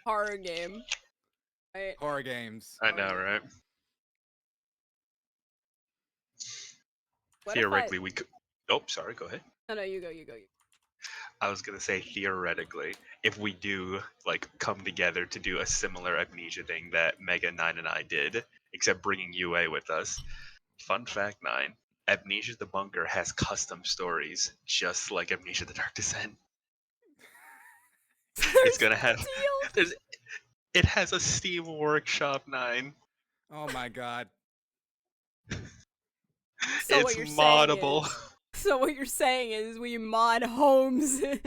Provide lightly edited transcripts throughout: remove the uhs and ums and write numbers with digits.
horror game. Right? Horror games. I know, right? What Theoretically, we could. Oh, sorry. Go ahead. No, you go. I was gonna say theoretically, if we do like come together to do a similar amnesia thing that Mega 9 and I did, except bringing UA with us. Fun fact 9: Amnesia the Bunker has custom stories, just like Amnesia the Dark Descent. It's gonna have. It has a Steam Workshop 9. Oh my god. So it's what you're moddable. So what you're saying is we mod homes and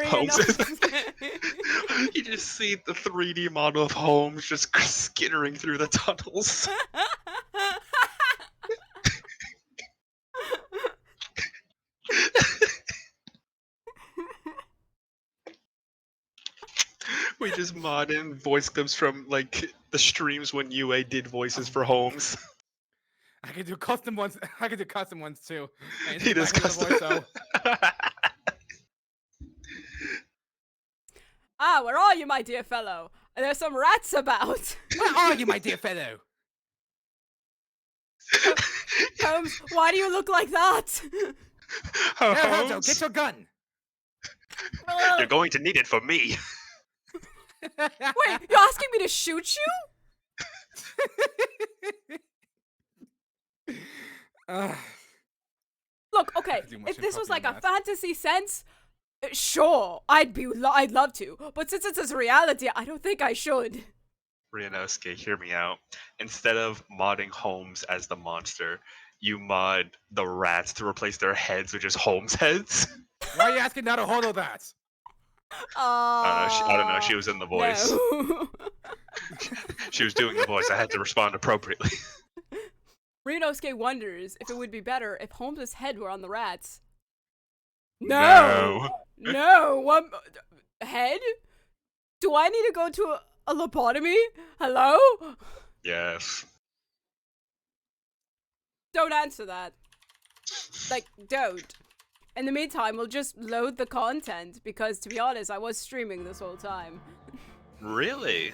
Homes. You just see the 3D model of Holmes just skittering through the tunnels. We just mod in voice clips from like the streams when UA did voices for Holmes. I can do custom ones. I can do custom ones too. He does custom. Ah, where are you, my dear fellow? There's some rats about. Where are you, my dear fellow? Holmes, why do you look like that? Holmes, get your gun. You're going to need it for me. Wait, you're asking me to shoot you? Look, okay, if this was like a fantasy sense, sure, I'd love to. But since it's a reality, I don't think I should. Rionosuke, hear me out. Instead of modding Holmes as the monster, you mod the rats to replace their heads with just Holmes heads. Why are you asking now to hollow that? I don't know. She was in the voice. No. She was doing the voice. I had to respond appropriately. Rinosuke wonders if it would be better if Holmes' head were on the rats. No. What head? Do I need to go to a lobotomy? Hello? Yes. Don't answer that. Like, don't. In the meantime, we'll just load the content because, to be honest, I was streaming this whole time. Really?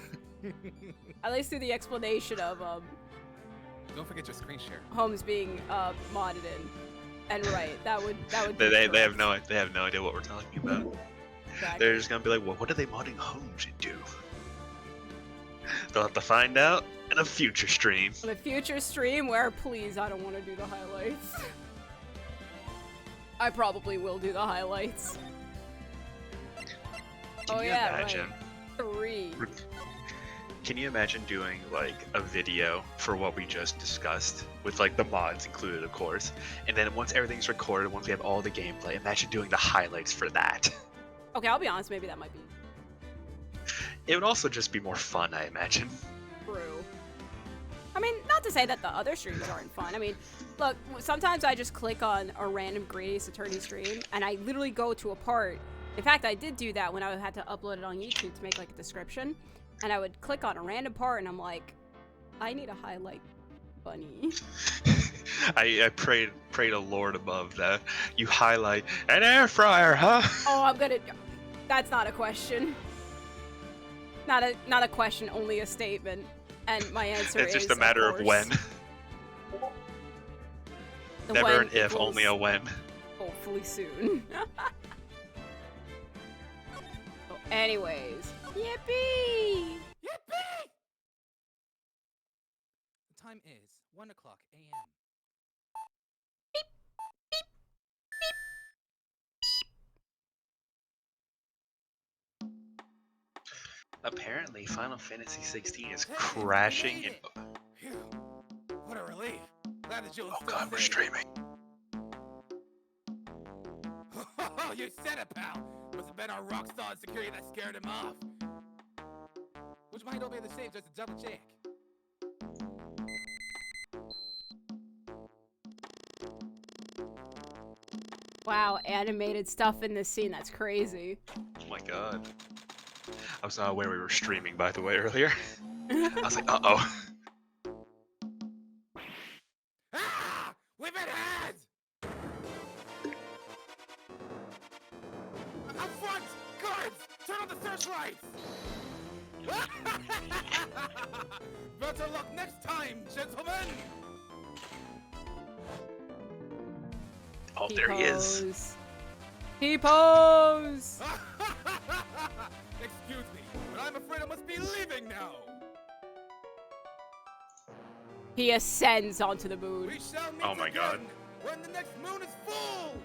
At least through the explanation of Don't forget your screen share. Holmes being modded in. And right, that would they have no idea what we're talking about. Exactly. They're just gonna be like, well, what are they modding Holmes into? They'll have to find out in a future stream. In a future stream where, please, I don't want to do the highlights. I probably will do the highlights. Can you imagine? Right. 3. Can you imagine doing like a video for what we just discussed with like the mods included, of course, and then once everything's recorded, once we have all the gameplay, imagine doing the highlights for that. Okay, I'll be honest, maybe that might be It would also just be more fun, I imagine. true. I mean, not to say that the other streams aren't fun. I mean, look, sometimes I just click on a random Gradius Attorney stream, and I literally go to a part. In fact, I did do that when I had to upload it on YouTube to make like a description. And I would click on a random part, and I'm like, I need a highlight bunny. I prayed to Lord above that you highlight an air fryer, huh? Oh, that's not a question. Not a question, only a statement. And my answer is, it's just a matter of when. Never an if, only a when. Hopefully soon. So anyways. Yippee! Yippee! The time is 1 o'clock a.m. Beep, beep, beep, beep. Apparently, Final Fantasy 16 is crashing and. Phew. What a relief! Glad that you. Oh God, we're streaming. Oh, you said it, pal. Must have been our rockstar security that scared him off. Would you mind opening the safe just to double check? Wow, animated stuff in this scene, that's crazy. Oh my God. I was not aware we were streaming, by the way, earlier. I was like, uh-oh. Ah! We've been had! I'm That's right! Better luck next time, gentlemen! Oh, there he is. T-pose. T-pose! Excuse me, but I'm afraid I must be leaving now! He ascends onto the moon. We shall meet Oh my again God. when the next moon is full!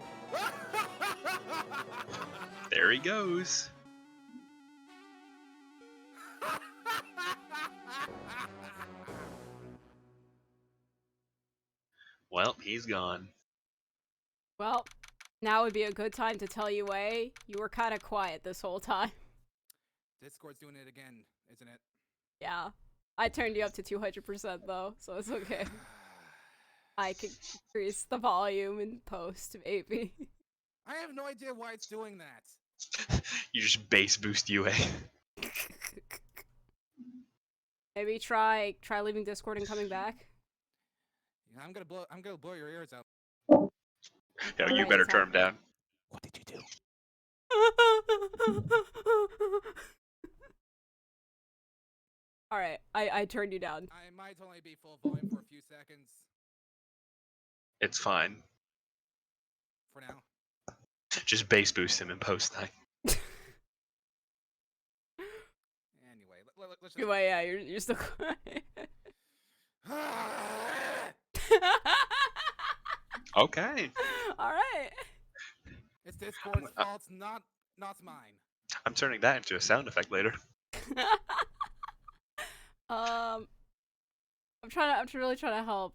There he goes. Well, he's gone. Well, now would be a good time to tell you, you were kind of quiet this whole time. Discord's doing it again, isn't it? Yeah. I turned you up to 200% though, so it's okay. I could increase the volume in post, maybe. I have no idea why it's doing that. You just bass boost UA. Maybe try leaving Discord and coming back. Yeah, I'm gonna blow your ears out. Yo, you Alright, better it's turn him down. What did you do? Alright, I turned you down. I might only be full volume for a few seconds. It's fine. For now. Just bass boost him in post time. Anyway, let's just... Well, yeah, you're still quiet. Okay. Alright. It's Discord's fault, not mine. I'm turning that into a sound effect later. I'm really trying to help.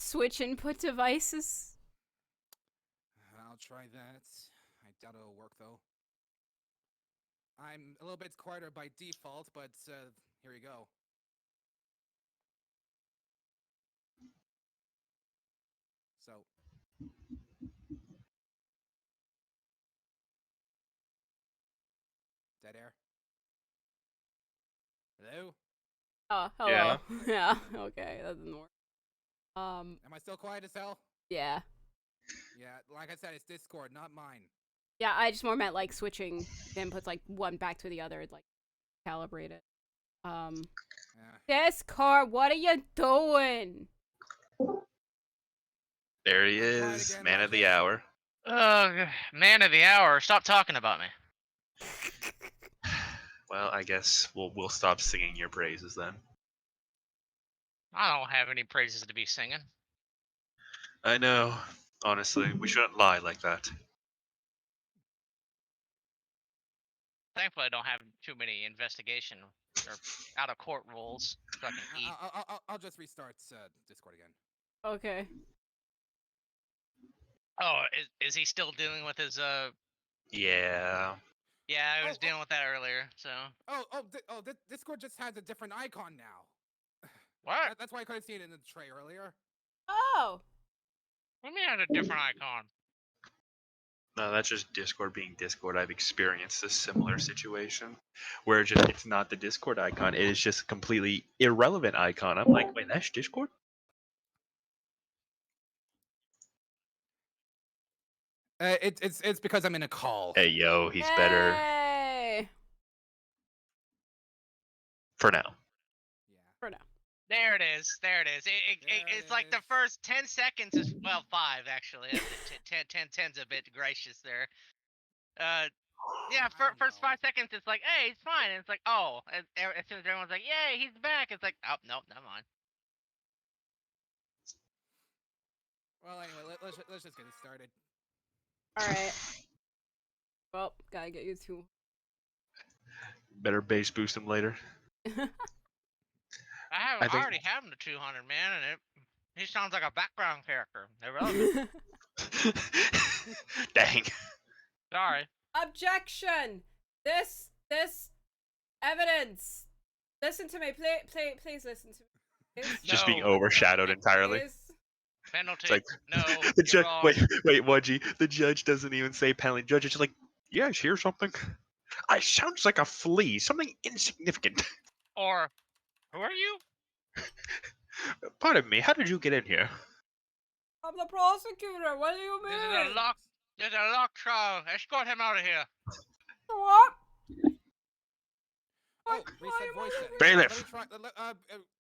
Switch input devices. I'll try that. I doubt it'll work though. I'm a little bit quieter by default, but here we go. So. Dead air. Hello? Oh, hello. Yeah. Yeah, okay, that didn't work. Am I still quiet as hell? Yeah. Yeah, like I said, it's Discord, not mine. Yeah, I just more meant like switching the inputs like one back to the other, like calibrate it. Yeah. Discord, what are you doing? There he Quiet is, again, man of the Roger. hour. Man of the hour, stop talking about me. Well, I guess we'll stop singing your praises then. I don't have any praises to be singing. I know. Honestly, we shouldn't lie like that. Thankfully, I don't have too many investigation or out of court rules so I can eat. I'll just restart Discord again. Okay. Oh, is he still dealing with his Yeah. Yeah, I was dealing with that earlier. So. Discord just has a different icon now. What? That's why I couldn't see it in the tray earlier. Oh. What do you mean it has a different icon? No, that's just Discord being Discord. I've experienced a similar situation where it's not the Discord icon. It is just a completely irrelevant icon. I'm like, wait, that's Discord? It's because I'm in a call. Hey, yo, he's better Hey. for now. Yeah. For now. There it is. There it is. It's like the first 10 seconds is, well, 5 actually. 10's a bit gracious there. Yeah, first 5 seconds it's like, hey, he's fine. And it's like, oh, as soon as everyone's like, yay, he's back, it's like, oh, nope, never mind. Well, anyway, let's just get it started. Alright. Well, gotta get you to. Better bass boost him later. I already have him to 200, man, and he sounds like a background character. Irrelevant. Dang. Sorry. Objection! This evidence. Listen to me, please listen to me. Please. Just being No. overshadowed entirely. Please. Penalty. It's like, No. the you're judge. wrong. Wait, Wudgie. The judge doesn't even say penalty. The judge is just like, you guys hear something? I sounds like a flea. Something insignificant. Or, who are you? Pardon me. How did you get in here? I'm the prosecutor. What do you mean? There's a lock trial. Escort him out of here. What? Oh, reset voice settings. Bailiff.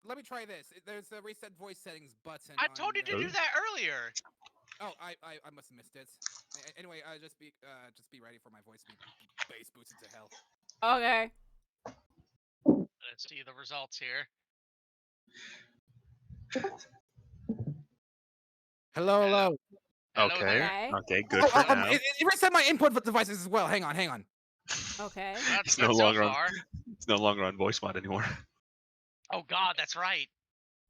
Let me try this. There's a reset voice settings button. I told you to do that earlier. Oh, I must have missed it. Anyway, just be ready for my voice to be bass boosted to hell. Okay. Let's see the results here. Hello. Hello Okay. there. Okay. Good for now. It reset my input devices as well. Hang on. Okay. That's It's no good longer so on. far. It's no longer on voice mod anymore. Oh God, that's right.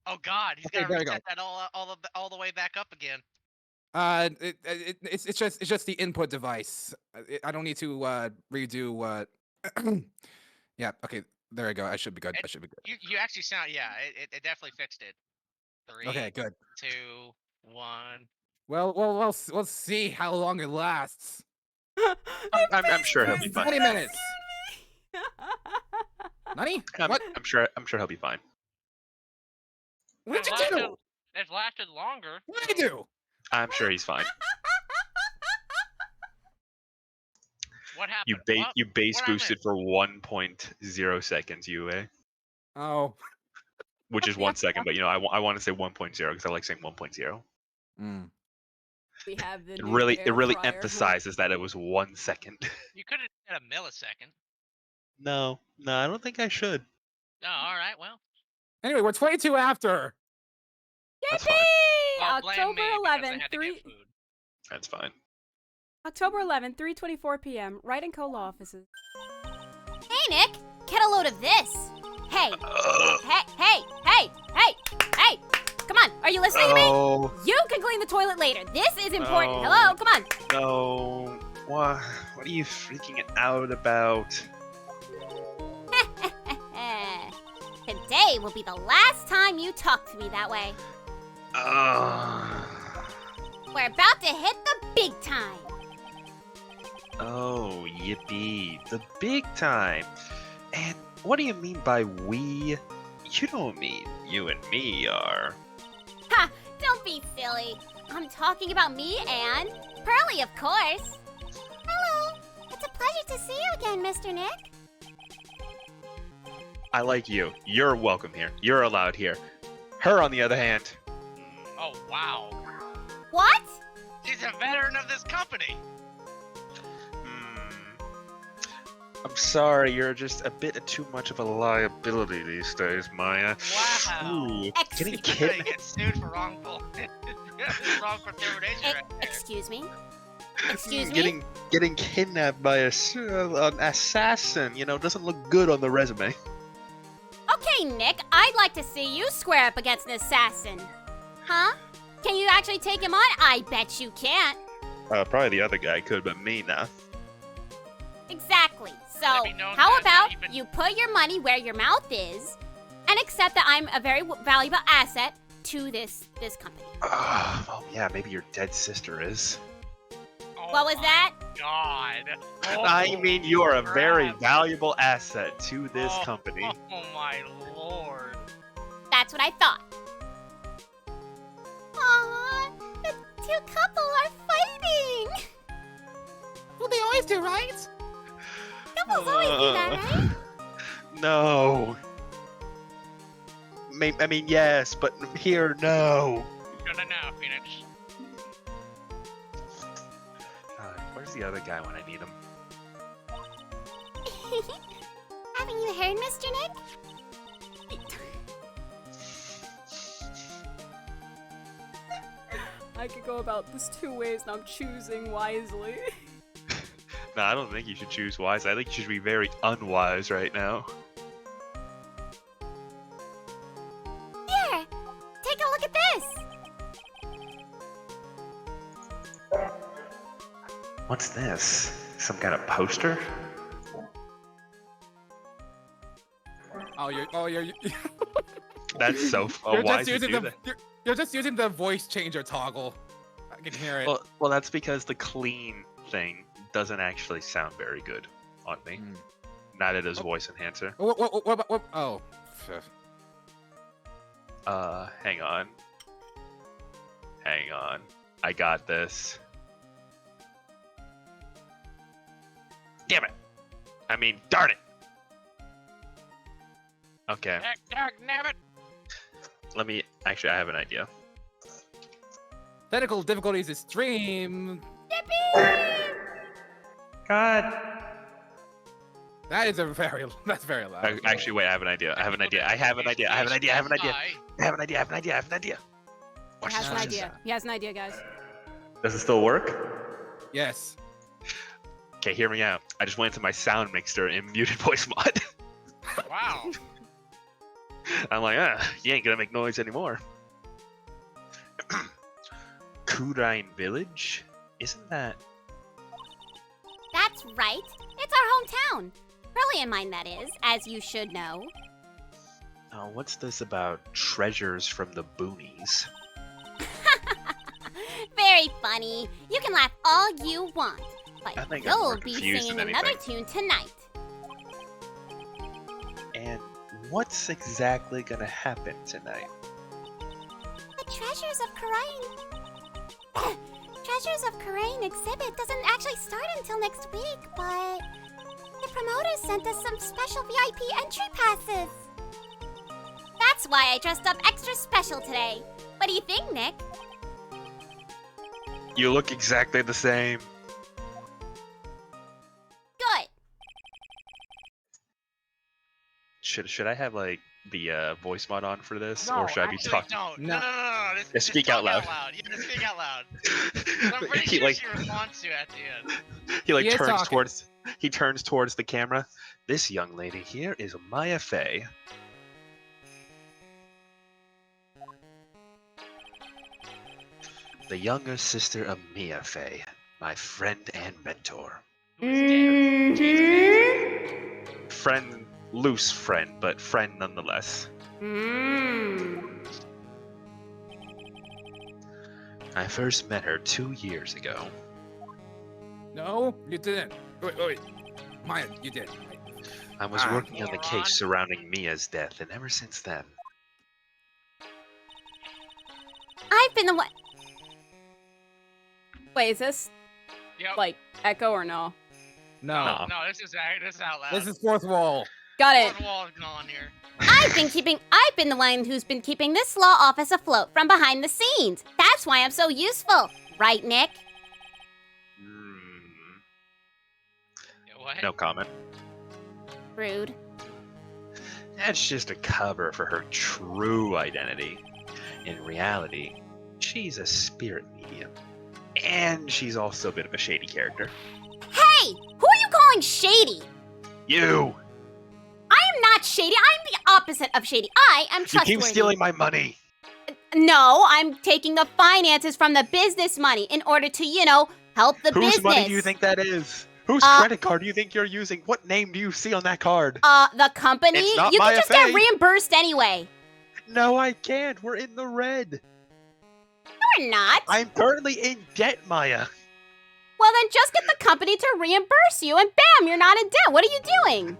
Oh God, he's Okay, got to there we reset that all the way back up again. It's just the input device. I don't need to redo. Yeah. Okay. There we go. I should be good. I should be good. You actually sound it definitely fixed it. 3, Okay. Good. 2, 1. Well, let's see how long it lasts. I'm sure he'll be fine. 20 minutes. Nani? What? I'm sure he'll be fine. What did you do? It's lasted longer. What did you do? I'm sure he's fine. What happened? You base What I boosted for 1.0 seconds UA, Oh. which is 1 second, but I want to say 1.0 because I like saying 1.0. Mm. We have the It new really air fryer. emphasizes that it was 1 second. You could have said a millisecond. No, I don't think I should. Oh, all right. Well. Anyway, we're 22 after. That's fine. Well, blame October me because I 11th, had to get food. That's fine. October 11th, 3:24 p.m. Right in Cola offices. Hey, Nick, get a load of this. Hey, hey, come on, are you listening to me? No, You can clean the toilet later. This is important. No. Hello, come on. no. What are you freaking out about? Today will be the last time you talk to me that way. We're about to hit the big time. Oh, yippee. The big time. And what do you mean by we? You don't mean you and me are. Ha, don't be silly. I'm talking about me and Pearly, of course. Hello. It's a pleasure to see you again, Mr. Nick. I like you. You're welcome here. You're allowed here. Her, on the other hand. Oh wow. What? She's a veteran of this company. I'm sorry, you're just a bit too much of a liability these days, Maya. Wow. Ooh, getting Excuse, You're gonna kidnapped. get sued for wrongful wrongful termination right there. excuse me? Excuse me? Getting kidnapped by an assassin, doesn't look good on the resume. Okay, Nick, I'd like to see you square up against an assassin. Huh? Can you actually take him on? I bet you can't. Probably the other guy could, but me nah. Exactly. So, Let me know how that about even- you put your money where your mouth is and accept that I'm a very valuable asset to this company. Oh yeah, maybe your dead sister is. Oh What was my that? God. I mean, you are a very crap. valuable asset to this company. Oh my lord. That's what I thought. Aww, the two couple are fighting. Well, they always do, right? Couples always do that, right? No. I mean, yes, but here, no. You're gonna know, Phoenix. Where's the other guy when I need him? Haven't you heard, Mr. Nick? I could go about this 2 ways and I'm choosing wisely. No, I don't think you should choose wise. I think you should be very unwise right now. Here, take a look at this. What's this? Some kind of poster? You're That's so wise to do that. you're just using the voice changer toggle. I can hear it. Well, that's because the clean thing doesn't actually sound very good on me. Neither does voice enhancer. What? Oh. Hang on. I got this. Damn it. I mean, darn it. Okay, Dag nabbit. let me. Actually, I have an idea. Technical difficulties extreme. God. That's very loud. Actually, wait. I have an idea. I have an idea. I have an idea. I have an idea. I have an idea. I have an idea. I have an idea. I have an idea. He has an idea. He has an idea, guys. Does it still work? Yes. Okay, hear me out. I just went into my sound mixer in muted voice mod. Wow. I'm like, you ain't gonna make noise anymore. Kurain Village? Isn't that? That's right. It's our hometown. Brilliant mine, that is, as you should know. Oh, what's this about treasures from the boonies? Very funny. You can laugh all you want, I but think I'm more you'll be confused singing than another anything. tune tonight. And what's exactly gonna happen tonight? The Treasures of Karain. Treasures of Karain exhibit doesn't actually start until next week, but the promoters sent us some special VIP entry passes. That's why I dressed up extra special today. What do you think, Nick? You look exactly the same. Good. Should I have like the voice mod on for this, No, or should I be actually, talking? No. Just speak talk out loud. Yeah, just speak out loud. I'm pretty He, sure like- she responds to you at the end. He like He is turns talking. towards. He turns towards the camera. This young lady here is Maya Fey. The younger sister of Mia Fey, my friend and mentor. Who's dead? She's dead. Friend, loose friend, but friend nonetheless. I first met her 2 years ago. No, you didn't. Wait. Maya, you did. I was working on the moron. case surrounding Mia's death, and ever since then, I've been the one. Wait, is this Yep. like echo or no? No. No, this is out loud. This is fourth wall. Got it. Fourth wall is gone here. I've been the one who's been keeping this law office afloat from behind the scenes. That's why I'm so useful. Right, Nick? What? no comment. Rude. That's just a cover for her true identity. In reality, she's a spirit medium. And she's also a bit of a shady character. Hey! Who are you calling shady? You! I am not shady. I'm the opposite of shady. I am You trustworthy. keep stealing my money! No, I'm taking the finances from the business money in order to, help the Whose business. money do you think that is? Whose Uh, credit card do you think you're using? What name do you see on that card? The company? It's not You my can just affair. get reimbursed anyway. No, I can't. We're in the red. We're not. I'm currently in debt, Maya. Well, then just get the company to reimburse you, and bam, you're not in debt. What are you doing?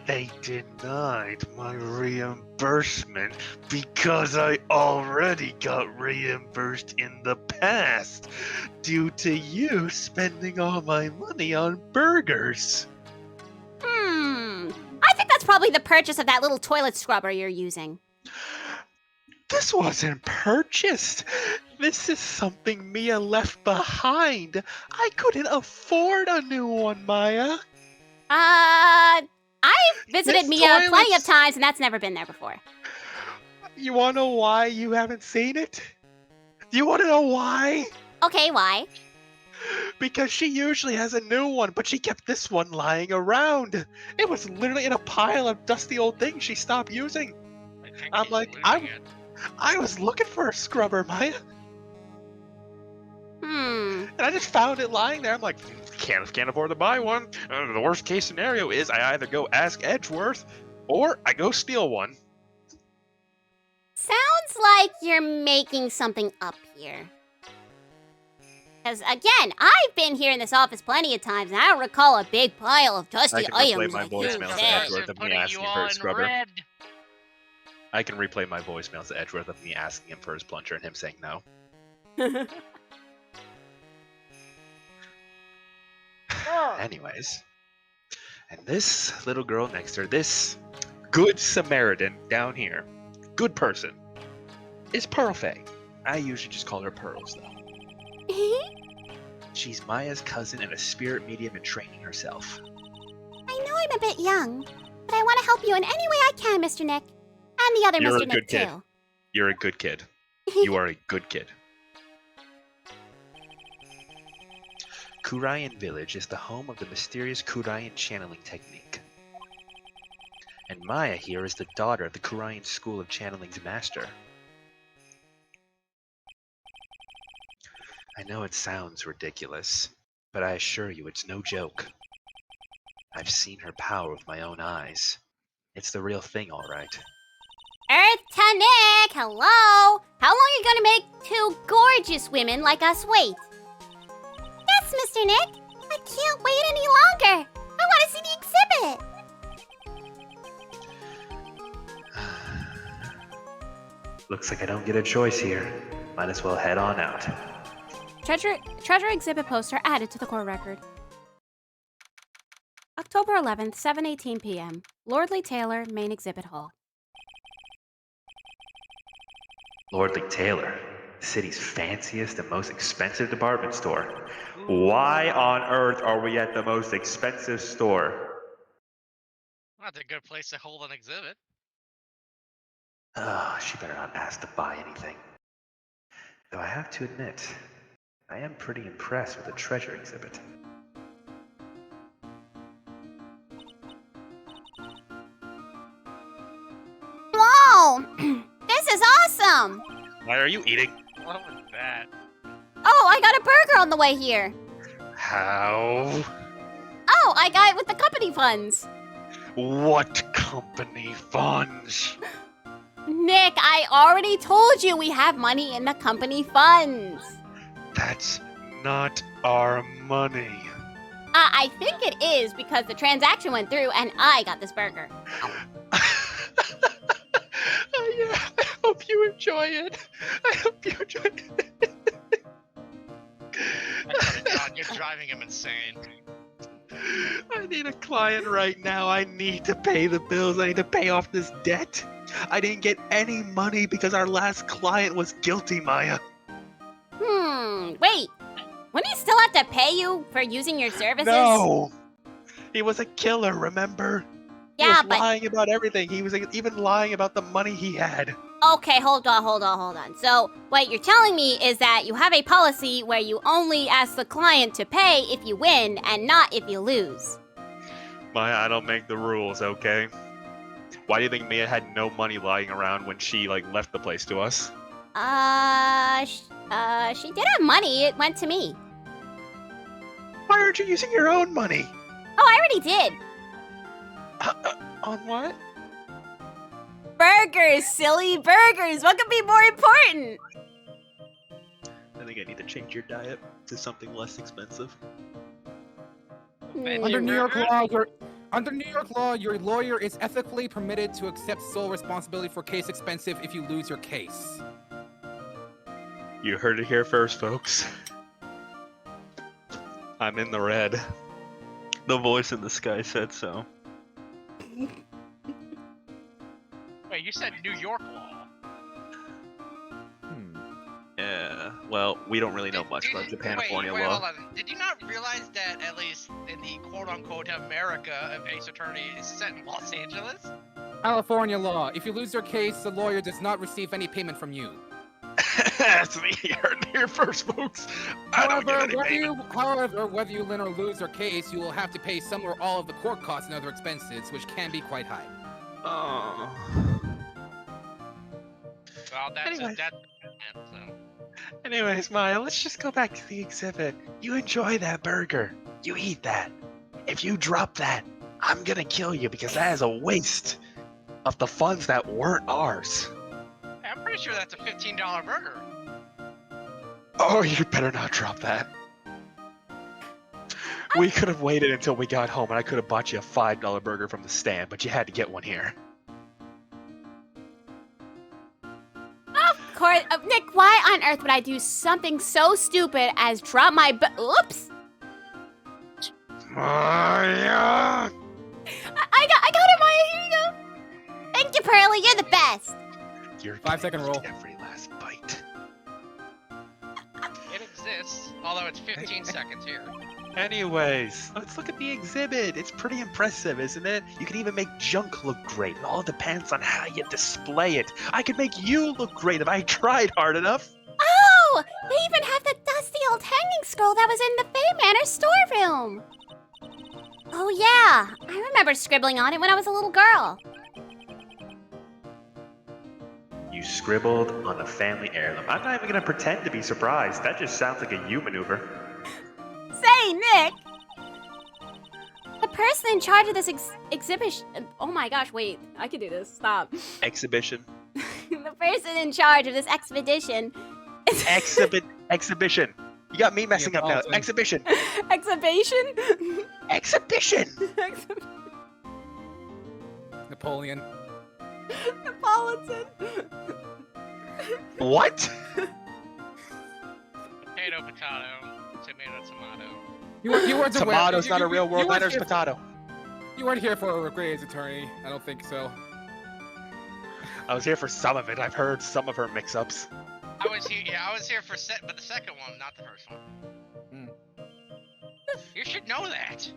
They denied my reimbursement because I already got reimbursed in the past due to you spending all my money on burgers. I think that's probably the purchase of that little toilet scrubber you're using. This wasn't purchased. This is something Mia left behind. I couldn't afford a new one, Maya. I've visited This Mia plenty of toilet's- times, and that's never been there before. You want to know why you haven't seen it? Do you want to know why? Okay, why? Because she usually has a new one, but she kept this one lying around. It was literally in a pile of dusty old things she stopped using. I think I'm he's like, losing it. I was looking for a scrubber, Maya, and I just found it lying there. I'm like, can't afford to buy one. The worst case scenario is I either go ask Edgeworth, or I go steal one. Sounds like you're making something up here. Because, again, I've been here in this office plenty of times, and I don't recall a big pile of dusty I can replay items my like voicemails you to said. Edgeworth of me Putting asking you for a all in scrubber. red. I can replay my voicemails to Edgeworth of me asking him for his plunger and him saying no. And this little girl next to her, this good Samaritan down here, good person, is Pearl Faye. I usually just call her Pearls, though. She's Maya's cousin and a spirit medium in training herself. I know I'm a bit young, but I want to help you in any way I can, Mr. Nick. And the other You're Mr. a Nick, good kid. too. You're a good kid. You are a good kid. Kurayan Village is the home of the mysterious Kurayan channeling technique. And Maya here is the daughter of the Kurayan School of Channeling's master. I know it sounds ridiculous, but I assure you it's no joke. I've seen her power with my own eyes. It's the real thing, all right. Earth to Nick, hello! How long are you gonna make two gorgeous women like us wait? Yes, Mr. Nick! I can't wait any longer! I want to see the exhibit! Looks like I don't get a choice here. Might as well head on out. Treasure exhibit poster added to the core record. October 11th, 7:18 p.m. Lordly Taylor, Main Exhibit Hall. Lordly Taylor, the city's fanciest and most expensive department store. Why on earth are we at the most expensive store? That's a good place to hold an exhibit. Oh, she better not ask to buy anything. Though I have to admit, I am pretty impressed with the treasure exhibit. Whoa! This is awesome! Why are you eating? What was that? Oh, I got a burger on the way here! How? Oh, I got it with the company funds! What company funds? Nick, I already told you we have money in the company funds! That's not our money. I think it is because the transaction went through and I got this burger. Oh, yeah, I hope you enjoy it. I hope you enjoy it. God, you're driving him insane. I need a client right now. I need to pay the bills. I need to pay off this debt. I didn't get any money because our last client was guilty, Maya. Wait. Wouldn't he still have to pay you for using your services? No! He was a killer, remember? He Yeah, was but... lying about everything. He was even lying about the money he had. Okay, hold on. So, what you're telling me is that you have a policy where you only ask the client to pay if you win and not if you lose. Maya, I don't make the rules, okay? Why do you think Mia had no money lying around when she, left the place to us? She did have money. It went to me. Why aren't you using your own money? Oh, I already did. On what? Burgers, silly burgers. What could be more important? I think I need to change your diet to something less expensive. Veggie Under New York burgers? law, your lawyer is ethically permitted to accept sole responsibility for case expensive if you lose your case. You heard it here first, folks. I'm in the red. The voice in the sky said so. Wait, you said New York law. Yeah, well, we don't really know much about Japanifornia wait, law. hold on. Did you not realize that at least in the quote-unquote America, a case attorney is set in Los Angeles? California law. If you lose your case, the lawyer does not receive any payment from you. That's me. You heard it here first, folks. I don't get any payment. However, whether you win or lose your case, you will have to pay some or all of the court costs and other expenses, which can be quite high. Oh. Well, that's Anyway. so. Anyways, Maya, let's just go back to the exhibit. You enjoy that burger. You eat that. If you drop that, I'm gonna kill you because that is a waste of the funds that weren't ours. I'm pretty sure that's a $15 burger. Oh, you better not drop that. We could have waited until we got home and I could have bought you a $5 burger from the stand, but you had to get one here. Of course. Nick, why on earth would I do something so stupid as drop my Oops! Maya! Thank you, Pearly. You're the best. You're 5-second gonna rule. eat every last bite. It exists, although it's 15 seconds here. Anyways, let's look at the exhibit. It's pretty impressive, isn't it? You can even make junk look great. It all depends on how you display it. I could make you look great if I tried hard enough. Oh, they even have the dusty old hanging scroll that was in the Fey Manor storeroom. Oh yeah, I remember scribbling on it when I was a little girl. You scribbled on the family heirloom. I'm not even gonna pretend to be surprised. That just sounds like a you maneuver. Say, Nick! The person in charge of this exhibition... Oh my gosh, wait. I can do this. Stop. Exhibition. The person in charge of this expedition... Exhibition. You got me messing up now. Neapolitan. Exhibition. Exhibition? Exhibition. Napoleon. Napolitan. What? Potato, potato. Tomato. You weren't aware. Tomato's not a real world weren't letter's here- potato. You weren't here for a Grey's attorney. I don't think so. I was here for some of it. I've heard some of her mix-ups. I was here. Yeah, I was here for but the second one, not the first one. You should know that.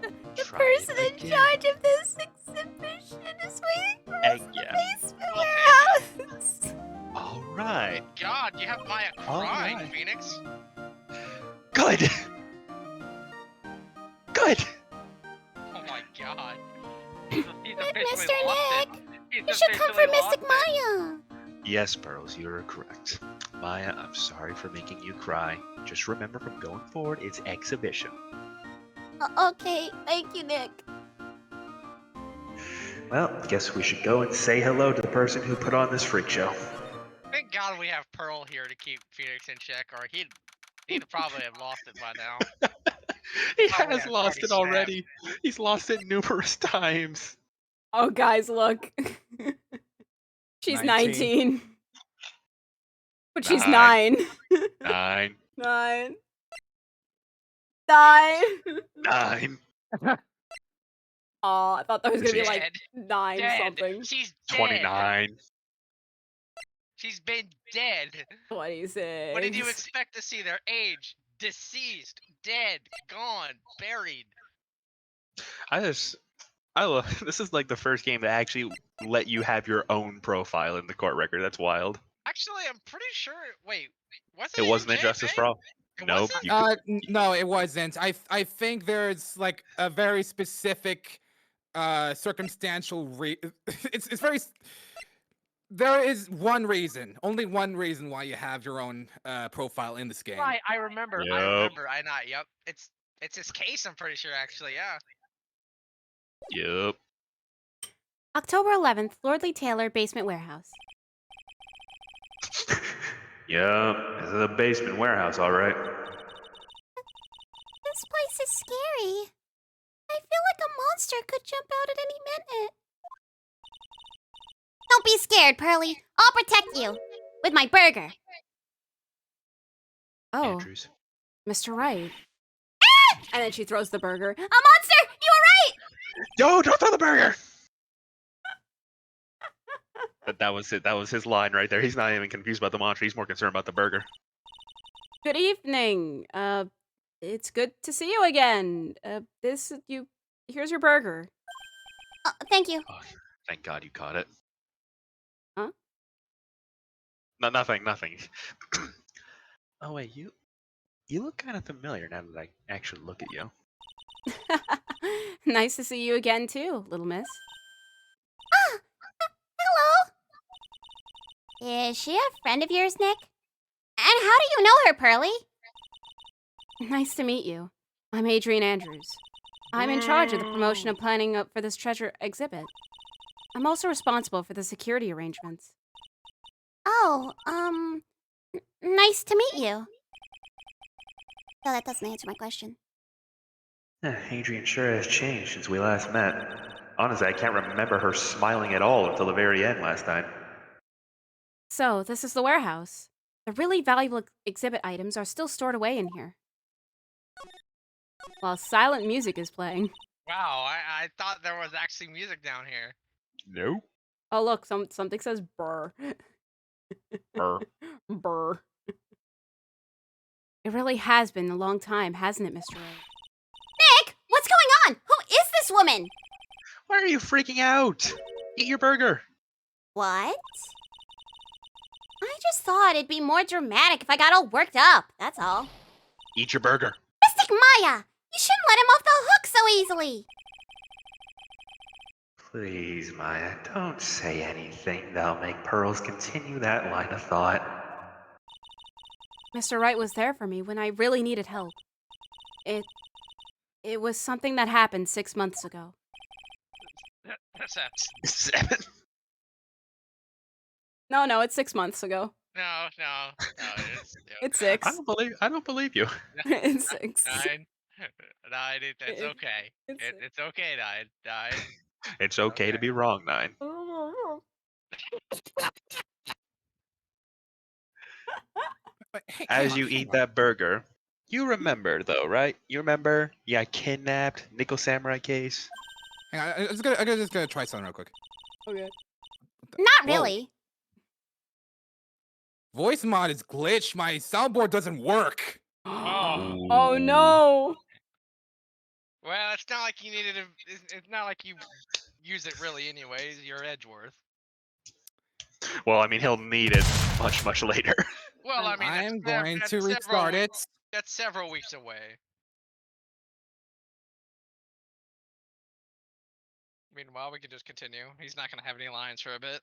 The person in charge of this exhibition is waiting for us in the Yeah. basement warehouse. All right. God, you have Maya All crying, right. Phoenix. Good. Good. Oh my God. He's officially Mr. lost Nick, it. He's you should come for officially Mystic lost it. Maya. Yes, Pearls, you're correct. Maya, I'm sorry for making you cry. Just remember from going forward, it's exhibition. Okay, thank you, Nick. Well, guess we should go and say hello to the person who put on this freak show. Thank God we have Pearl here to keep Phoenix in check, or he'd probably have lost it by now. He Oh, has yeah, lost it already already. He's lost it numerous times. Oh, guys, look. She's 19. But she's 9. 9. 9. 9. 9. Aw, I thought that was gonna be like Dead. 9 Dead. something. She's dead. 29. She's been dead. 26. What did you expect to see? Their age, deceased, dead, gone, buried. I love this is like the first game that actually let you have your own profile in the court record. That's wild. Actually, I'm pretty sure. Wait, was It wasn't Injustice for All. It Nope. wasn't? You could- No, it wasn't. I think there's like a very specific circumstantial it's very there is one reason, only one reason why you have your own profile in this game. Right, I remember. I Yup. remember. I not. Yep. It's his case. I'm pretty sure. Actually, yeah. Yup. October 11th, Lordly Taylor, Basement Warehouse. Yup. This is a basement warehouse, all right. This place is scary. I feel like a monster could jump out at any minute. Don't be scared, Pearly. I'll protect you. With my burger. Oh, Andrews. Mr. Wright. And then she throws the burger. A monster! You were right! Yo, don't throw the burger! But that was it. That was his line right there. He's not even confused about the monster. He's more concerned about the burger. Good evening. It's good to see you again. Here's your burger. Thank you. Oh, thank God you caught it. Huh? No, nothing. Oh wait, you look kind of familiar now that I actually look at you. Nice to see you again too, little miss. Hello. Is she a friend of yours, Nick? And how do you know her, Pearly? Nice to meet you. I'm Adrian Andrews. I'm in charge of the promotion and planning for this treasure exhibit. I'm also responsible for the security arrangements. Oh, nice to meet you. No, that doesn't answer my question. Adrian sure has changed since we last met. Honestly, I can't remember her smiling at all until the very end last time. So, this is the warehouse. The really valuable exhibit items are still stored away in here. While silent music is playing. Wow, I thought there was actually music down here. Nope. Oh look, something says burr. Burr. Burr. It really has been a long time, hasn't it, Mr. Wright? Nick, what's going on? Who is this woman? Why are you freaking out? Eat your burger. What? I just thought it'd be more dramatic if I got all worked up. That's all. Eat your burger. Mystic Maya! You shouldn't let him off the hook so easily. Please, Maya, don't say anything that'll make Pearls continue that line of thought. Mr. Wright was there for me when I really needed help. It was something that happened 6 months ago. That's a, 7. No, it's 6 months ago. no. It's 6. I don't believe you. It's 6. 9. 9. It's It- okay. it's It's okay, 9. 9. It's okay to be wrong, 9. But hey, As hang you on, eat hang on. that burger, you remember though, right? You remember? You got kidnapped, Nickel Samurai case. Hang on, I'm just gonna try something real quick. Okay. Not Whoa. really. Voice mod is glitched. My soundboard doesn't work. Oh no. Well, it's not like you needed to. It's not like you use it really, anyways. You're Edgeworth. Well, I mean, he'll need it much later. Well, I mean, I'm that's going that's to several restart it. That's several weeks away. Meanwhile, we can just continue. He's not gonna have any lines for a bit.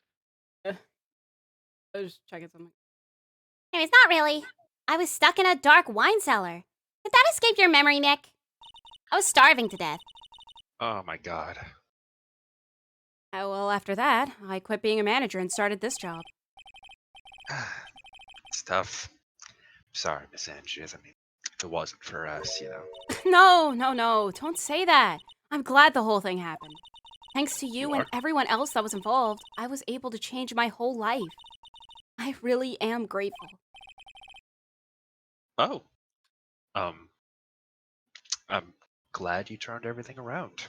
I was just checking something. Anyways, not really. I was stuck in a dark wine cellar. Did that escape your memory, Nick? I was starving to death. Oh my god. Well, after that, I quit being a manager and started this job. It's tough. Sorry, Miss Andrews. I mean, if it wasn't for us, you know. No, don't say that. I'm glad the whole thing happened. Thanks to you You and are? everyone else that was involved, I was able to change my whole life. I really am grateful. Oh. I'm glad you turned everything around.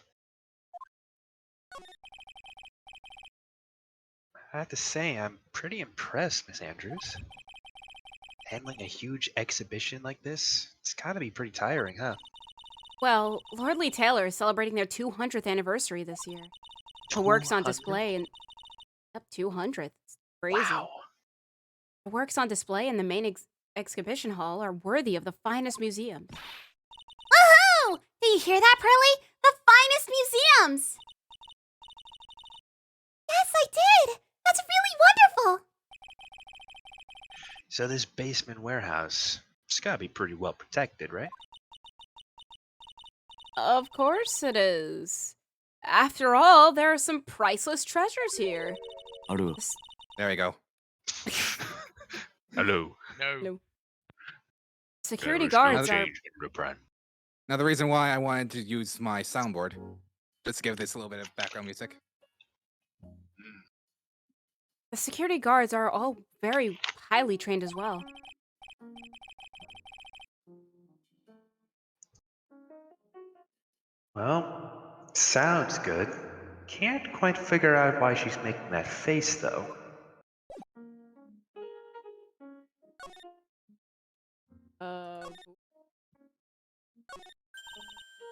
I have to say, I'm pretty impressed, Miss Andrews. Handling a huge exhibition like this, it's gotta be pretty tiring, huh? Well, Lordly Taylor is celebrating their 200th anniversary this year. The works on 200? display and up 200th. It's crazy. Wow. The works on display in the main exhibition hall are worthy of the finest museums. Woohoo! Did you hear that, Pearly? The finest museums! Yes, I did! That's really wonderful! So this basement warehouse, it's gotta be pretty well protected, right? Of course it is. After all, there are some priceless treasures here. There we go. Hello. No. Security There is no guards are... change in Rupran. Now the reason why I wanted to use my soundboard. Let's give this a little bit of background music. The security guards are all very highly trained as well. Well, sounds good. Can't quite figure out why she's making that face, though.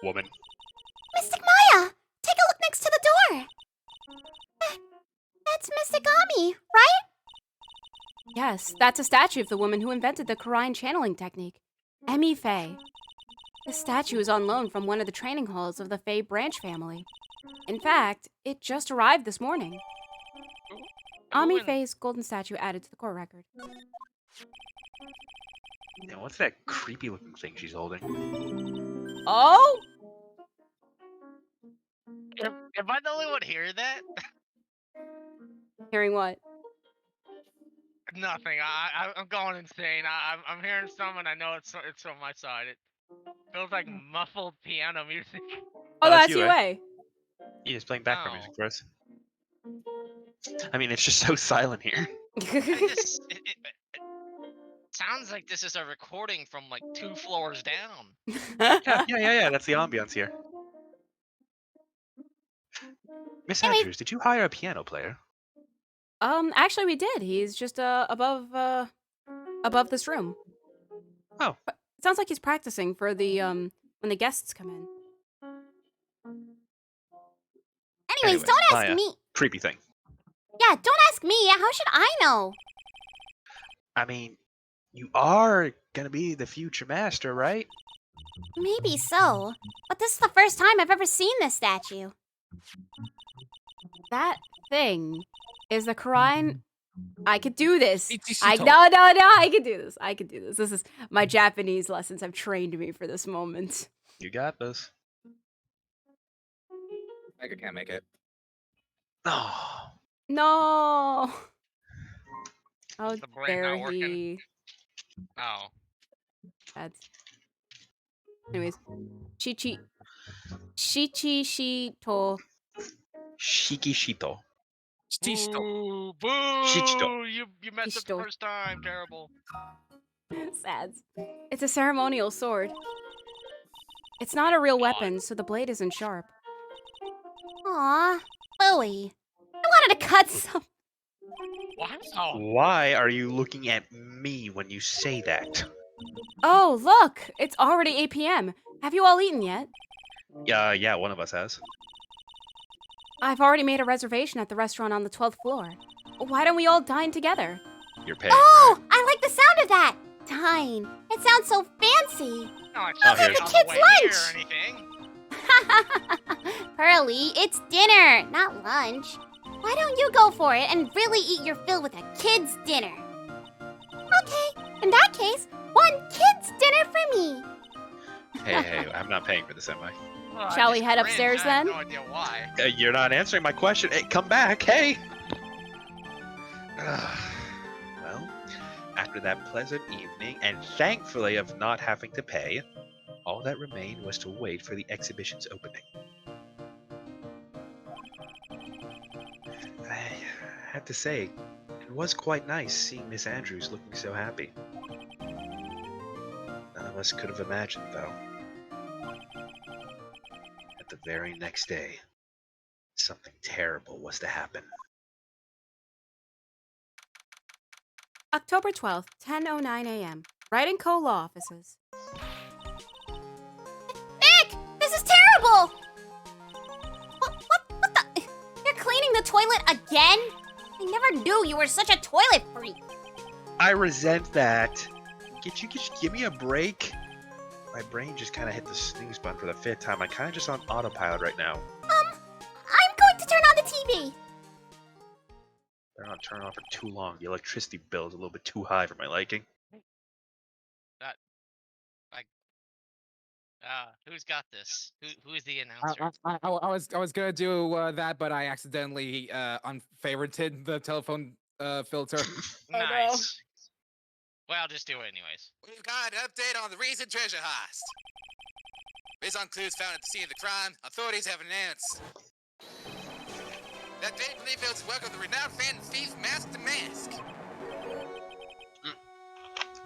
Woman. Mystic Maya! Take a look next to the door! That's Mystic Ami, right? Yes, that's a statue of the woman who invented the Karain channeling technique, Emmy Faye. The statue is on loan from one of the training halls of the Faye branch family. In fact, it just arrived this morning. Ami Faye's golden statue added to the core record. Now, what's that creepy looking thing she's holding? Oh? Am I the only one hearing that? Hearing what? Nothing. I'm going insane. I'm hearing something. I know it's on my side. It feels like muffled piano music. Oh, that's that's you, UA. Yeah, it's playing background Oh. music for us. I mean, it's just so silent here. It sounds like this is a recording from like 2 floors down. Yeah, that's the ambiance here. Miss Anyway- Andrews, did you hire a piano player? Actually, we did. He's just above this room. Oh. But it sounds like he's practicing for the when the guests come in. Anyways, don't ask Maya, me. creepy thing. Yeah, don't ask me. How should I know? I mean, you are gonna be the future master, right? Maybe so. But this is the first time I've ever seen this statue. That thing is the Quran. I could do this. Ichishito. No, I could do this. I could do this. This is my Japanese lessons have trained me for this moment. You got this. Mega can't make it. Oh, No. How The brain dare not working? he? Oh. That's. Anyways, Shichishito. Shikishito. Ichishito. Boo! Boo! Shichito. You messed up the Shichito. first time. Terrible. Sad. It's a ceremonial sword. It's not a real weapon, so the blade isn't sharp. Aw, Louie. I wanted to cut some. Wow. Why are you looking at me when you say that? Oh, look! It's already 8 p.m. Have you all eaten yet? Yeah, one of us has. I've already made a reservation at the restaurant on the 12th floor. Why don't we all dine together? You're paying. Oh, I like the sound of that. Dine. It sounds so fancy. No, it's Oh, not here's- on the the kids' way here or lunch. anything. Pearly, it's dinner, not lunch. Why don't you go for it and really eat your fill with a kid's dinner? Okay, in that case, one kid's dinner for me. Hey, I'm not paying for this, am I? Well, I Shall we just head cringed. upstairs I have then? No idea why. You're not answering my question. Hey, come back. Hey. Well, after that pleasant evening, and thankfully of not having to pay, all that remained was to wait for the exhibition's opening. I have to say, it was quite nice seeing Miss Andrews looking so happy. None of us could have imagined, though, that the very next day, something terrible was to happen. October 12th, 10:09 a.m. Wright & Co. Law Offices. Nick, this is terrible. What the? You're cleaning the toilet again? I never knew you were such a toilet freak. I resent that. Could you just give me a break? My brain just kind of hit the snooze button for the 5th time. I'm kind of just on autopilot right now. I'm going to turn on the TV. They're not turning off for too long. The electricity bill is a little bit too high for my liking. Who's got this? Who is the announcer? I was gonna do that, but I accidentally unfavorited the telephone filter. no. Nice. Well, I'll just do it anyways. We've got an update on the recent treasure heist. Based on clues found at the scene of the crime, authorities have announced that they believe it was the work of the renowned fan and thief Mask to Mask.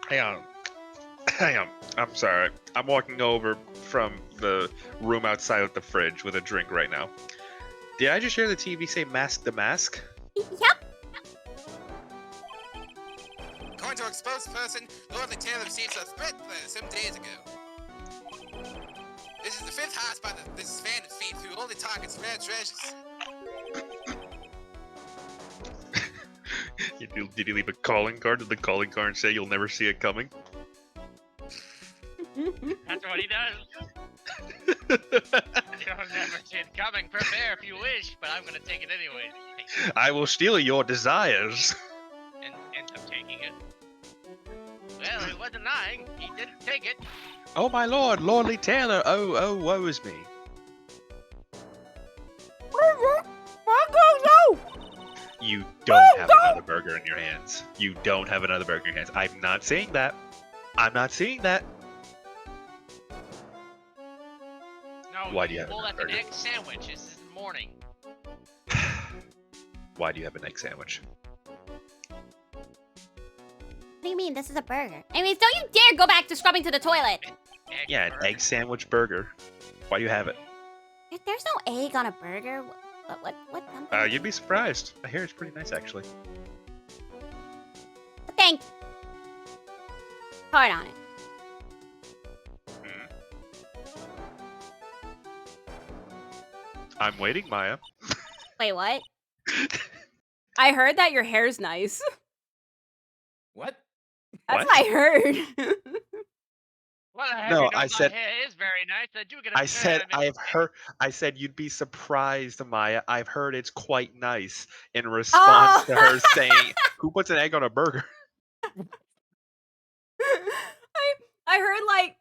Hang on. I'm sorry. I'm walking over from the room outside with the fridge with a drink right now. Did I just hear the TV say Mask the Mask? Yep. According to our exposed person, Lord Taylor received a threat some days ago. This is the 5th heist by this fan and thief who only targets rare treasures. Did he leave a calling card? Did the calling card say you'll never see it coming? That's what he does. You'll never see it coming. Prepare if you wish, but I'm gonna take it anyway. I will steal your desires. And ends up taking it. Well, he wasn't lying. He didn't take it. Oh my lord, Lordly Taylor. Oh, woe is me. You don't have another burger in your hands. You don't have another burger in your hands. I'm not saying that. I'm not seeing that. No, Why do you have pull another at an burger? egg sandwich. This is the morning. Why do you have an egg sandwich? What do you mean? This is a burger. Anyways, don't you dare go back to scrubbing to the toilet. Yeah, an egg sandwich burger. Why do you have it? There's no egg on a burger. What gum? You'd be surprised. My hair is pretty nice, actually. Thank. Hard on it. I'm waiting, Maya. Wait, what? I heard that your hair's nice. What? That's What? what I heard. Well, I No, know I my said- hair is very nice. I do get a I said very- I've heard. I said you'd be surprised, Maya. I've heard it's quite nice. In response to her saying, "Who puts an egg on a burger?" I heard like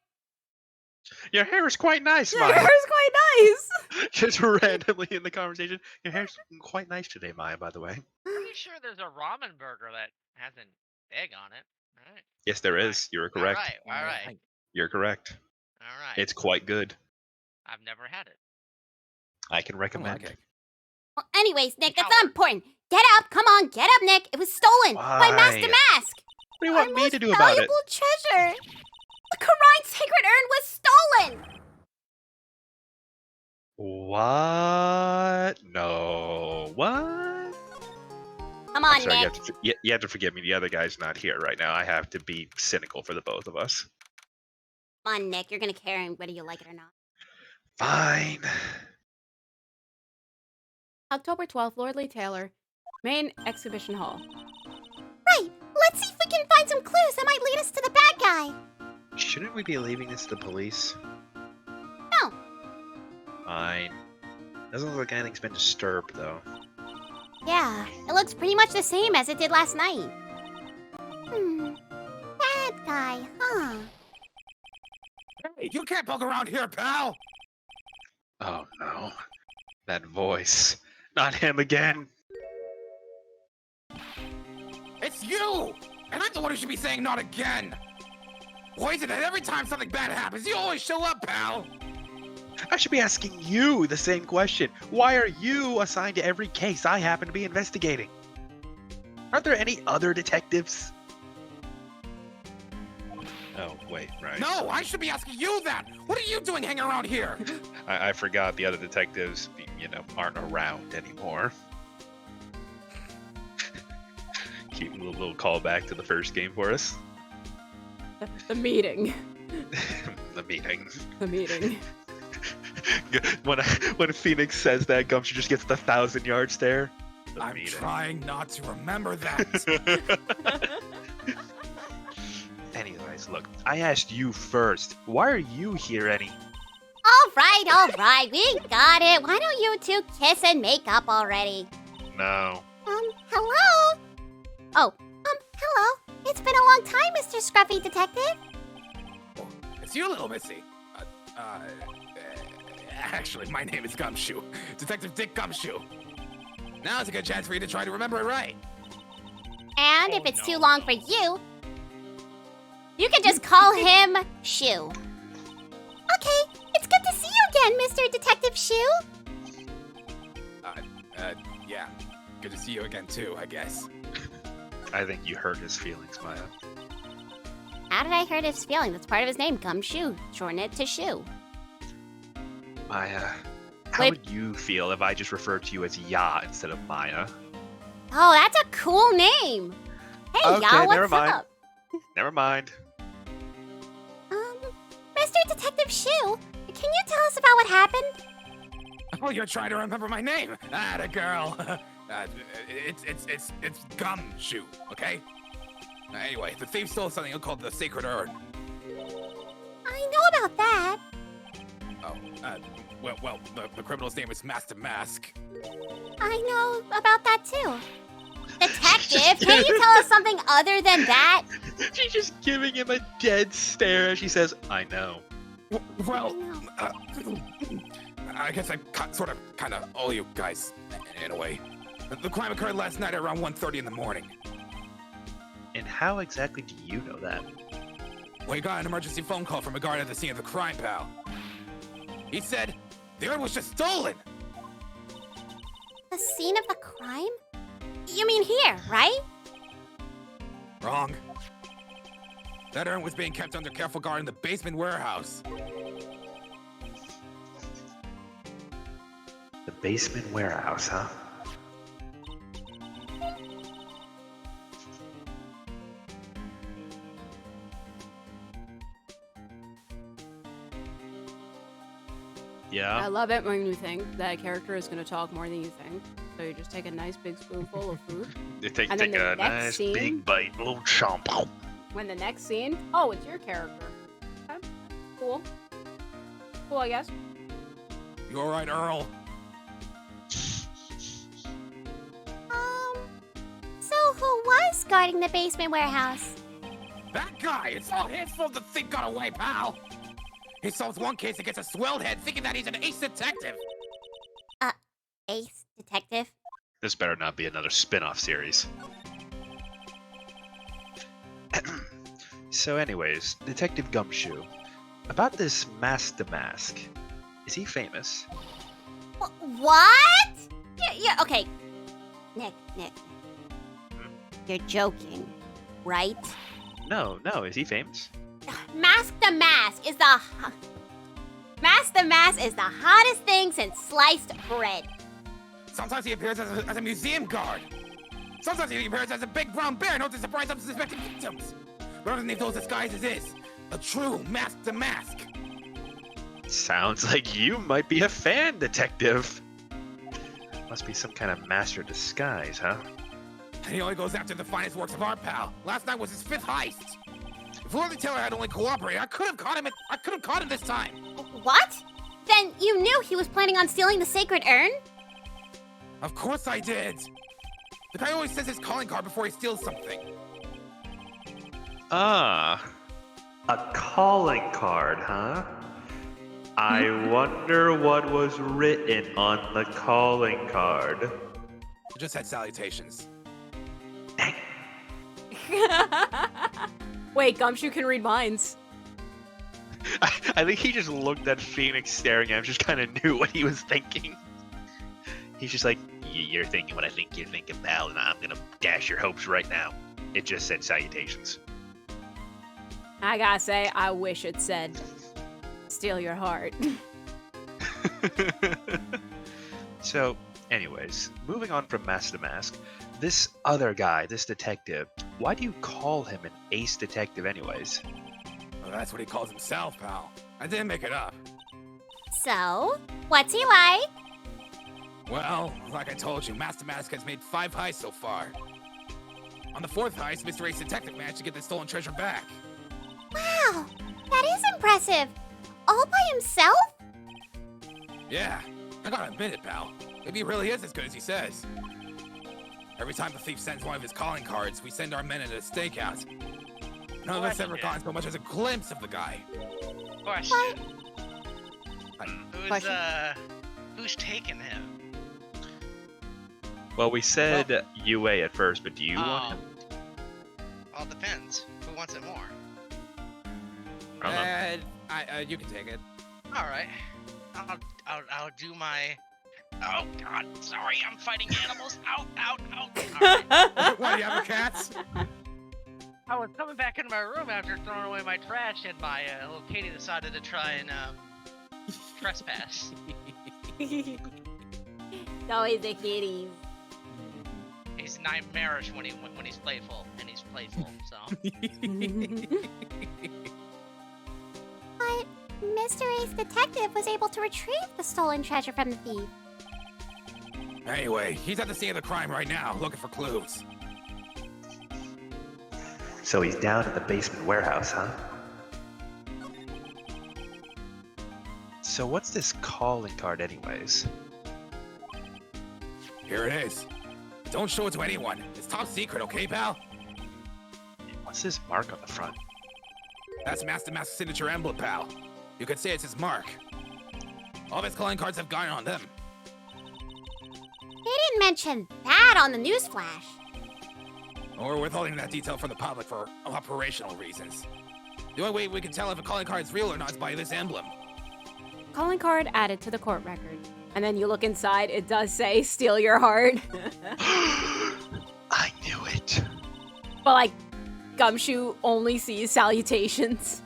Your hair is quite nice, your Maya. hair's quite nice. Just randomly in the conversation. Your hair's quite nice today, Maya. By the way. Pretty sure there's a ramen burger that has an egg on it. All right. Yes, there is. You're correct. All right. You're correct. All right. It's quite good. I've never had it. I can recommend. like it. Well, anyways, Nick, that's Coward. not important. Get up, come on, get up, Nick. It was stolen by Master Why? Mask. What do you want Our me most to do about it? valuable treasure. The Karine Sacred Urn was stolen. What? No. What? Come I'm on, sorry, Nick. you have to forgive me. The other guy's not here right now. I have to be cynical for the both of us. Come on, Nick. You're gonna carry him whether you like it or not. Fine. October 12th, Lordly Taylor, main exhibition hall. Right. Let's see if we can find some clues that might lead us to the bad guy. Shouldn't we be leaving this to the police? No. Fine. Doesn't look like anything's been disturbed, though. Yeah, it looks pretty much the same as it did last night. Bad guy, huh? Hey, you can't poke around here, pal. Oh no. That voice. Not him again. It's you! And I'm the one who should be saying not again! Why is it that every time something bad happens, you always show up, pal? I should be asking you the same question. Why are you assigned to every case I happen to be investigating? Aren't there any other detectives? Oh, wait, right. No, I should be asking you that! What are you doing hanging around here? I forgot the other detectives, aren't around anymore. Keep a little callback to the first game for us. The meeting. The meeting. The meeting. When Phoenix says that, Gumshoe just gets the 1,000-yard stare. The I'm meeting. trying not to remember that. Anyways, look, I asked you first. Why are you here, Eddie? All right, we got it. Why don't you two kiss and make up already? No. Hello? Oh, hello. It's been a long time, Mr. Scruffy Detective. Oh, it's you, little missy. Actually, my name is Gumshoe. Detective Dick Gumshoe. Now's a good chance for you to try to remember it right. And Oh, if it's no. too long for you, you can just call him Shoe. Okay, it's good to see you again, Mr. Detective Shoe. Yeah. Good to see you again, too, I guess. I think you hurt his feelings, Maya. How did I hurt his feeling? That's part of his name, Gumshoe. Shorten it to Shoe. Maya, how Wait. would you feel if I just referred to you as Ya instead of Maya? Oh, that's a cool name. Hey, Okay, y'all, never what's mind. up? Never mind. Mr. Detective Shoe, can you tell us about what happened? Oh, you're trying to remember my name. Atta girl. It's Gumshoe, okay? Anyway, the thief stole something called the Sacred Urn. I know about that. Oh, well, the criminal's name is Master Mask. I know about that too. Detective, can you tell us something other than that? She's just giving him a dead stare as she says, I know. Well, I know. I guess I sort of kind of owe you guys, in a way. The crime occurred last night at around 1:30 in the morning. And how exactly do you know that? We got an emergency phone call from a guard at the scene of the crime, pal. He said the urn was just stolen. The scene of the crime? You mean here, right? Wrong. That urn was being kept under careful guard in the basement warehouse. The basement warehouse, huh? I Yeah. love it when you think that a character is going to talk more than you think. So you just take a nice big spoonful of food. They take And then the a next nice scene- big bite, little chomp. When the next scene, oh, it's your character. Okay. Cool. Cool, I guess. You alright, Earl? So who was guarding the basement warehouse? That guy! It's all his fault the thief got away, pal! He solves one case and gets a swelled head thinking that he's an ace detective! Ace detective? This better not be another spin-off series. So anyways, Detective Gumshoe. About this Mask the Mask. Is he famous? What? Yeah, okay. Nick. You're joking, right? No, is he famous? Mask the Mask is the hottest thing since sliced bread. Sometimes he appears as a museum guard. Sometimes he appears as a big brown bear known to surprise unsuspecting victims. But underneath those disguises is a true Mask the Mask. Sounds like you might be a fan, Detective. Must be some kind of master disguise, huh? And he only goes after the finest works of art, pal. Last night was his 5th heist. If Lord Taylor had only cooperated, I could have caught him this time. What? Then you knew he was planning on stealing the sacred urn? Of course I did. The guy always says his calling card before he steals something. Ah, a calling card, huh? I wonder what was written on the calling card. It just had salutations. Dang. Wait, Gumshoe can read minds. I think he just looked at Phoenix staring at him, just kind of knew what he was thinking. He's just like, you're thinking what I think you're thinking, pal, and I'm gonna dash your hopes right now. It just said salutations. I gotta say, I wish it said, steal your heart. So, anyways, moving on from Mask the Mask, this other guy, this detective, why do you call him an ace detective anyways? Well, that's what he calls himself, pal. I didn't make it up. So, what's he like? Well, like I told you, Mask the Mask has made 5 heists so far. On the 4th heist, Mr. Ace Detective managed to get the stolen treasure back. Wow, that is impressive. All by himself? Yeah, I gotta admit it, pal. Maybe he really is as good as he says. Every time the thief sends one of his calling cards, we send our men into a stakeout. None of us ever gotten so much as a glimpse of the guy. Question. Question. Who's taking him? Well, we said UA at first, but do you want him? Well, it depends. Who wants it more? I don't know. You can take it. All right. I'll do my. Oh God, sorry, I'm fighting animals. Out. All right. What, you have cats? I was coming back into my room after throwing away my trash, and my little Katie decided to try and trespass. Always the kitties. He's nightmarish when he's playful, and he's playful. So But Mr. Ace Detective was able to retrieve the stolen treasure from the thief. Anyway, he's at the scene of the crime right now, looking for clues. So he's down in the basement warehouse, huh? So what's this calling card anyways? Here it is. Don't show it to anyone. It's top secret, okay, pal? What's this mark on the front? That's Mask the Mask's signature emblem, pal. You could say it's his mark. All of his calling cards have gone on them. They didn't mention that on the newsflash. Or we're withholding that detail from the public for operational reasons. The only way we can tell if a calling card is real or not is by this emblem. Calling card added to the court record. And then you look inside, it does say, steal your heart. I knew it. But like, Gumshoe only sees salutations.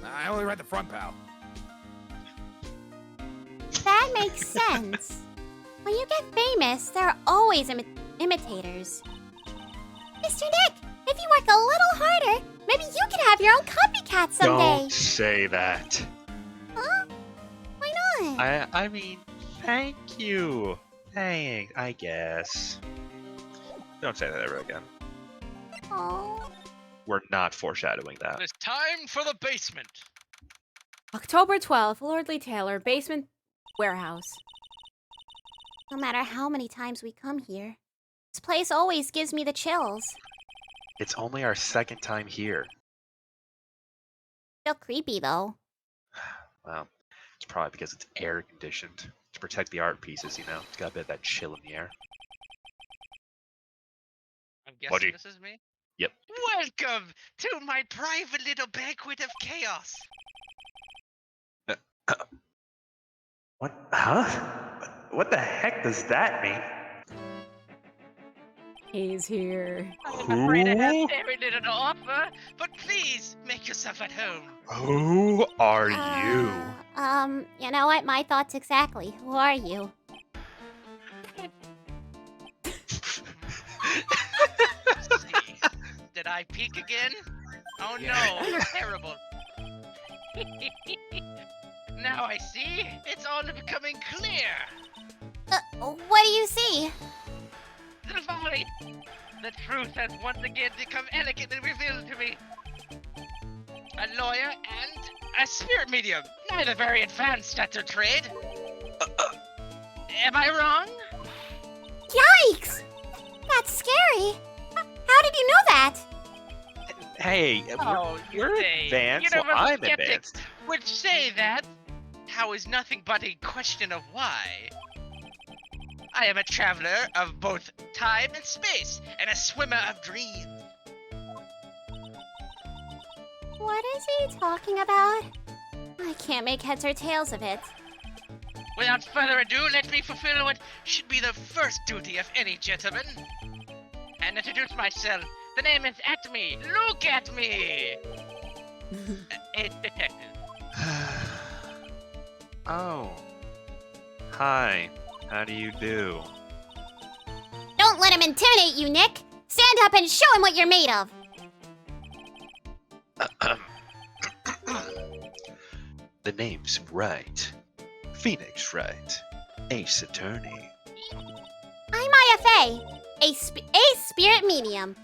I only read the front, pal. That makes sense. When you get famous, there are always imitators. Mr. Nick, if you work a little harder, maybe you can have your own copycat someday. Don't say that. Huh? Why not? I mean, thank you. Thanks, I guess. Don't say that ever again. Oh. We're not foreshadowing that. It's time for the basement. October 12th, Lordly Taylor, basement warehouse. No matter how many times we come here, this place always gives me the chills. It's only our second time here. Still creepy though. Well, it's probably because it's air conditioned to protect the art pieces, you know. It's got a bit of that chill in the air. I'm guessing Pudgy. this is me? Yep. Welcome to my private little banquet of chaos. What? Huh? What the heck does that mean? He's here. I'm afraid I have very little to offer, but please make yourself at home. Who are you? You know what? My thoughts exactly. Who are you? Let's see. Did I peek again? Oh no, terrible. Now I see. It's all becoming clear. What do you see? Zalvari, the truth has once again become elegantly revealed to me. A lawyer and a spirit medium, neither very advanced at their trade. Am I wrong? Yikes! That's scary. How did you know that? Hey, we're advanced, so Universal I'm skeptics advanced. would say that. How is nothing but a question of why? I am a traveler of both time and space, and a swimmer of dreams. What is he talking about? I can't make heads or tails of it. Without further ado, let me fulfill what should be the first duty of any gentleman. And introduce myself. The name is Atme. Look at me! A detective. Oh. Hi. How do you do? Don't let him intimidate you, Nick! Stand up and show him what you're made of! The name's right. Phoenix Wright. Ace Attorney. I'm IFA, a spirit medium.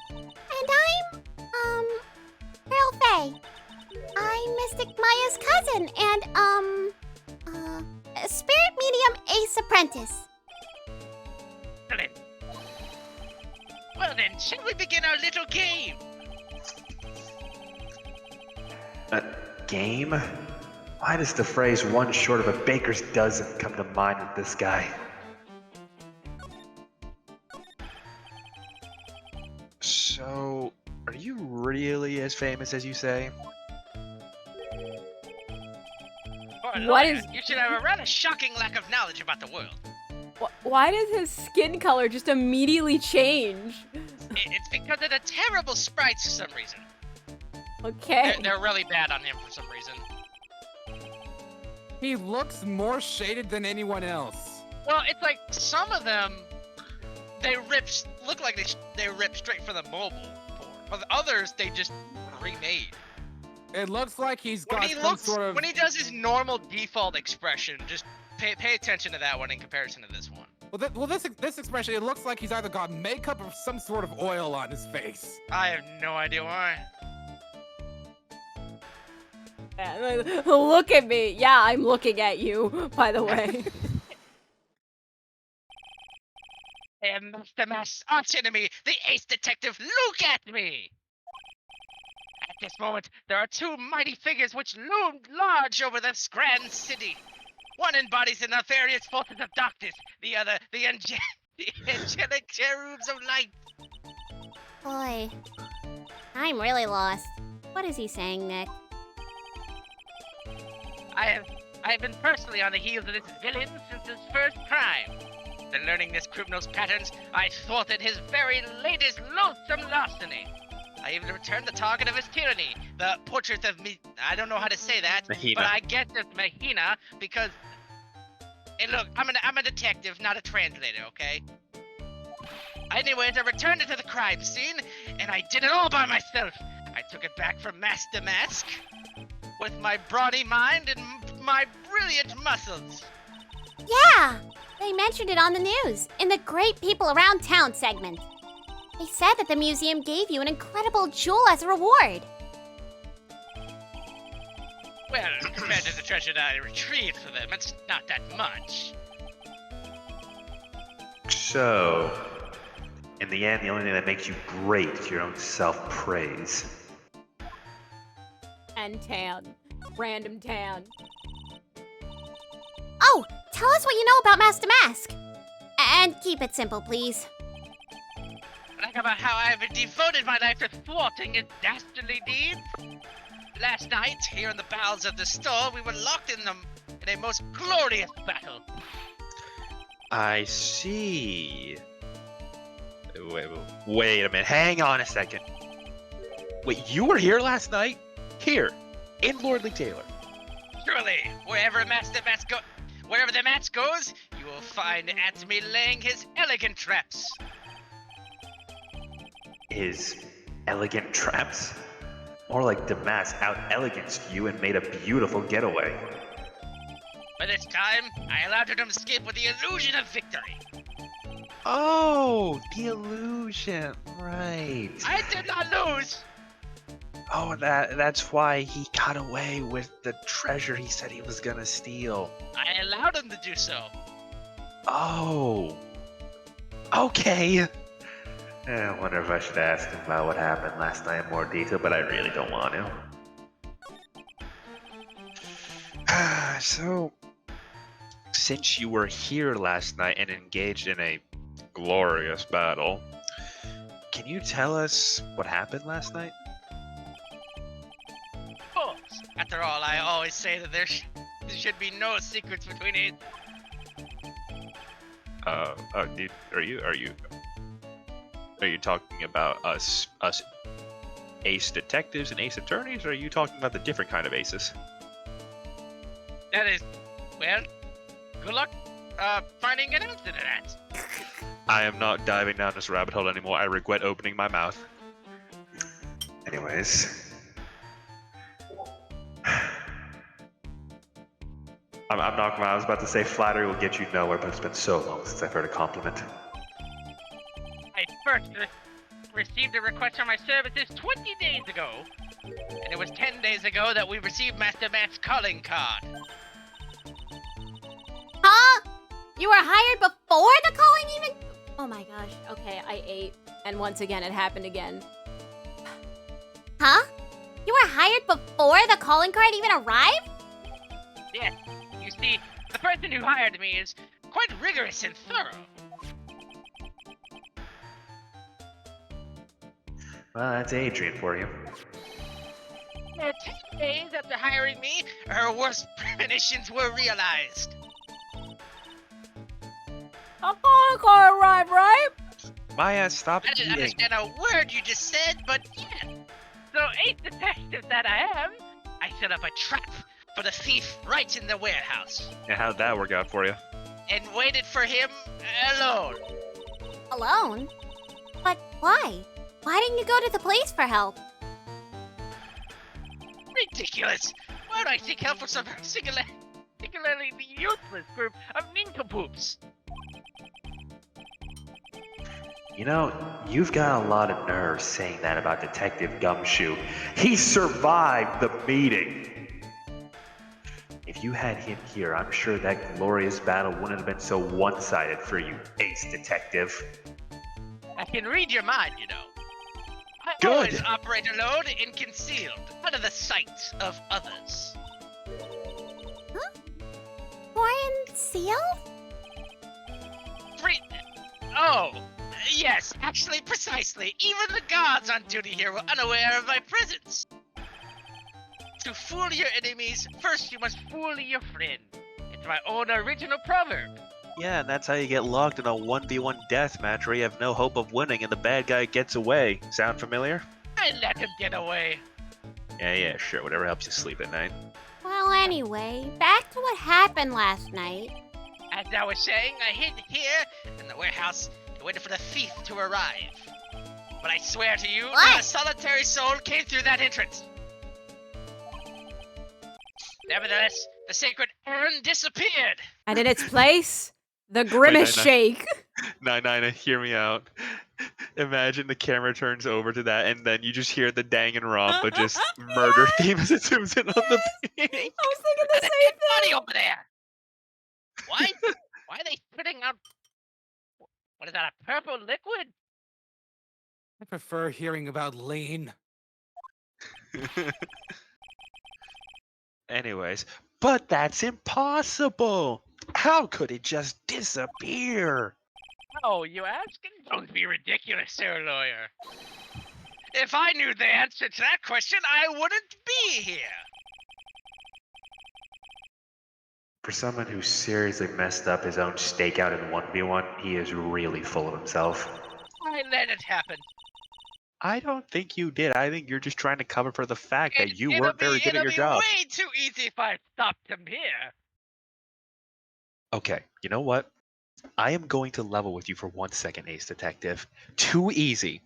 And I'm, Pearl Faye. I'm Mystic Maya's cousin and, a spirit medium ace apprentice. Excellent. Well then, shall we begin our little game? A game? Why does the phrase one short of a baker's dozen come to mind with this guy? So, are you really as famous as you say? For a What lawyer, is- You should have a rather shocking lack of knowledge about the world. Why does his skin color just immediately change? It's because of the terrible sprites for some reason. Okay. They're really bad on him for some reason. He looks more shaded than anyone else. Well, it's like some of them, look like they ripped straight from the mobile port. But the others, they just remade. It looks like he's got When he some sort of. when he does his normal default expression, just pay attention to that one in comparison to this one. Well, this expression, it looks like he's either got makeup or some sort of oil on his face. I have no idea why. Yeah, look at me. Yeah, I'm looking at you, by the way. I am Master Mass arch enemy, the ace detective. Look at me! At this moment, there are two mighty figures which loom large over this grand city. One embodies the nefarious forces of darkness, the other the angelic cherubs of light. Boy, I'm really lost. What is he saying, Nick? I have been personally on the heels of this villain since his first crime. After learning this criminal's patterns, I thwarted his very latest loathsome larceny. I even returned the target of his tyranny, the portrait of me. I don't know how to say that, Mahina. but I guess it's Mahina because Hey, look, I'm a detective, not a translator, okay? Anyways, I returned it to the crime scene, and I did it all by myself. I took it back from Master Mask with my brawny mind and my brilliant muscles. Yeah, they mentioned it on the news in the Great People Around Town segment. They said that the museum gave you an incredible jewel as a reward. Well, compared to the treasure that I retrieved for them, it's not that much. So, in the end, the only thing that makes you great is your own self-praise. And tan. Random tan. Oh, tell us what you know about Master Mask. And keep it simple, please. Like about how I've devoted my life to thwarting his dastardly deeds? Last night, here in the bowels of the store, we were locked in a most glorious battle. I see. Wait a minute. Hang on a second. Wait, you were here last night? Here, in Lordly Taylor. Surely, wherever the match goes, you will find Atme laying his elegant traps. His elegant traps? More like Damask out-eleganced you and made a beautiful getaway. By this time, I allowed her to escape with the illusion of victory. Oh, the illusion, right. I did not lose! Oh, that's why he got away with the treasure he said he was gonna steal. I allowed him to do so. Oh. Okay. I wonder if I should ask him about what happened last night in more detail, but I really don't want to. So, since you were here last night and engaged in a glorious battle, can you tell us what happened last night? Of course. After all, I always say that there should be no secrets between it. Dude, are you talking about us ace detectives and ace attorneys, or are you talking about the different kind of aces? That is, well, good luck finding an answer to that. I am not diving down this rabbit hole anymore. I regret opening my mouth. Anyways. I'm not gonna, I was about to say flattery will get you nowhere, but it's been so long since I've heard a compliment. I first received a request for my services 20 days ago. And it was 10 days ago that we received Master Matt's calling card. Huh? You were hired before the calling even? Oh my gosh. Okay, I ate. And once again, it happened again. Huh? You were hired before the calling card even arrived? Yes. You see, the person who hired me is quite rigorous and thorough. Well, that's Adrian for you. 10 days after hiring me, her worst premonitions were realized. A calling card arrived, right? Maya, stop I didn't eating. understand a word you just said, but yes. So, ace detective that I am, I set up a trap for the thief right in the warehouse. Yeah, how'd that work out for you? And waited for him alone. Alone? But why? Why didn't you go to the police for help? Ridiculous! Why would I seek help from some singularly useless group of nincompoops? You know, you've got a lot of nerve saying that about Detective Gumshoe. He survived the meeting! If you had him here, I'm sure that glorious battle wouldn't have been so one-sided for you, ace detective. I can read your mind, you know. I Good. always operate alone and concealed, out of the sight of others. Warren sealed? Oh, yes, actually, precisely. Even the guards on duty here were unaware of my presence. To fool your enemies, first you must fool your friend. It's my own original proverb. Yeah, and that's how you get locked in a 1v1 deathmatch where you have no hope of winning and the bad guy gets away. Sound familiar? I let him get away. Yeah, sure. Whatever helps you sleep at night. Well, anyway, back to what happened last night. As I was saying, I hid here in the warehouse and waited for the thief to arrive. But I swear to you, not a solitary soul came through that entrance. Nevertheless, the sacred urn disappeared. And in its place, the grimace no. shake. Nine, hear me out. Imagine the camera turns over to that, and then you just hear the Danganronpa just murder theme as it zooms in on the pink. I was thinking the same thing. Body over there. Why? Why are they spitting out? What is that? A purple liquid? I prefer hearing about lean. Anyways, but that's impossible. How could it just disappear? Oh, you ask? Don't be ridiculous, sir lawyer. If I knew the answer to that question, I wouldn't be here. For someone who seriously messed up his own stakeout in 1v1, he is really full of himself. I let it happen. I don't think you did. I think you're just trying to cover for the fact that you It'll weren't very good at your job. It'll be way too easy if I stopped him here. Okay, you know what? I am going to level with you for 1 second, Ace Detective. Too easy.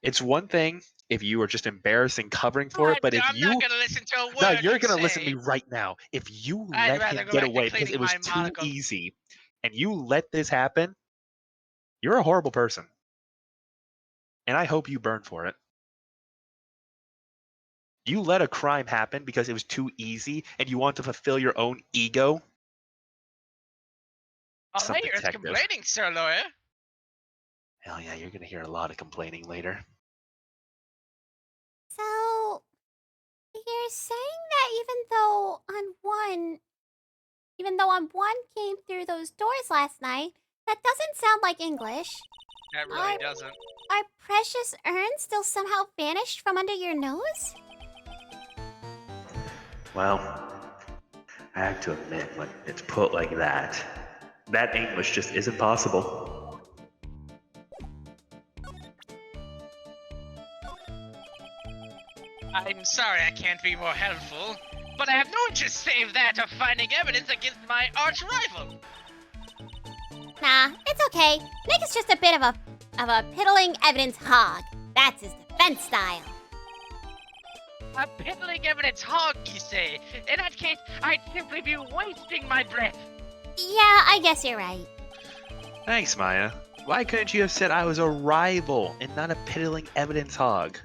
It's one thing if you are just embarrassing covering for it, but if I'm you... not gonna listen to a word No, you're you going to say. listen to me right now. If you I'd let rather him go get back to away because cleaning it was my too monocle. easy, and you let this happen, you're a horrible person. And I hope you burn for it. You let a crime happen because it was too easy, and you want to fulfill your own ego? All Some I hear is detective. complaining, sir lawyer. Hell yeah, you're going to hear a lot of complaining later. So, you're saying that even though on one came through those doors last night, that doesn't sound like English. That really doesn't. Our precious urn still somehow vanished from under your nose? Well, I have to admit, when it's put like that English just isn't possible. I'm sorry I can't be more helpful, but I have no interest save that of finding evidence against my arch rival. Nah, it's okay. Nick is just a bit of a piddling evidence hog. That's his defense style. A piddling evidence hog, you say? In that case, I'd simply be wasting my breath. Yeah, I guess you're right. Thanks, Maya. Why couldn't you have said I was a rival and not a piddling evidence hog?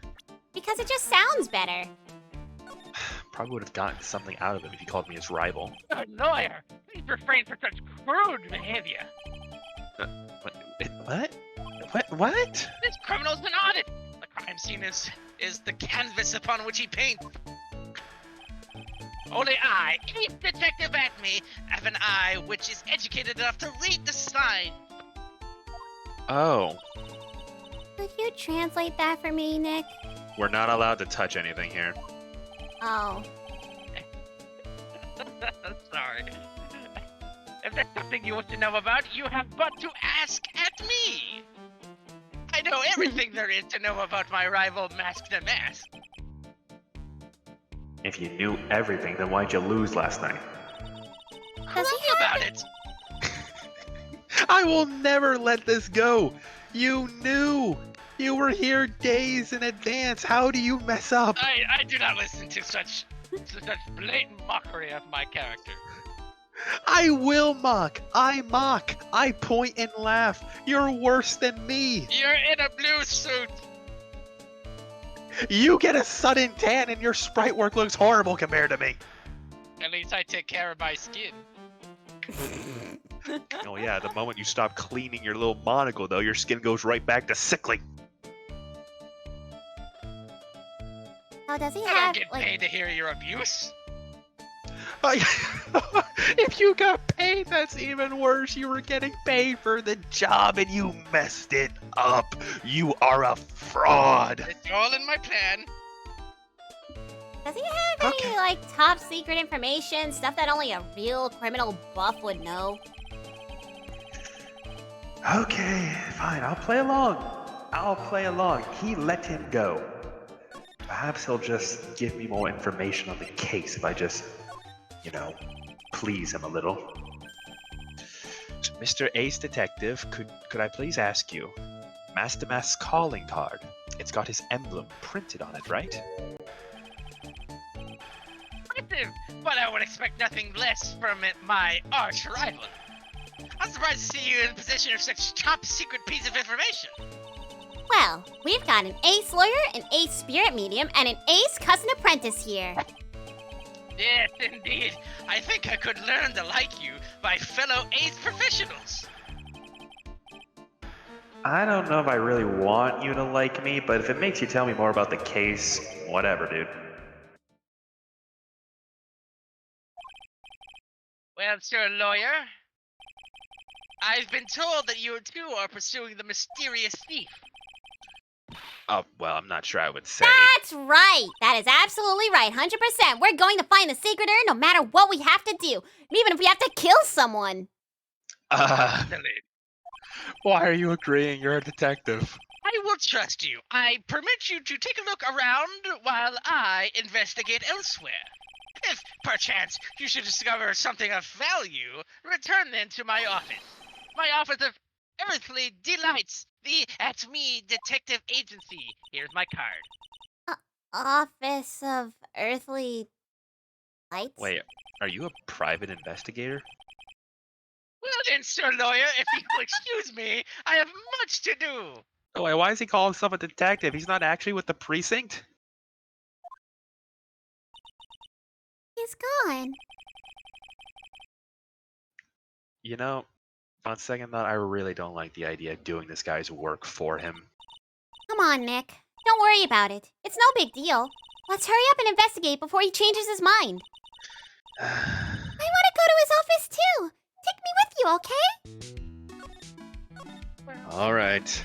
Because it just sounds better. Probably would have gotten something out of it if you called me his rival. A lawyer, please refrain from such crude behavior. What? This criminal's an artist. The crime scene is the canvas upon which he paints. Only I, Ace Detective Acme, have an eye which is educated enough to read the sign. Oh. Could you translate that for me, Nick? We're not allowed to touch anything here. Oh. Sorry. If there's something you want to know about, you have but to ask at me. I know everything there is to know about my rival Mask the Mask. If you knew everything, then why'd you lose last night? Does he Tell me about it. I will never let this go. You knew. You were here days in advance. How do you mess up? I do not listen to such blatant mockery of my character. I will mock. I mock. I point and laugh. You're worse than me. You're in a blue suit. You get a sudden tan and your sprite work looks horrible compared to me. At least I take care of my skin. Oh yeah, the moment you stop cleaning your little monocle though, your skin goes right back to sickly. Oh, does he I have, don't get like... paid to hear your abuse. If you got paid, that's even worse. You were getting paid for the job and you messed it up. You are a fraud. It's all in my plan. Does he have any, like, top secret information? Stuff that only a real criminal buff would know? Okay, fine. I'll play along. He let him go. Perhaps he'll just give me more information on the case if I just, please him a little. Mr. Ace Detective, could I please ask you, Master Mask's calling card? It's got his emblem printed on it, right? Impressive, but I would expect nothing less from my arch rival. I'm surprised to see you in possession of such top secret piece of information. Well, we've got an ace lawyer, an ace spirit medium, and an ace cousin apprentice here. Yes, indeed. I think I could learn to like you by fellow ace professionals. I don't know if I really want you to like me, but if it makes you tell me more about the case, whatever, dude. Well, sir lawyer, I've been told that you too are pursuing the mysterious thief. Oh, well, I'm not sure I would say. That's right. That is absolutely right. 100%. We're going to find the secret urn no matter what we have to do. Even if we have to kill someone. Why are you agreeing? You're a detective. I will trust you. I permit you to take a look around while I investigate elsewhere. If, perchance, you should discover something of value, return then to my office. My office of Earthly Delights, the At Me Detective Agency. Here's my card. Office of Earthly Lights? Wait, are you a private investigator? Well then, sir lawyer, if you will excuse me, I have much to do. Oh, wait, why does he call himself a detective? He's not actually with the precinct? He's gone. You know, on second thought, I really don't like the idea of doing this guy's work for him. Come on, Nick. Don't worry about it. It's no big deal. Let's hurry up and investigate before he changes his mind. I want to go to his office too. Take me with you, okay? All right.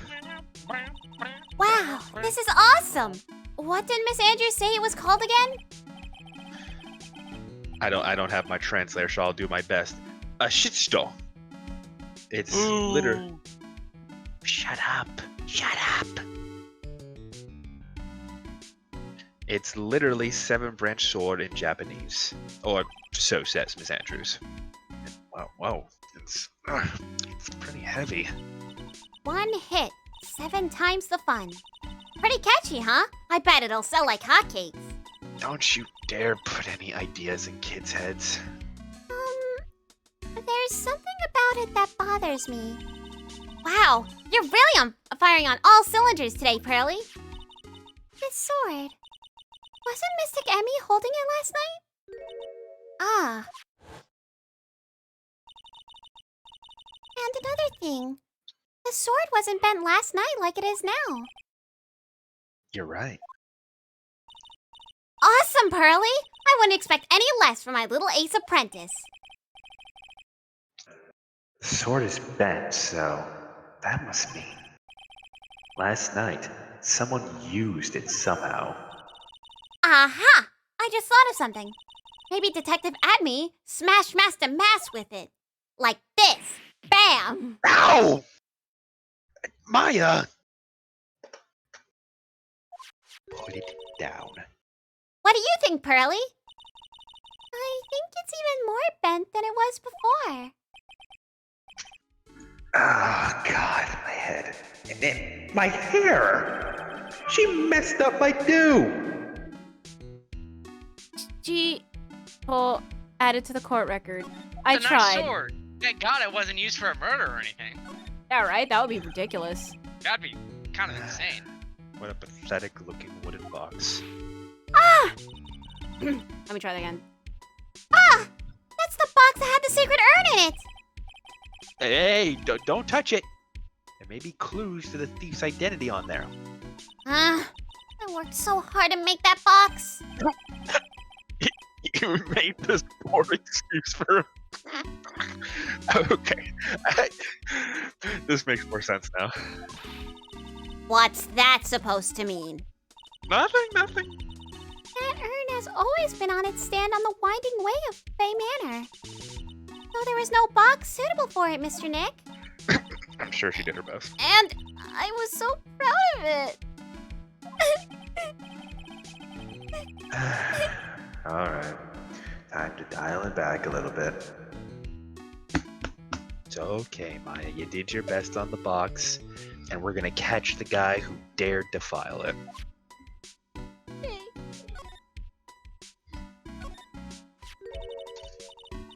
Wow, this is awesome. What did Miss Andrews say it was called again? I don't have my translator, so I'll do my best. A shitstone. It's literally. Shut up. Shut up. It's literally 7-branch sword in Japanese, or so says Miss Andrews. Wow, it's pretty heavy. One hit, 7 times the fun. Pretty catchy, huh? I bet it'll sell like hotcakes. Don't you dare put any ideas in kids' heads. There's something about it that bothers me. Wow, you're really firing on all cylinders today, Pearly. This sword. Wasn't Mystic Emmy holding it last night? Ah. And another thing. The sword wasn't bent last night like it is now. You're right. Awesome, Pearly! I wouldn't expect any less from my little ace apprentice. The sword is bent, so that must mean last night someone used it somehow. Aha! I just thought of something. Maybe Detective Adme smashed Master Mass with it. Like this. Bam! Ow! Maya! Put it down. What do you think, Pearly? I think it's even more bent than it was before. Oh, God, my head. And then my hair! She messed up my do! Added to the court record. I It's a tried. nice sword. Thank God it wasn't used for a murder or anything. Yeah, right? That would be ridiculous. That'd be kind of insane. What a pathetic looking wooden box. Ah! Let me try that again. Ah! That's the box that had the secret urn in it! Hey, don't touch it! There may be clues to the thief's identity on there. I worked so hard to make that box. You made this poor excuse for him. Okay. This makes more sense now. What's that supposed to mean? Nothing. That urn has always been on its stand on the winding way of Bay Manor. Though there was no box suitable for it, Mr. Nick. I'm sure she did her best. And I was so proud of it. Alright. Time to dial it back a little bit. It's okay, Maya. You did your best on the box, and we're gonna catch the guy who dared defile it.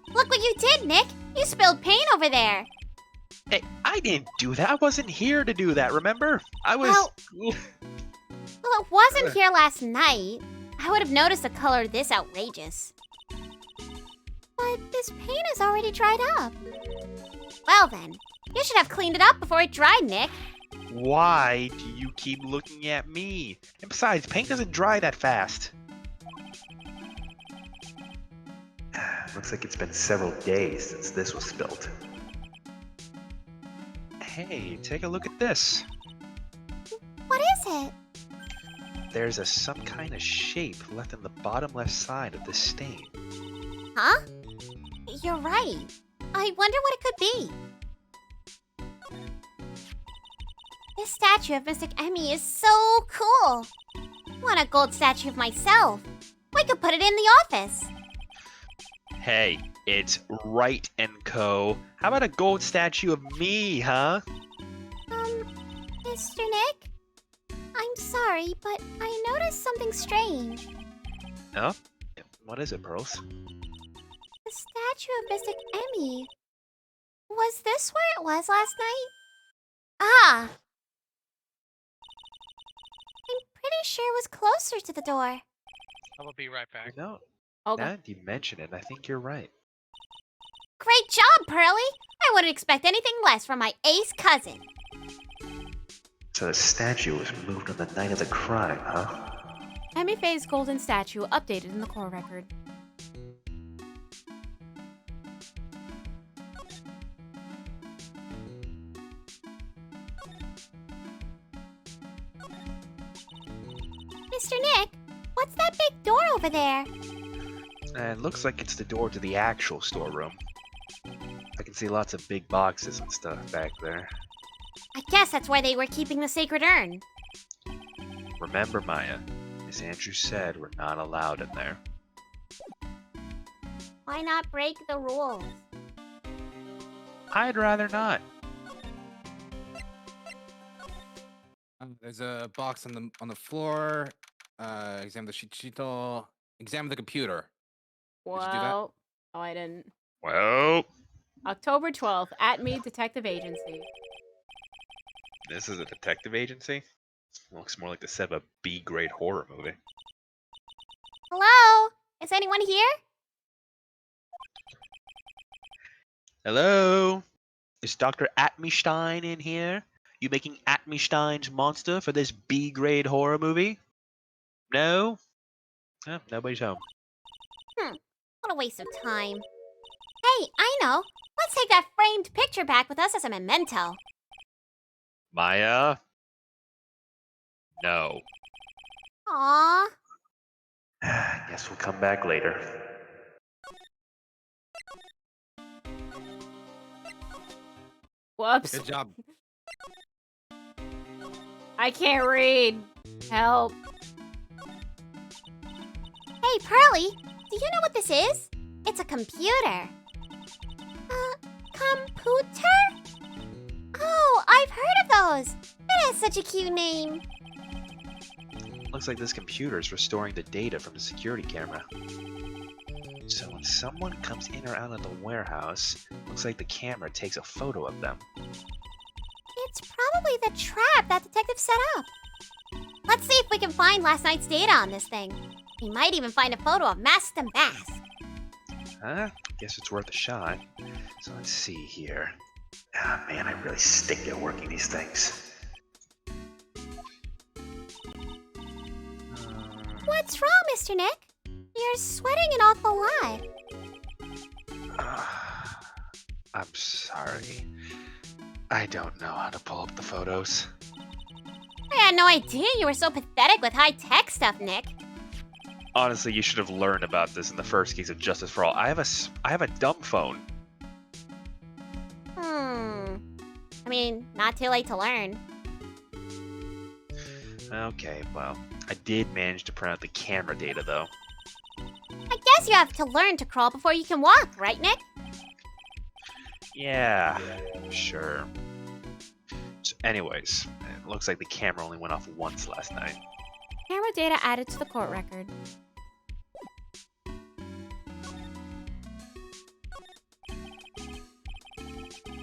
Look what you did, Nick! You spilled paint over there! Hey, I didn't do that. I wasn't here to do that, remember? I was... Well, it wasn't here last night. I would have noticed the color this outrageous. But this paint is already dried up. Well then, you should have cleaned it up before it dried, Nick. Why do you keep looking at me? And besides, paint doesn't dry that fast. Looks like it's been several days since this was spilled. Hey, take a look at this. What is it? There's some kind of shape left in the bottom left side of this stain. Huh? You're right. I wonder what it could be. This statue of Mystic Emmy is so cool. I want a gold statue of myself. We could put it in the office. Hey, it's Right & Co. How about a gold statue of me, huh? Mr. Nick? I'm sorry, but I noticed something strange. Oh? What is it, Pearls? The statue of Mystic Emmy. Was this where it was last night? Ah! I'm pretty sure it was closer to the door. I will be right back. No, Okay. now that you mention it, I think you're right. Great job, Pearly! I wouldn't expect anything less from my ace cousin. So the statue was moved on the night of the crime, huh? Emmy Faye's golden statue updated in the core record. Mr. Nick, what's that big door over there? And it looks like it's the door to the actual storeroom. I can see lots of big boxes and stuff back there. I guess that's where they were keeping the sacred urn. Remember, Maya, as Andrew said, we're not allowed in there. Why not break the rules? I'd rather not. There's a box on the floor. Examine the Shichito. Examine the computer. Did you do that? Well, oh, I didn't. Well, October 12th, at Mead Detective Agency. This is a detective agency? Looks more like the set of a B-grade horror movie. Hello? Is anyone here? Hello? Is Dr. Atmestein in here? You making Atmestein's monster for this B-grade horror movie? No? Oh, nobody's home. What a waste of time. Hey, I know. Let's take that framed picture back with us as a memento. Maya? No. Aww. Guess we'll come back later. Whoops. Good job. I can't read. Help. Hey, Pearly, do you know what this is? It's a computer. Computer? Oh, I've heard of those. It has such a cute name. Looks like this computer is restoring the data from the security camera. So when someone comes in or out of the warehouse, looks like the camera takes a photo of them. It's probably the trap that detective set up. Let's see if we can find last night's data on this thing. We might even find a photo of Masked and Bass. Huh? Guess it's worth a shot. So let's see here. Ah, man, I really stink at working these things. What's wrong, Mr. Nick? You're sweating an awful lot. I'm sorry. I don't know how to pull up the photos. I had no idea you were so pathetic with high-tech stuff, Nick. Honestly, you should have learned about this in the first case of Justice for All. I have a dumb phone. I mean, not too late to learn. Okay, well, I did manage to print out the camera data, though. I guess you have to learn to crawl before you can walk, right, Nick? Yeah, sure. So anyways, it looks like the camera only went off once last night. Camera data added to the court record.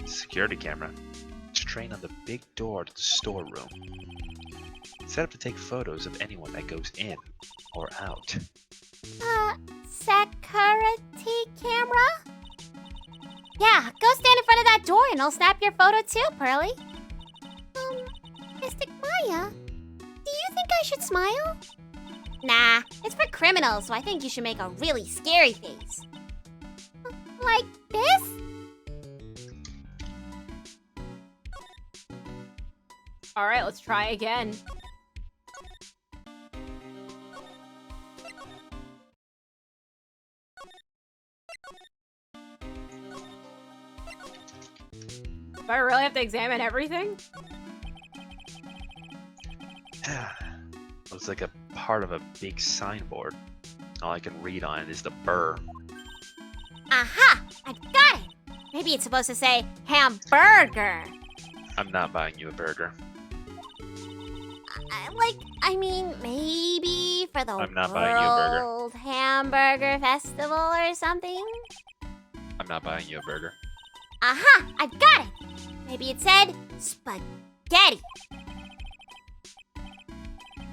Security camera. It's trained on the big door to the storeroom. Set up to take photos of anyone that goes in or out. Security camera? Yeah, go stand in front of that door and I'll snap your photo too, Pearly. Mystic Maya, do you think I should smile? Nah, it's for criminals, so I think you should make a really scary face. Like this? All right, let's try again. Do I really have to examine everything? Looks like a part of a big signboard. All I can read on it is the burr. Aha! I got it! Maybe it's supposed to say hamburger. I'm not buying you a burger. I mean, maybe for the I'm not buying you a burger. World Hamburger Festival or something? I'm not buying you a burger. Aha! I got it! Maybe it said spaghetti.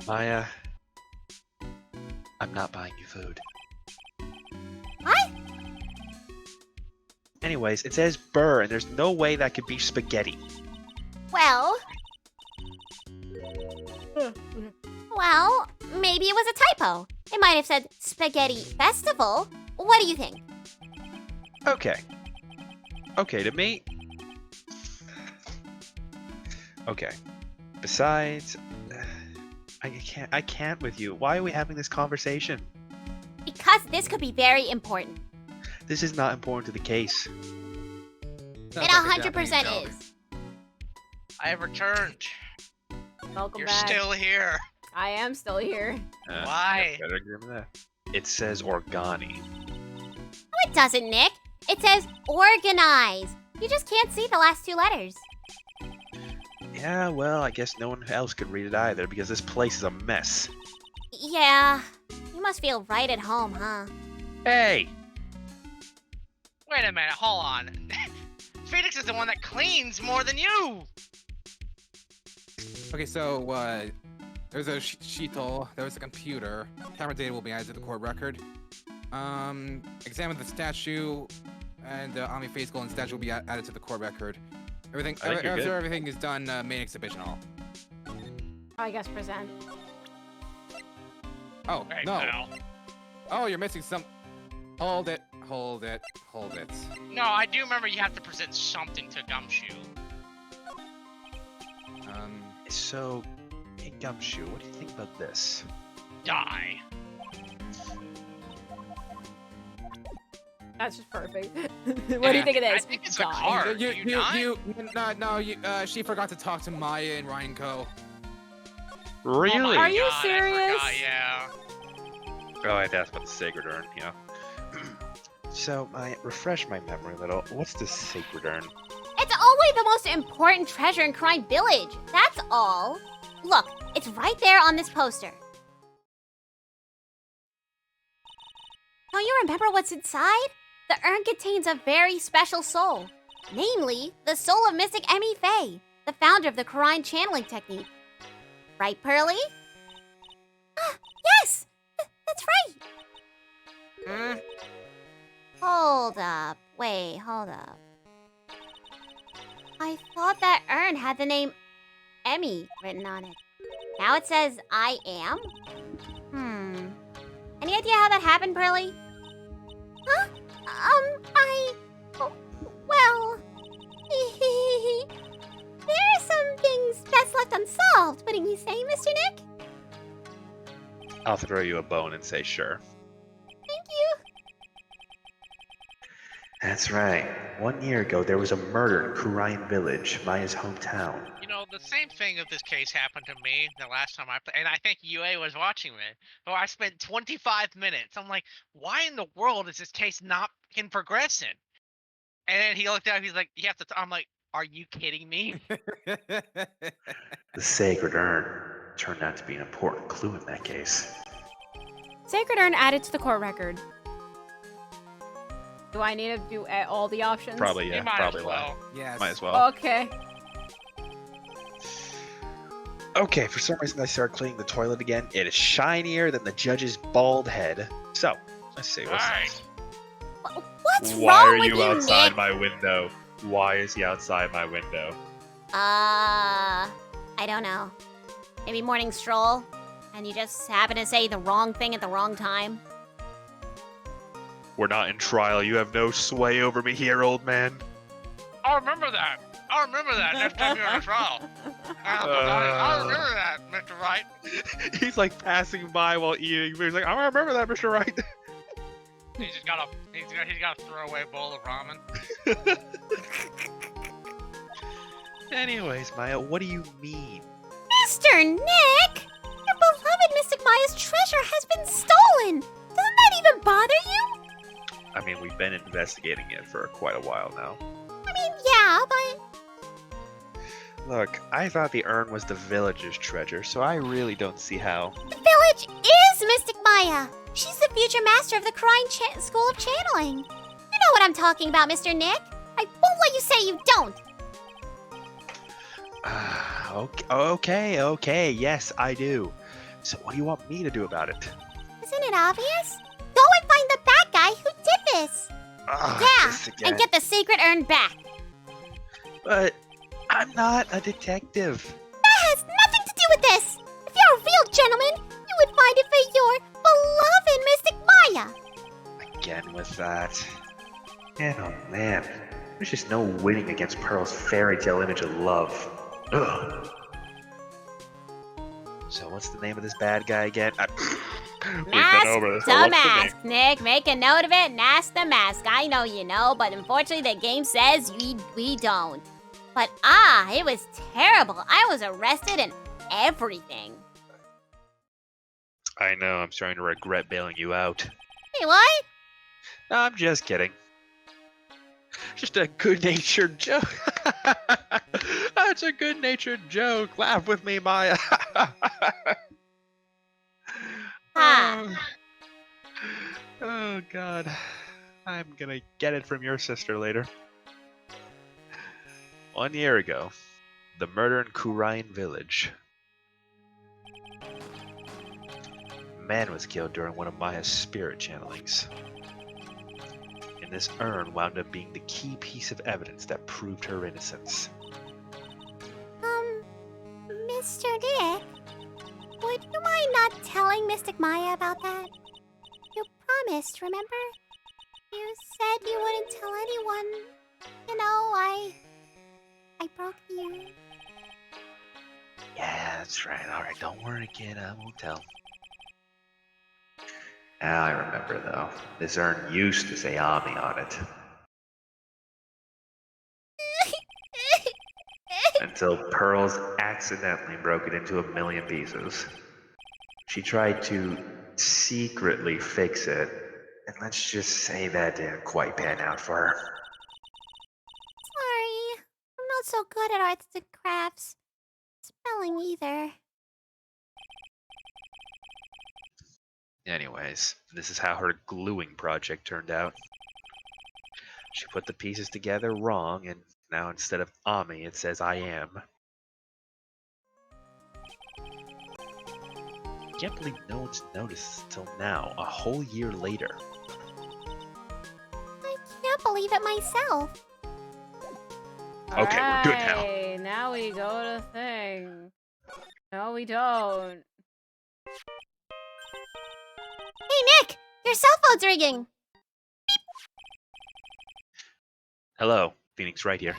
Maya, I'm not buying you food. What? Anyways, it says burr, and there's no way that could be spaghetti. Well, maybe it was a typo. It might have said Spaghetti Festival. What do you think? Okay. Okay, to me. Okay. Besides, I can't with you. Why are we having this conversation? Because this could be very important. This is not important to the case. It 100% is. I have returned. Welcome You're back. still here. I am still here. Why? Better agree with that. It says organi. No, it doesn't, Nick. It says organize. You just can't see the last two letters. Yeah, well, I guess no one else could read it either because this place is a mess. Yeah, you must feel right at home, huh? Hey! Wait a minute, hold on. Phoenix is the one that cleans more than you! Okay, so there's a sheetal, there's a computer. Camera data will be added to the court record. Examine the statue, and the Ami face golden statue will be added to the court record. Everything, I think you're good. everything is done main exhibition hall. I guess present. Oh Right no! now. Oh, you're missing some. Hold it, hold it, hold it. No, I do remember you have to present something to Gumshoe. So, hey Gumshoe, what do you think about this? Die. That's just perfect. What do you think of I this? think it's a Die. card. Do you not? No, she forgot to talk to Maya and Ryan Co. Really? Oh my Are you God, I serious? forgot, yeah. Oh, I had to ask about the sacred urn, yeah. So, refresh my memory a little. What's the sacred urn? It's always the most important treasure in Crime Village. That's all. Look, it's right there on this poster. Don't you remember what's inside? The urn contains a very special soul. Namely, the soul of Mystic Emmy Faye, the founder of the Karine channeling technique. Right, Pearly? Yes! That's right! Hold up. Wait, hold up. I thought that urn had the name Emmy written on it. Now it says I am? Any idea how that happened, Pearly? Huh? Well... there are some things best left unsolved, wouldn't you say, Mr. Nick? I'll throw you a bone and say sure. Thank you. That's right. 1 year ago, there was a murder in Karine Village, Maya's hometown. You know, the same thing of this case happened to me the last time I played, and I think UA was watching me. But I spent 25 minutes. I'm like, why in the world is this case not progressing? And then he looked up. He's like, "You have to." I'm like, "Are you kidding me?" The sacred urn turned out to be an important clue in that case. Sacred urn added to the court record. Do I need to do all the options? Probably, You yeah. might Probably as well. well. Yes. Might as well. Okay. Okay, for some reason I started cleaning the toilet again. It is shinier than the judge's bald head. So, let's see. What's Alright. What's Why wrong are with you you, outside Nick? my window? Why is he outside my window? I don't know. Maybe morning stroll, and you just happen to say the wrong thing at the wrong time. We're not in trial. You have no sway over me here, old man. I remember that. I remember that next time you're on a trial. I remember that, Mr. Wright. He's like passing by while eating. He's like, I remember that, Mr. Wright. He's got a throwaway bowl of ramen. Anyways, Maya, what do you mean? Mr. Nick! Your beloved Mystic Maya's treasure has been stolen! Doesn't that even bother you? I mean, we've been investigating it for quite a while now. I mean, yeah, but Look, I thought the urn was the village's treasure, so I really don't see how. the village is Mystic Maya! She's the future master of the Crying School of Channeling. You know what I'm talking about, Mr. Nick. I won't let you say you don't. Okay, yes, I do. So what do you want me to do about it? Isn't it obvious? Go and find the bad guy who did this. This Yeah, again. and get the sacred urn back. But I'm not a detective. That has nothing to do with this. If you're a real gentleman, you would find it for your beloved Mystic Maya. Again with that. And oh man, there's just no winning against Pearl's fairy tale image of love. Ugh. So what's the name of this bad guy again? We've been Mask over this. the What's the name? mask, Nick. Make a note of it and ask the mask. I know you know, but unfortunately the game says we don't. But it was terrible. I was arrested and everything. I know. I'm starting to regret bailing you out. Hey, what? No, I'm just kidding. Just a good-natured joke. That's a good-natured joke. Laugh with me, Maya. Oh God, I'm gonna get it from your sister later. 1 year ago, the murder in Kurain village. A man was killed during one of Maya's spirit channelings. And this urn wound up being the key piece of evidence that proved her innocence. Mr. Nick, would you mind not telling Mystic Maya about that? You promised, remember? You said you wouldn't tell anyone. You know, I broke you. Yeah, that's right. Alright, don't worry, kid. I won't tell. I remember, though. This urn used to say Ami on it. Until Pearls accidentally broke it into 1,000,000 pieces. She tried to secretly fix it, and let's just say that didn't quite pan out for her. Sorry, I'm not so good at arts and crafts. Spelling either. Anyways, this is how her gluing project turned out. She put the pieces together wrong, and now instead of Ami, it says I am. Can't believe no one's noticed until now, a whole year later. I can't believe it myself. Okay, we're good now. Alright, now we go to thing. No, we don't. Hey, Nick! Your cell phone's ringing! Hello, Phoenix right here.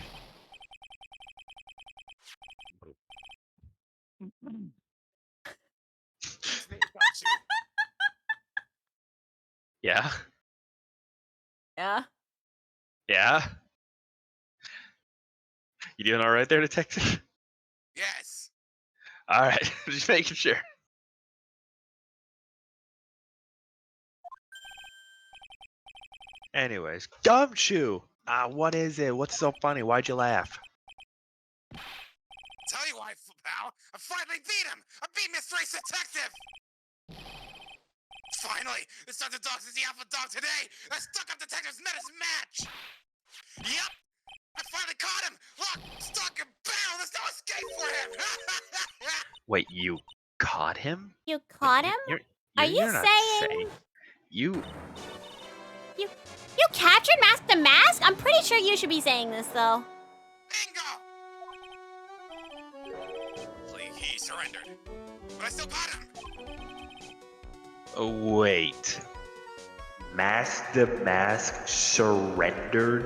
Yeah? Yeah? Yeah? You doing alright there, detective? Yes. Alright, just making sure. Anyways, Gumshoe! What is it? What's so funny? Why'd you laugh? Tell you why, pal. I finally beat him. I beat Mystery Detective. Finally, the Sons of Dogs is the alpha dog today. The stuck-up detective's met his match. Yep. I finally caught him. Look, stuck and bound. There's no escape for him. Wait, you caught him? You caught him? Are you you're not saying you? you captured Mask the Mask? I'm pretty sure you should be saying this though. Bingo. He surrendered, but I still got him. Oh, wait. Mask the Mask surrendered?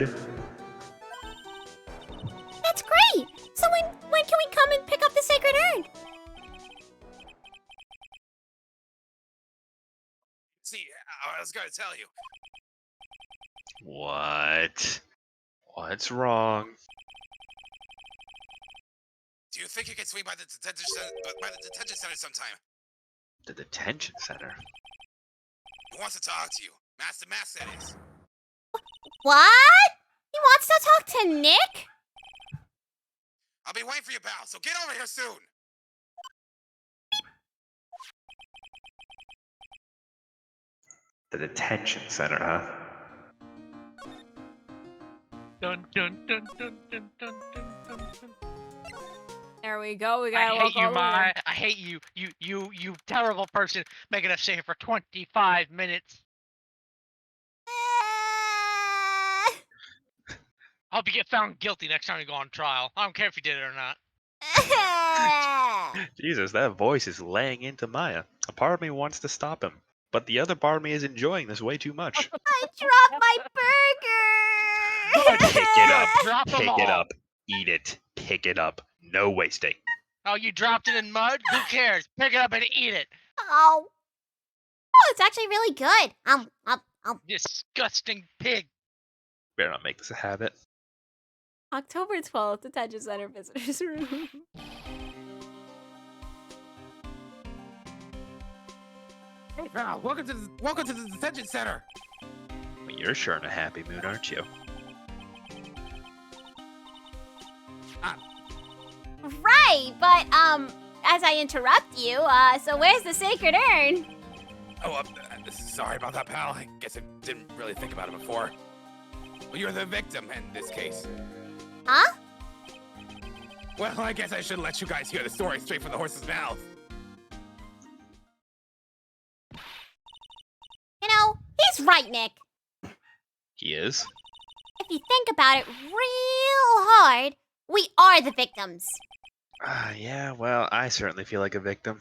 That's great. So when can we come and pick up the Sacred Urn? See, I was going to tell you. What? What's wrong? Do you think you can swing by the detention center sometime? The detention center? Who wants to talk to you? Master Mask, that is. What? He wants to talk to Nick? I'll be waiting for you, pal, so get over here soon. The detention center, huh? Dun dun dun dun dun dun dun dun. There we go. We I gotta hate walk you, all the way Mai. there. I hate you. You terrible person making us stay here for 25 minutes. I hope you get found guilty next time you go on trial. I don't care if you did it or not. Jesus, that voice is laying into Maya. A part of me wants to stop him, but the other part of me is enjoying this way too much. I dropped my burger. Pick it up. Drop 'em Pick it all. up. Eat it. Pick it up. No wasting. Oh, you dropped it in mud? Who cares? Pick it up and eat it. Oh, it's actually really good. Disgusting pig. Better not make this a habit. October 12th, Detention Center Visitors Room. Hey, pal, welcome to the detention center. Well, you're sure in a happy mood, aren't you? Right, but as I interrupt you, so where's the Sacred Urn? Oh, sorry about that, pal. I guess I didn't really think about it before. Well, you're the victim in this case. Huh? Well, I guess I should let you guys hear the story straight from the horse's mouth. You know, he's right, Nick. He is? If you think about it real hard, we are the victims. Yeah, well, I certainly feel like a victim.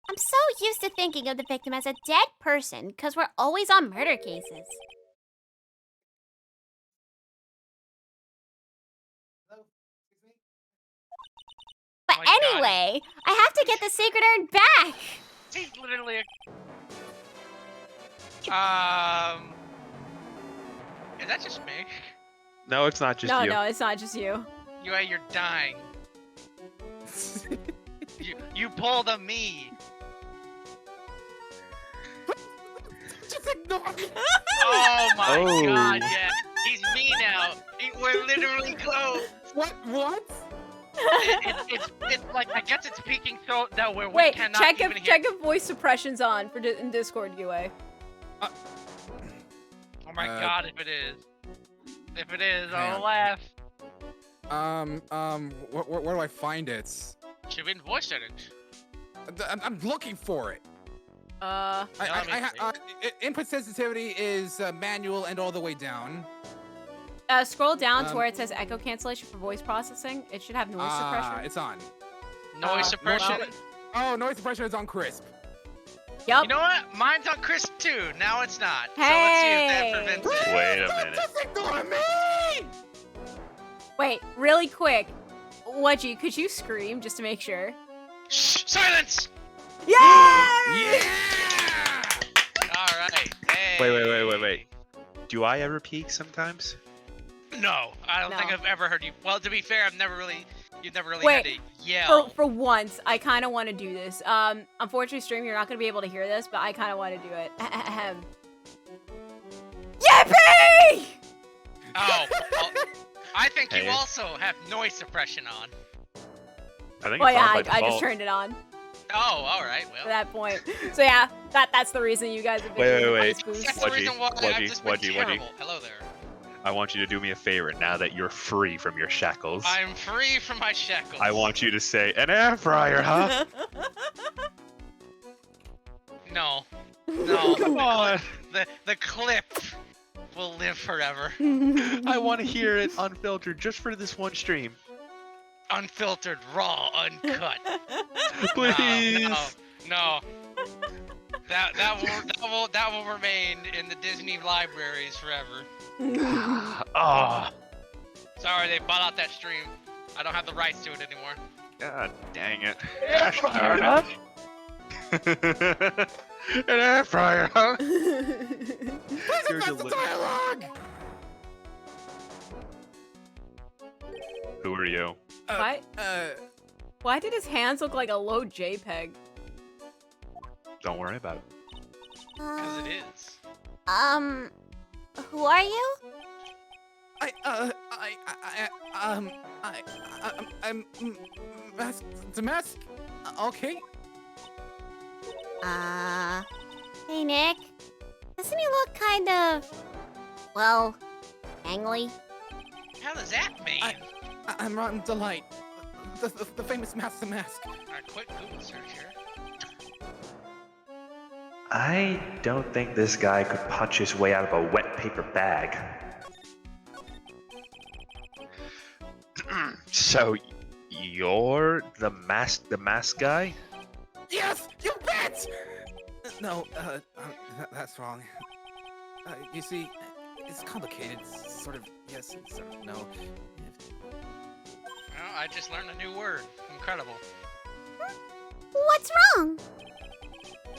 I'm so used to thinking of the victim as a dead person because we're always on murder cases. But Oh my God. anyway, I have to get the Sacred Urn back. He's literally a... Is that just me? No, it's not just No, you. no, it's not just you. You're dying. You pulled a me. Just ignore me. Oh my Oh. God, yeah. He's me now. We're literally close. What? It's like, I guess it's peaking so that we Wait, cannot check even if hear. voice suppression's on for in Discord, UA. Oh my God, if it is. If it is, hang I'll on. laugh. Where do I find it? Should be in voice settings. I'm looking for it. Uh, Input sensitivity is manual and all the way down. scroll down to where it says echo cancellation for voice processing. It should have noise suppression. It's on. Noise suppression. Oh, noise suppression is on crisp. Yup. You know what? Mine's on crisp too. Now it's not. Hey. So let's see if that prevents it. Wait a minute. Just ignore me! Wait, really quick. Wudgie, could you scream just to make sure? Shh! Silence! Yeah! Yeah! All right. Hey. Wait. Do I ever peek sometimes? No, I don't think No. I've ever heard you. Well, to be fair, I've never really You've never really had to Wait, yell. for once, I kind of want to do this. Unfortunately, stream, you're not going to be able to hear this, but I kind of want to do it. Yippee! Oh, well, I think you Hey. also have noise suppression on. I think Well, it's on yeah, by I just default. turned it on Oh, all right. at Well, that point. So yeah, that's the reason you guys have been Wait, doing wait, voice boosts. that's the Wudgy, reason why I've just been Wudgy. terrible. Hello there. I want you to do me a favor now that you're free from your shackles. I'm free from my shackles. I want you to say, an air fryer, huh? No. No. Come on. The clip will live forever. I want to hear it unfiltered just for this one stream. Unfiltered, raw, uncut. Please. No. That will remain in the Disney libraries forever. Oh, Sorry, they bought out that stream. I don't have the rights to it anymore. God dang it. Gosh darn it. An air fryer, huh? You're That's the dialogue! Who are you? Why? Why did his hands look like a low JPEG? Don't worry about it. Because it is. Who are you? I'm Damask. Okay. Hey Nick. Doesn't he look kind of, well, angry? How does that mean? I'm Rotten Delight, the famous Master Mask. Alright, quick Google search here. I don't think this guy could punch his way out of a wet paper bag. So, you're the mask guy? Yes, you bet. No, that's wrong. You see, it's complicated. Sort of yes, and sort of no. Well, I just learned a new word. Incredible. What's wrong?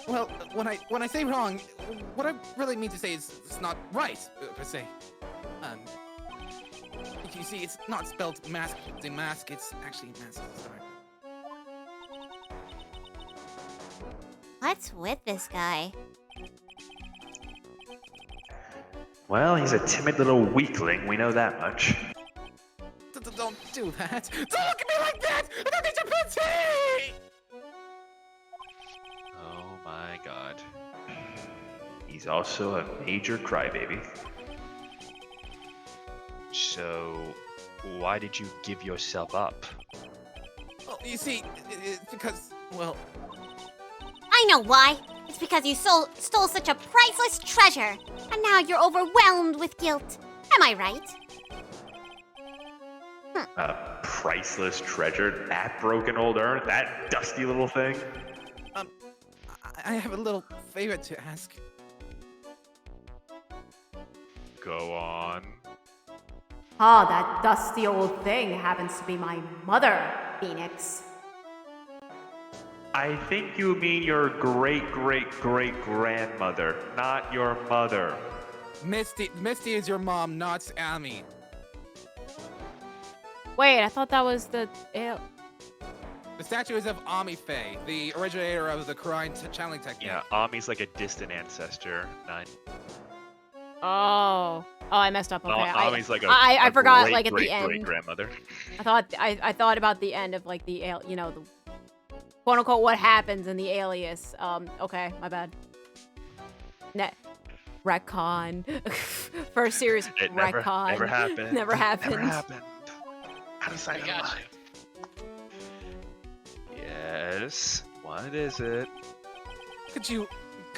Well, when I say wrong, what I really mean to say is it's not right per se. You see, it's not spelled mask the mask. It's actually mask. Sorry. What's with this guy? Well, he's a timid little weakling, we know that much. Don't do that! Don't look at me like that! I don't need your pity! Oh my god. He's also a major crybaby. So, why did you give yourself up? Well, you see, it's because, well, I know why. It's because you stole such a priceless treasure, and now you're overwhelmed with guilt. Am I right? A priceless treasure? That broken old urn? That dusty little thing? I have a little favor to ask. Go on. Ah, that dusty old thing happens to be my mother, Phoenix. I think you mean your great-great-great-grandmother, not your mother. Misty is your mom, not Amy. Wait, I thought that was the ale. The statue is of Ami Faye, the originator of the Karine channeling technique. Yeah, Ami's like a distant ancestor. Oh, I messed up. Okay, Ami's like I a forgot. great, Like at the great, end, great grandmother. I thought about the end of like the you know, the quote unquote what happens in the alias. Okay, my bad. Retcon. First series It retcon. never happened. Never happened. Never happened. How does I that got alive? Yes. What is it? Could you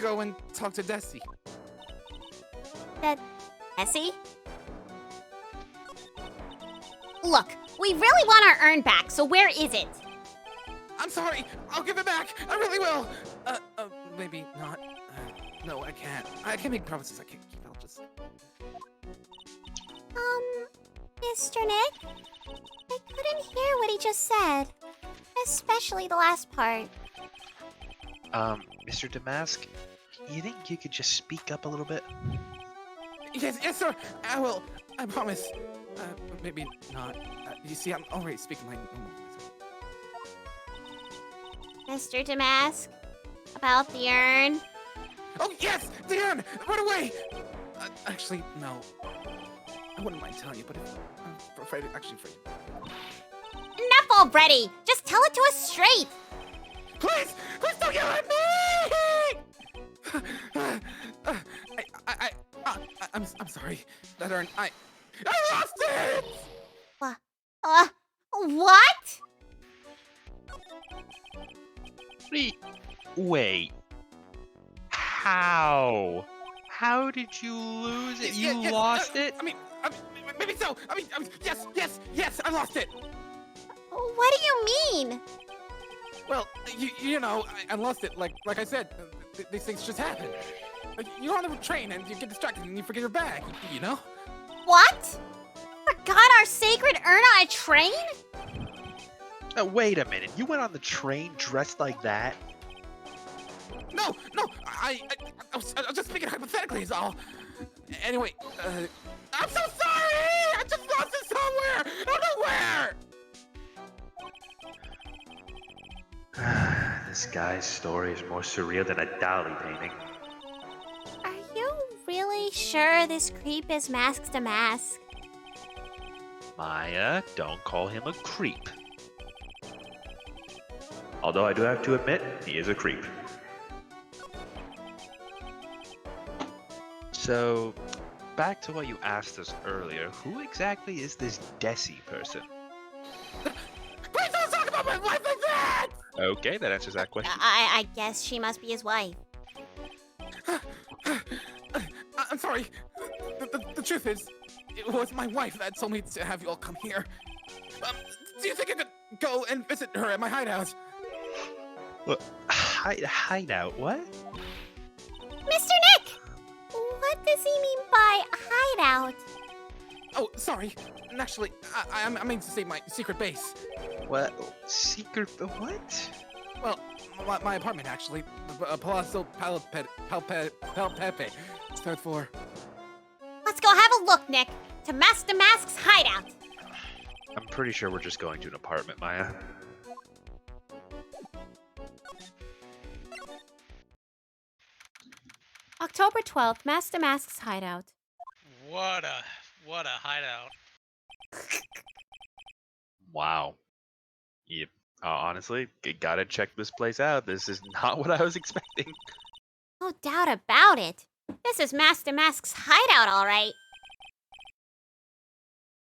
go and talk to Desi? Essie? Look, we really want our urn back, so where is it? I'm sorry, I'll give it back. I really will. Maybe not. No, I can't. I can't make promises. I can't keep. I'll just. Mr. Nick? I couldn't hear what he just said. Especially the last part. Mr. Damask, you think you could just speak up a little bit? Yes, sir. I will. I promise. Maybe not. You see, I'm already speaking my normal voice. Mr. Damask, about the urn. Oh, yes! The urn! Right away! Actually, no. I wouldn't mind telling you, but I'm afraid, actually afraid. Enough already! Just tell it to us straight! Please! Please don't yell at me! I'm sorry. That urn, I lost it! What? Wait. How? How did you lose it? You Yes, lost it? I mean, maybe so. I mean, yes, I lost it. What do you mean? Well, you know, I lost it. Like I said, these things just happen. Like, you're on a train and you get distracted and you forget your bag. You know? What? Forgot our sacred urn on a train? Wait a minute. You went on the train dressed like that? No, I was just speaking hypothetically is all. Anyway, I'm so sorry! I just lost it somewhere! I don't know where! This guy's story is more surreal than a Dali painting. Are you really sure this creep is Masked Damask? Maya, don't call him a creep. Although I do have to admit, he is a creep. So, back to what you asked us earlier, who exactly is this Desi person? Please don't talk about my wife like that! Okay, that answers that question. I guess she must be his wife. I'm sorry. The truth is, it was my wife that told me to have you all come here. Do you think I could go and visit her at my hideout? What? Hideout? What? Mr. Nick! What does he mean by hideout? Oh, sorry. Actually, I mean to say my secret base. What? Secret? What? Well, my apartment actually. Palazzo Palpepe. Third floor. Let's go have a look, Nick. To Masked Damask's hideout. I'm pretty sure we're just going to an apartment, Maya. October 12th, Masked Damask's hideout. What a hideout. Wow. Yep. Honestly, gotta check this place out. This is not what I was expecting. No doubt about it. This is Masked Damask's hideout, all right.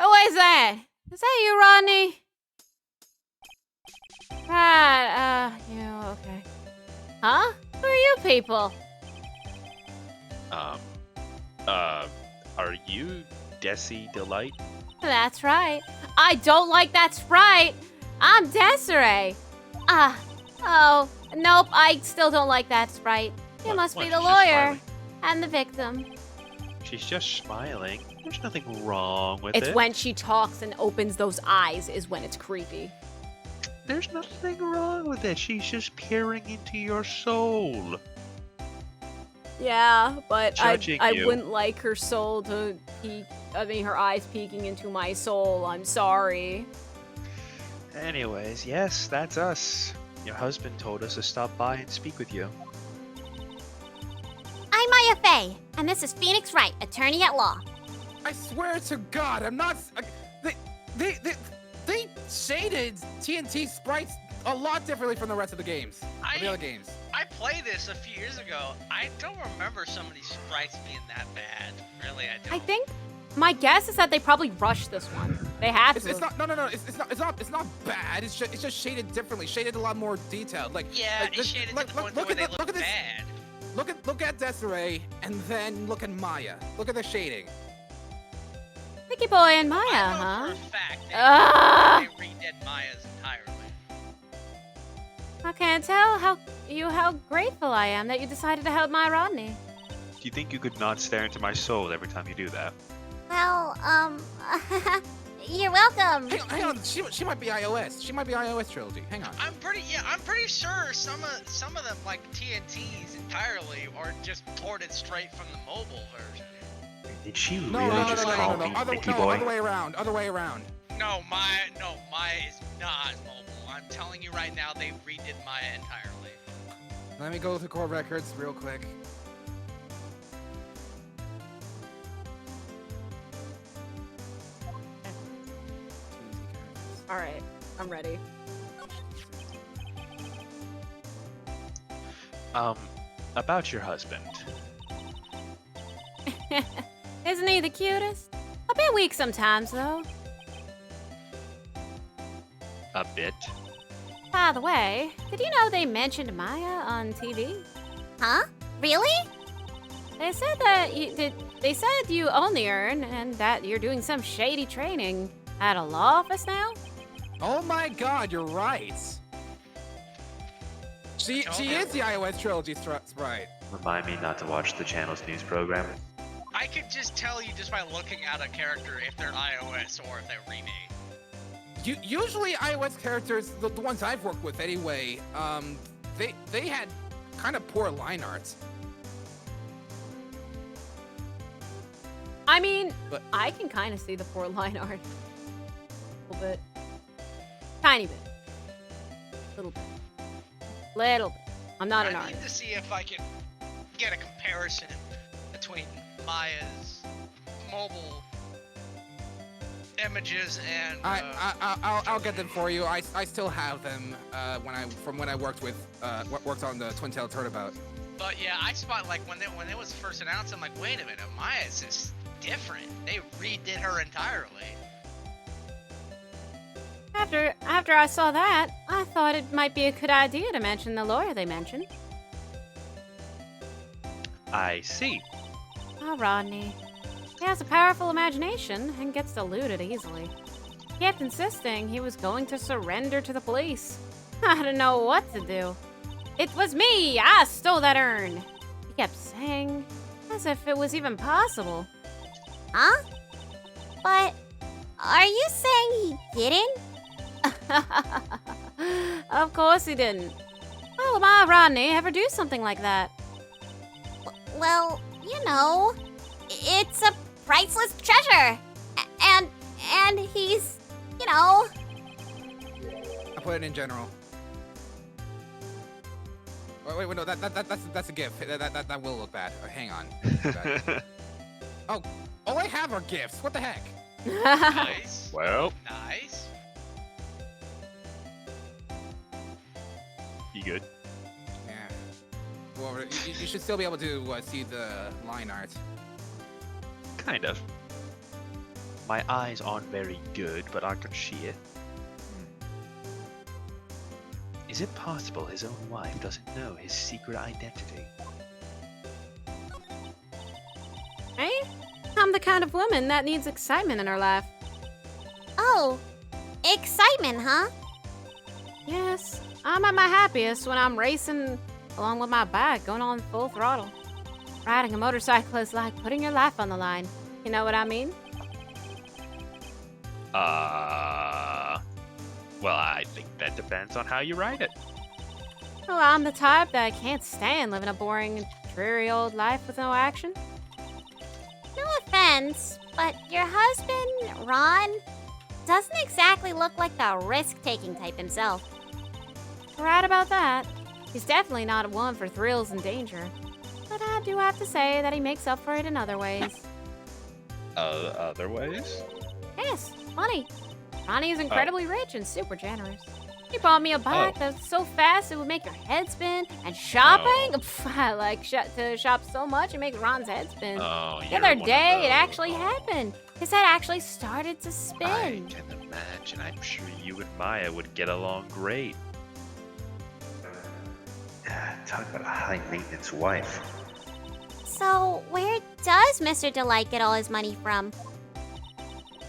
Who is that? Is that you, Rodney? Right, you, okay. Huh? Who are you people? Are you Desi Delight? That's right. I don't like that sprite. I'm Desiree. Oh, nope, I still don't like that sprite. You What- must what, be the she's just lawyer smiling? and the victim. She's just smiling. There's nothing wrong with It's it. when she talks and opens those eyes is when it's creepy. There's nothing wrong with it. She's just peering into your soul. Yeah, but I Judging you. wouldn't like her soul to peek. I mean, her eyes peeking into my soul. I'm sorry. Anyways, yes, that's us. Your husband told us to stop by and speak with you. I'm Maya Fey, and this is Phoenix Wright, attorney at law. I swear to God, I'm not. They shaded TNT sprites a lot differently from the rest of the games. The other games. I played this a few years ago. I don't remember some of these sprites being that bad. Really, I don't. I think my guess is that they probably rushed this one. They had to. It's not. No. It's not bad. It's just shaded differently. Shaded a lot more detailed. Like Yeah, like, it's shaded to the point where they look bad. Look at Desiree and then look at Maya. Look at the shading. Ricky Boy and Maya, I know huh? for a fact Ah! they redid Maya's entirely. I can't tell how grateful I am that you decided to help my Rodney. Do you think you could not stare into my soul every time you do that? Well, you're welcome. Hang on. She might be iOS. She might be iOS Trilogy. Hang on. I'm pretty sure some of them, like TNTs entirely, are just ported straight from the mobile version. Did she No, really no, no, just no, no, call no, me no. Other, Mickey no, Boy? other way around. Other way around. No, Maya is not mobile. I'm telling you right now, they redid Maya entirely. Let me go to core records real quick. All right, I'm ready. About your husband. Isn't he the cutest? A bit weak sometimes, though. A bit. By the way, did you know they mentioned Maya on TV? Huh? Really? They said that They said you only earn, and that you're doing some shady training at a law office now. Oh my God, you're right. She is the iOS Trilogy sprite. Remind me not to watch the channel's news program. I could just tell you just by looking at a character if they're iOS or if they're remade. Usually iOS characters, the ones I've worked with anyway, they had kind of poor line arts. I mean, But- I can kind of see the poor line art. A little bit. Tiny bit. Little bit. Little bit. I'm not an I artist. need to see if I can get a comparison between Maya's mobile images and. I'll get them for you. I still have them from when I worked on the Twin Tail Turnabout. But yeah, I spot like when it was first announced, I'm like, wait a minute, Maya's just different. They redid her entirely. After I saw that, I thought it might be a good idea to mention the lawyer they mentioned. I see. Oh, Rodney. He has a powerful imagination and gets deluded easily. He kept insisting he was going to surrender to the police. I didn't know what to do. It was me! I stole that urn! He kept saying, as if it was even possible. Huh? But are you saying he didn't? Of course he didn't. Why would my Rodney ever do something like that? Well, you know, it's a priceless treasure. And he's, you know. I put it in general. Wait, no, that's a gift. That will look bad. Hang on. All I have are gifts. What the heck? Nice. Well, Nice. you good? Yeah. Well, you should still be able to see the line art. Kind of. My eyes aren't very good, but I can see it. Is it possible his own wife doesn't know his secret identity? Hey? I'm the kind of woman that needs excitement in her life. Oh, excitement, huh? Yes, I'm at my happiest when I'm racing along with my bike going on full throttle. Riding a motorcycle is like putting your life on the line. You know what I mean? Well, I think that depends on how you write it. Well, I'm the type that can't stand living a boring, dreary old life with no action. No offense, but your husband, Ron, doesn't exactly look like the risk-taking type himself. Right about that. He's definitely not one for thrills and danger. But I do have to say that he makes up for it in other ways. Other ways? Yes, money. Ronnie is incredibly rich and super generous. He bought me a bike that's so fast it would make your head spin. And shopping? Pff, I like to shop so much it makes Ron's head spin. The other day, it actually happened. His head actually started to I spin. can imagine. I'm sure you and Maya would get along great. Talk about a high-maintenance wife. So, where does Mr. Delight get all his money from?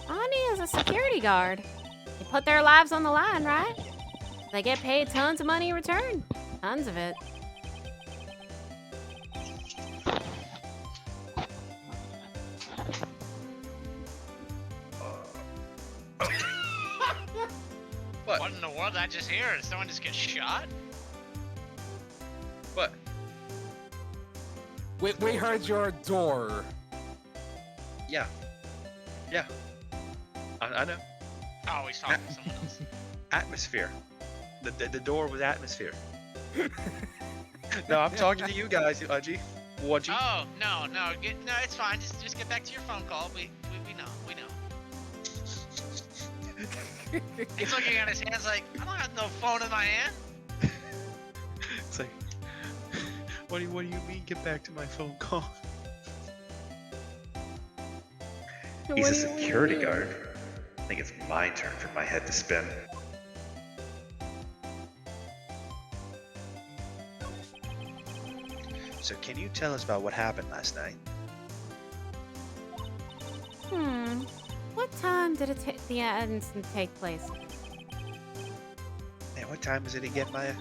Ronnie is a security guard. They put their lives on the line, right? They get paid tons of money in return. Tons of it. What in the world did I just hear? Did someone just get shot? What? We heard your door. Yeah. Yeah. I know. Oh, he's talking to someone else. Atmosphere. The door was atmosphere. No, I'm talking to you guys, Udgy. Wudgy. Oh, no, it's fine. Just get back to your phone call. We know. He's looking at his hands like, I don't have no phone in my hand. It's like, what do you mean? Get back to my phone call. He's a security guard. I think it's my turn for my head to spin. So can you tell us about what happened last night? What time did the incident take place? Man, what time was it again, Maya?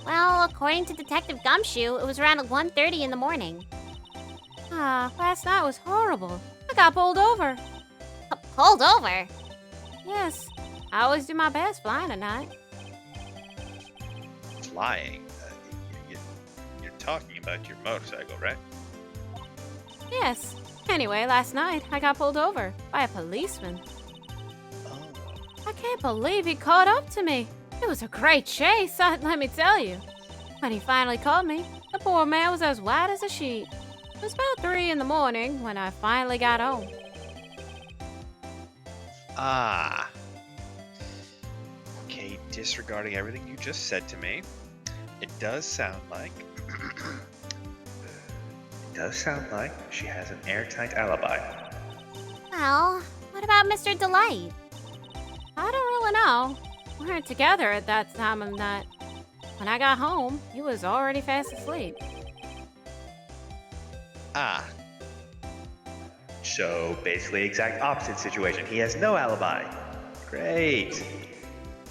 Well, according to Detective Gumshoe, it was around 1:30 in the morning. Last night was horrible. I got pulled over. Pulled over? Yes, I always do my best flying at night. Flying? You're talking about your motorcycle, right? Yes. Anyway, last night I got pulled over by a policeman. Oh. I can't believe he caught up to me. It was a great chase, let me tell you. When he finally caught me, the poor man was as white as a sheet. It was about 3 in the morning when I finally got home. Ah. Okay, disregarding everything you just said to me, it does sound like she has an airtight alibi. Well, what about Mr. Delight? I don't really know. We weren't together at that time of night. When I got home, he was already fast asleep. Ah. So basically, exact opposite situation. He has no alibi. Great.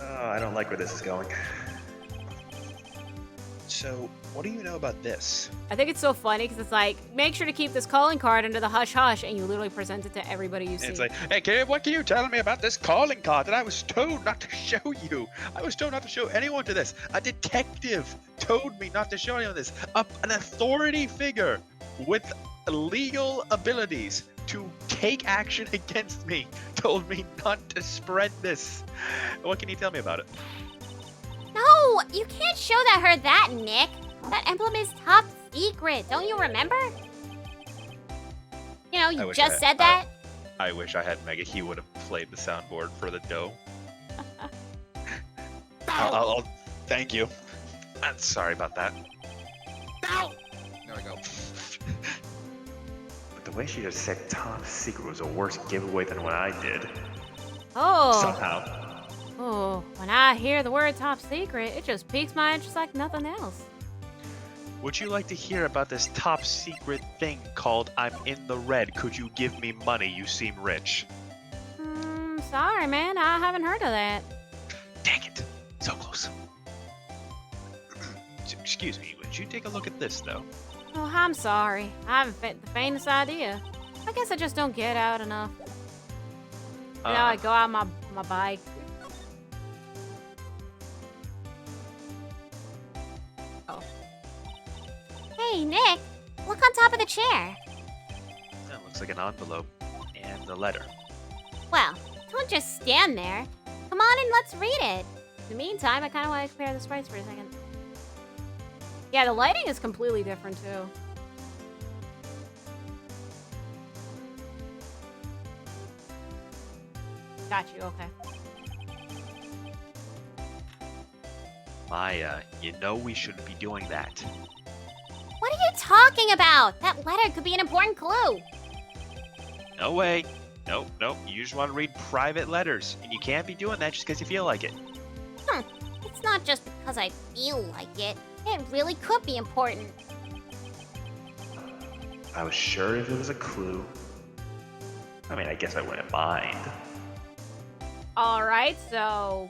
Oh, I don't like where this is going. So, what do you know about this? I think it's so funny because it's like, make sure to keep this calling card under the hush-hush, and you literally present it to everybody you see. It's like, hey kid, what can you tell me about this calling card that I was told not to show you? I was told not to show anyone to this. A detective told me not to show anyone this. An authority figure with legal abilities to take action against me told me not to spread this. What can you tell me about it? No, you can't show her that, Nick. That emblem is top secret. Don't you remember? You know, you just said that. I wish I had Mega. He would have played the soundboard for the dough. I'll thank you. Sorry about that. Ow! There we go. But the way she just said top secret was a worse giveaway than what I did. Oh. Somehow. Oh, when I hear the word top secret, it just piques my interest like nothing else. Would you like to hear about this top secret thing called I'm in the red? Could you give me money? You seem rich. Sorry, man. I haven't heard of that. Dang it. So close. Excuse me. Would you take a look at this, though? Oh, I'm sorry. I haven't the faintest idea. I guess I just don't get out enough. You know, I go out on my bike. Oh. Hey, Nick, look on top of the chair. That looks like an envelope and a letter. Well, don't just stand there. Come on and let's read it. In the meantime, I kind of want to compare the sprites for a second. Yeah, the lighting is completely different, too. Got you, okay. Maya, you know we shouldn't be doing that. What are you talking about? That letter could be an important clue. No way. Nope. You just want to read private letters, and you can't be doing that just because you feel like it. It's not just because I feel like it. It really could be important. I was sure if it was a clue. I mean, I guess I wouldn't mind. Alright, so...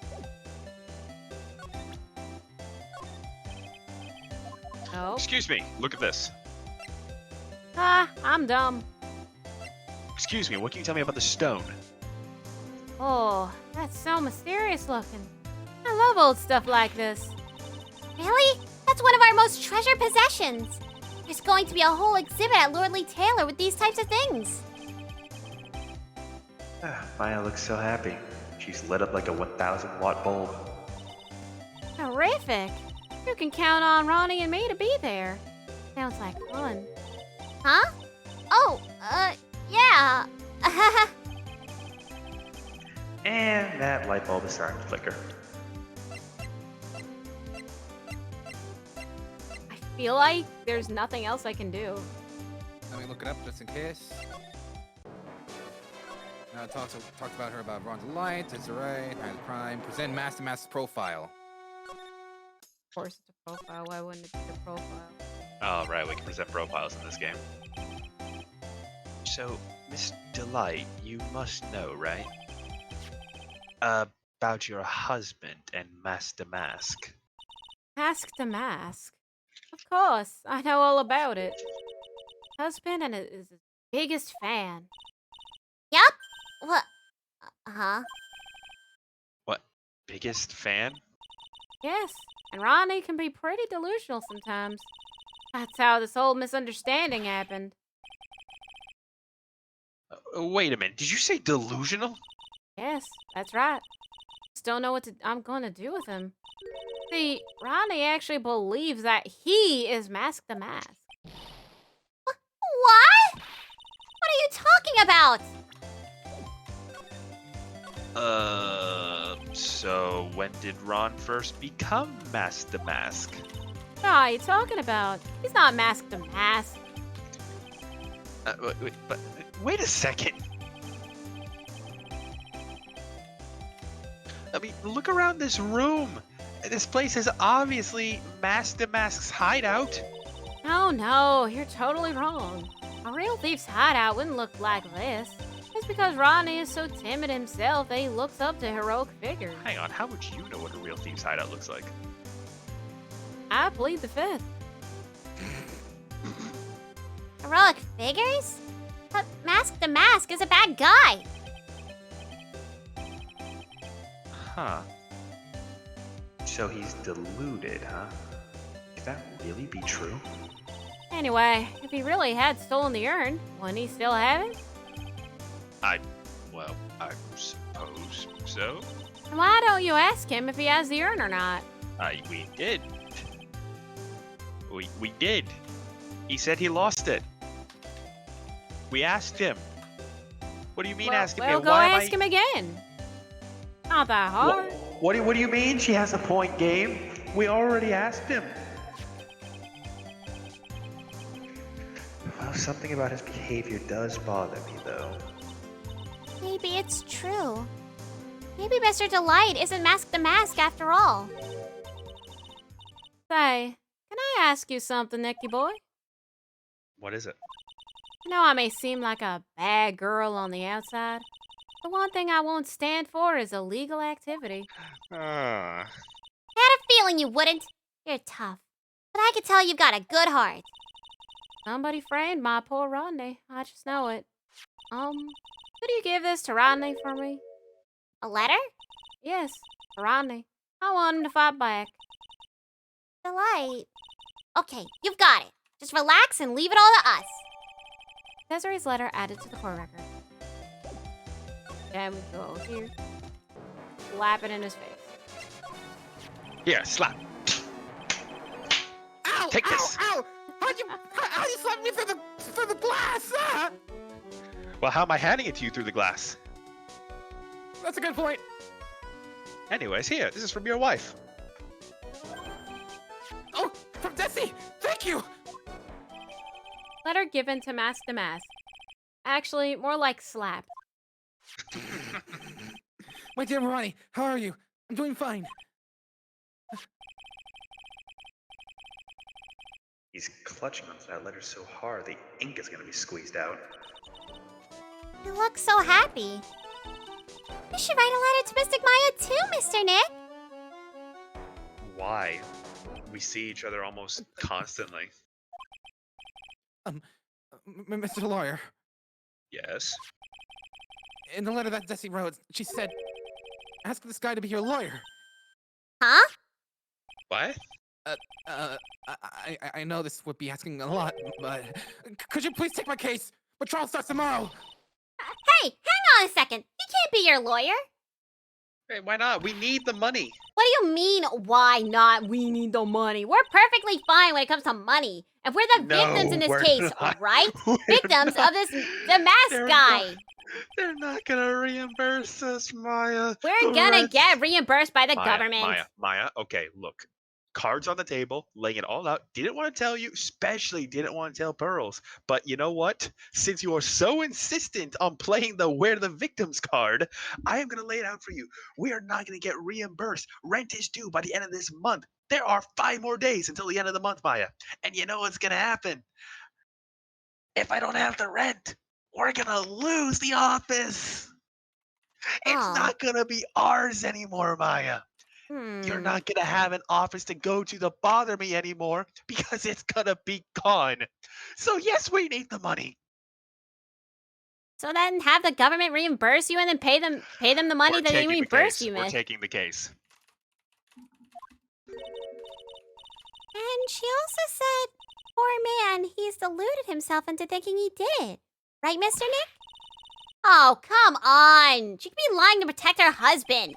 Oh. Excuse me, look at this. I'm dumb. Excuse me, what can you tell me about the stone? Oh, that's so mysterious looking. I love old stuff like this. Really? That's one of our most treasured possessions. There's going to be a whole exhibit at Lordly Taylor with these types of things. Maya looks so happy. She's lit up like a 1,000-watt bulb. Terrific. You can count on Ronnie and me to be there. Sounds like fun. Huh? Oh, yeah. And that light bulb is starting to flicker. I feel like there's nothing else I can do. Let me look it up just in case. Talked about her about Ron's Light, Disarray, Times Prime, present Master Mask's profile. Of course, it's a profile. Why wouldn't it be a profile? Oh, right, we can present profiles in this game. So, Miss Delight, you must know, right? About your husband and Master Mask. Mask to mask. Of course, I know all about it. Husband and is his biggest fan. Yup. What? Huh? What? Biggest fan? Yes, and Ronnie can be pretty delusional sometimes. That's how this whole misunderstanding happened. Wait a minute, did you say delusional? Yes, that's right. Just don't know what I'm gonna do with him. See, Ronnie actually believes that he is Mask the Mask. What? What are you talking about? So when did Ron first become Master Mask? What are you talking about? He's not Mask the Mask. Wait a second. I mean, look around this room. This place is obviously Master Mask's hideout. Oh no, you're totally wrong. A real thief's hideout wouldn't look like this. It's because Ronnie is so timid himself that he looks up to heroic figures. Hang on, how would you know what a real thief's hideout looks like? I plead the fifth. Heroic figures? But Mask the Mask is a bad guy. Huh. So he's deluded, huh? Could that really be true? Anyway, if he really had stolen the urn, wouldn't he still have it? I suppose so. And why don't you ask him if he has the urn or not? We did. We did. He said he lost it. We asked him. What do you mean asking me? Well, go ask him again. Not that hard. What do you mean she has a point, game? We already asked him. Well, something about his behavior does bother me, though. Maybe it's true. Maybe Mr. Delight isn't Mask the Mask after all. Say, can I ask you something, Nicky boy? What is it? I know I may seem like a bad girl on the outside. The one thing I won't stand for is illegal activity. I had a feeling you wouldn't. You're tough. But I could tell you've got a good heart. Somebody framed my poor Rodney. I just know it. Could you give this to Rodney for me? A letter? Yes, to Rodney. I want him to fight back. Delight. Okay, you've got it. Just relax and leave it all to us. Desiree's letter added to the court record. Then we go here. Slap it in his face. Here, slap. Ow! Take ow, this. Ow! How'd you slap me through the glass? Ah! Well, how am I handing it to you through the glass? That's a good point. Anyways, here, this is from your wife. Oh, from Desi! Thank you! Letter given to Mask the Mask. Actually, more like slap. My dear Ronnie, how are you? I'm doing fine. He's clutching onto that letter so hard the ink is gonna be squeezed out. You look so happy. You should write a letter to Mystic Maya too, Mr. Nick. Why? We see each other almost constantly. Mr. Lawyer, Yes. in the letter that Desi wrote, she said, ask this guy to be your lawyer. Huh? What? I know this would be asking a lot, but could you please take my case? The trial starts tomorrow. Hey, hang on a second. He can't be your lawyer. Hey, why not? We need the money. What do you mean, why not? We need the money. We're perfectly fine when it comes to money. If we're the victims in this we're case, not. right? We're Victims not. of the mask They're guy. They're not gonna reimburse us, Maya. We're The gonna rent- get reimbursed by the Maya, government. Maya. Okay, look. Cards on the table, laying it all out. Didn't want to tell you, especially didn't want to tell Pearls. But you know what? Since you are so insistent on playing the We're the Victims card, I am going to lay it out for you. We are not going to get reimbursed. Rent is due by the end of this month. There are 5 more days until the end of the month, Maya. And you know what's going to happen? If I don't have the rent, we're going to lose the office. It's Oh. not going to be ours anymore, Maya. You're not going to have an office to go to bother me anymore because it's going to be gone. So, yes, we need the money. So then have the government reimburse you and then pay them the money We're that they taking the reimbursed case. you We're with. taking the case. And she also said, poor man, he's deluded himself into thinking he did. Right, Mr. Nick? Oh, come on. She could be lying to protect her husband.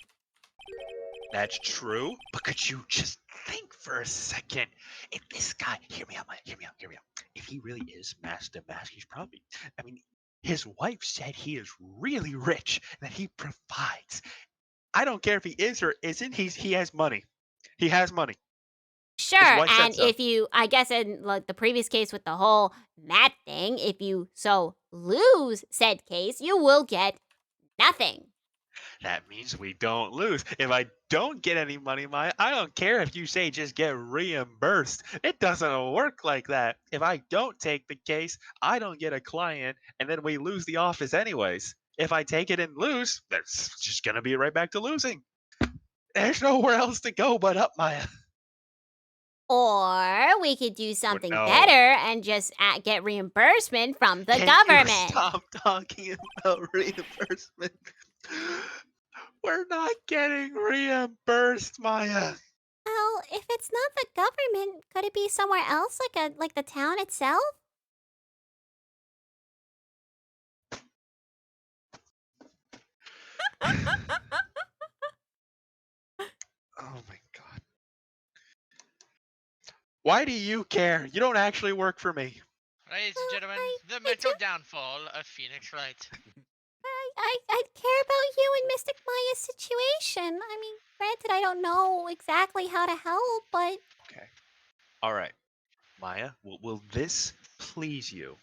That's true, but could you just think for a second? If this guy, hear me out. If he really is Master Mask, he's probably, his wife said he is really rich and that he provides. I don't care if he is or isn't, he has money. He has money. Sure, wife said and so. if you, I guess in like the previous case with the whole Matt thing, if you so lose said case, you will get nothing. That means we don't lose. If I don't get any money, Maya, I don't care if you say just get reimbursed. It doesn't work like that. If I don't take the case, I don't get a client, and then we lose the office anyways. If I take it and lose, that's just gonna be right back to losing. There's nowhere else to go but up, Maya. Or we could do something no. better and just get reimbursement from the Can government. you stop talking about reimbursement? We're not getting reimbursed, Maya. Well, if it's not the government, could it be somewhere else, like the town itself? Oh my god. Why do you care? You don't actually work for me. Ladies and gentlemen, the I mental do- downfall of Phoenix Wright. I care about you and Mystic Maya's situation. I mean, granted, I don't know exactly how to help, but Okay. All right. Maya, will this please you?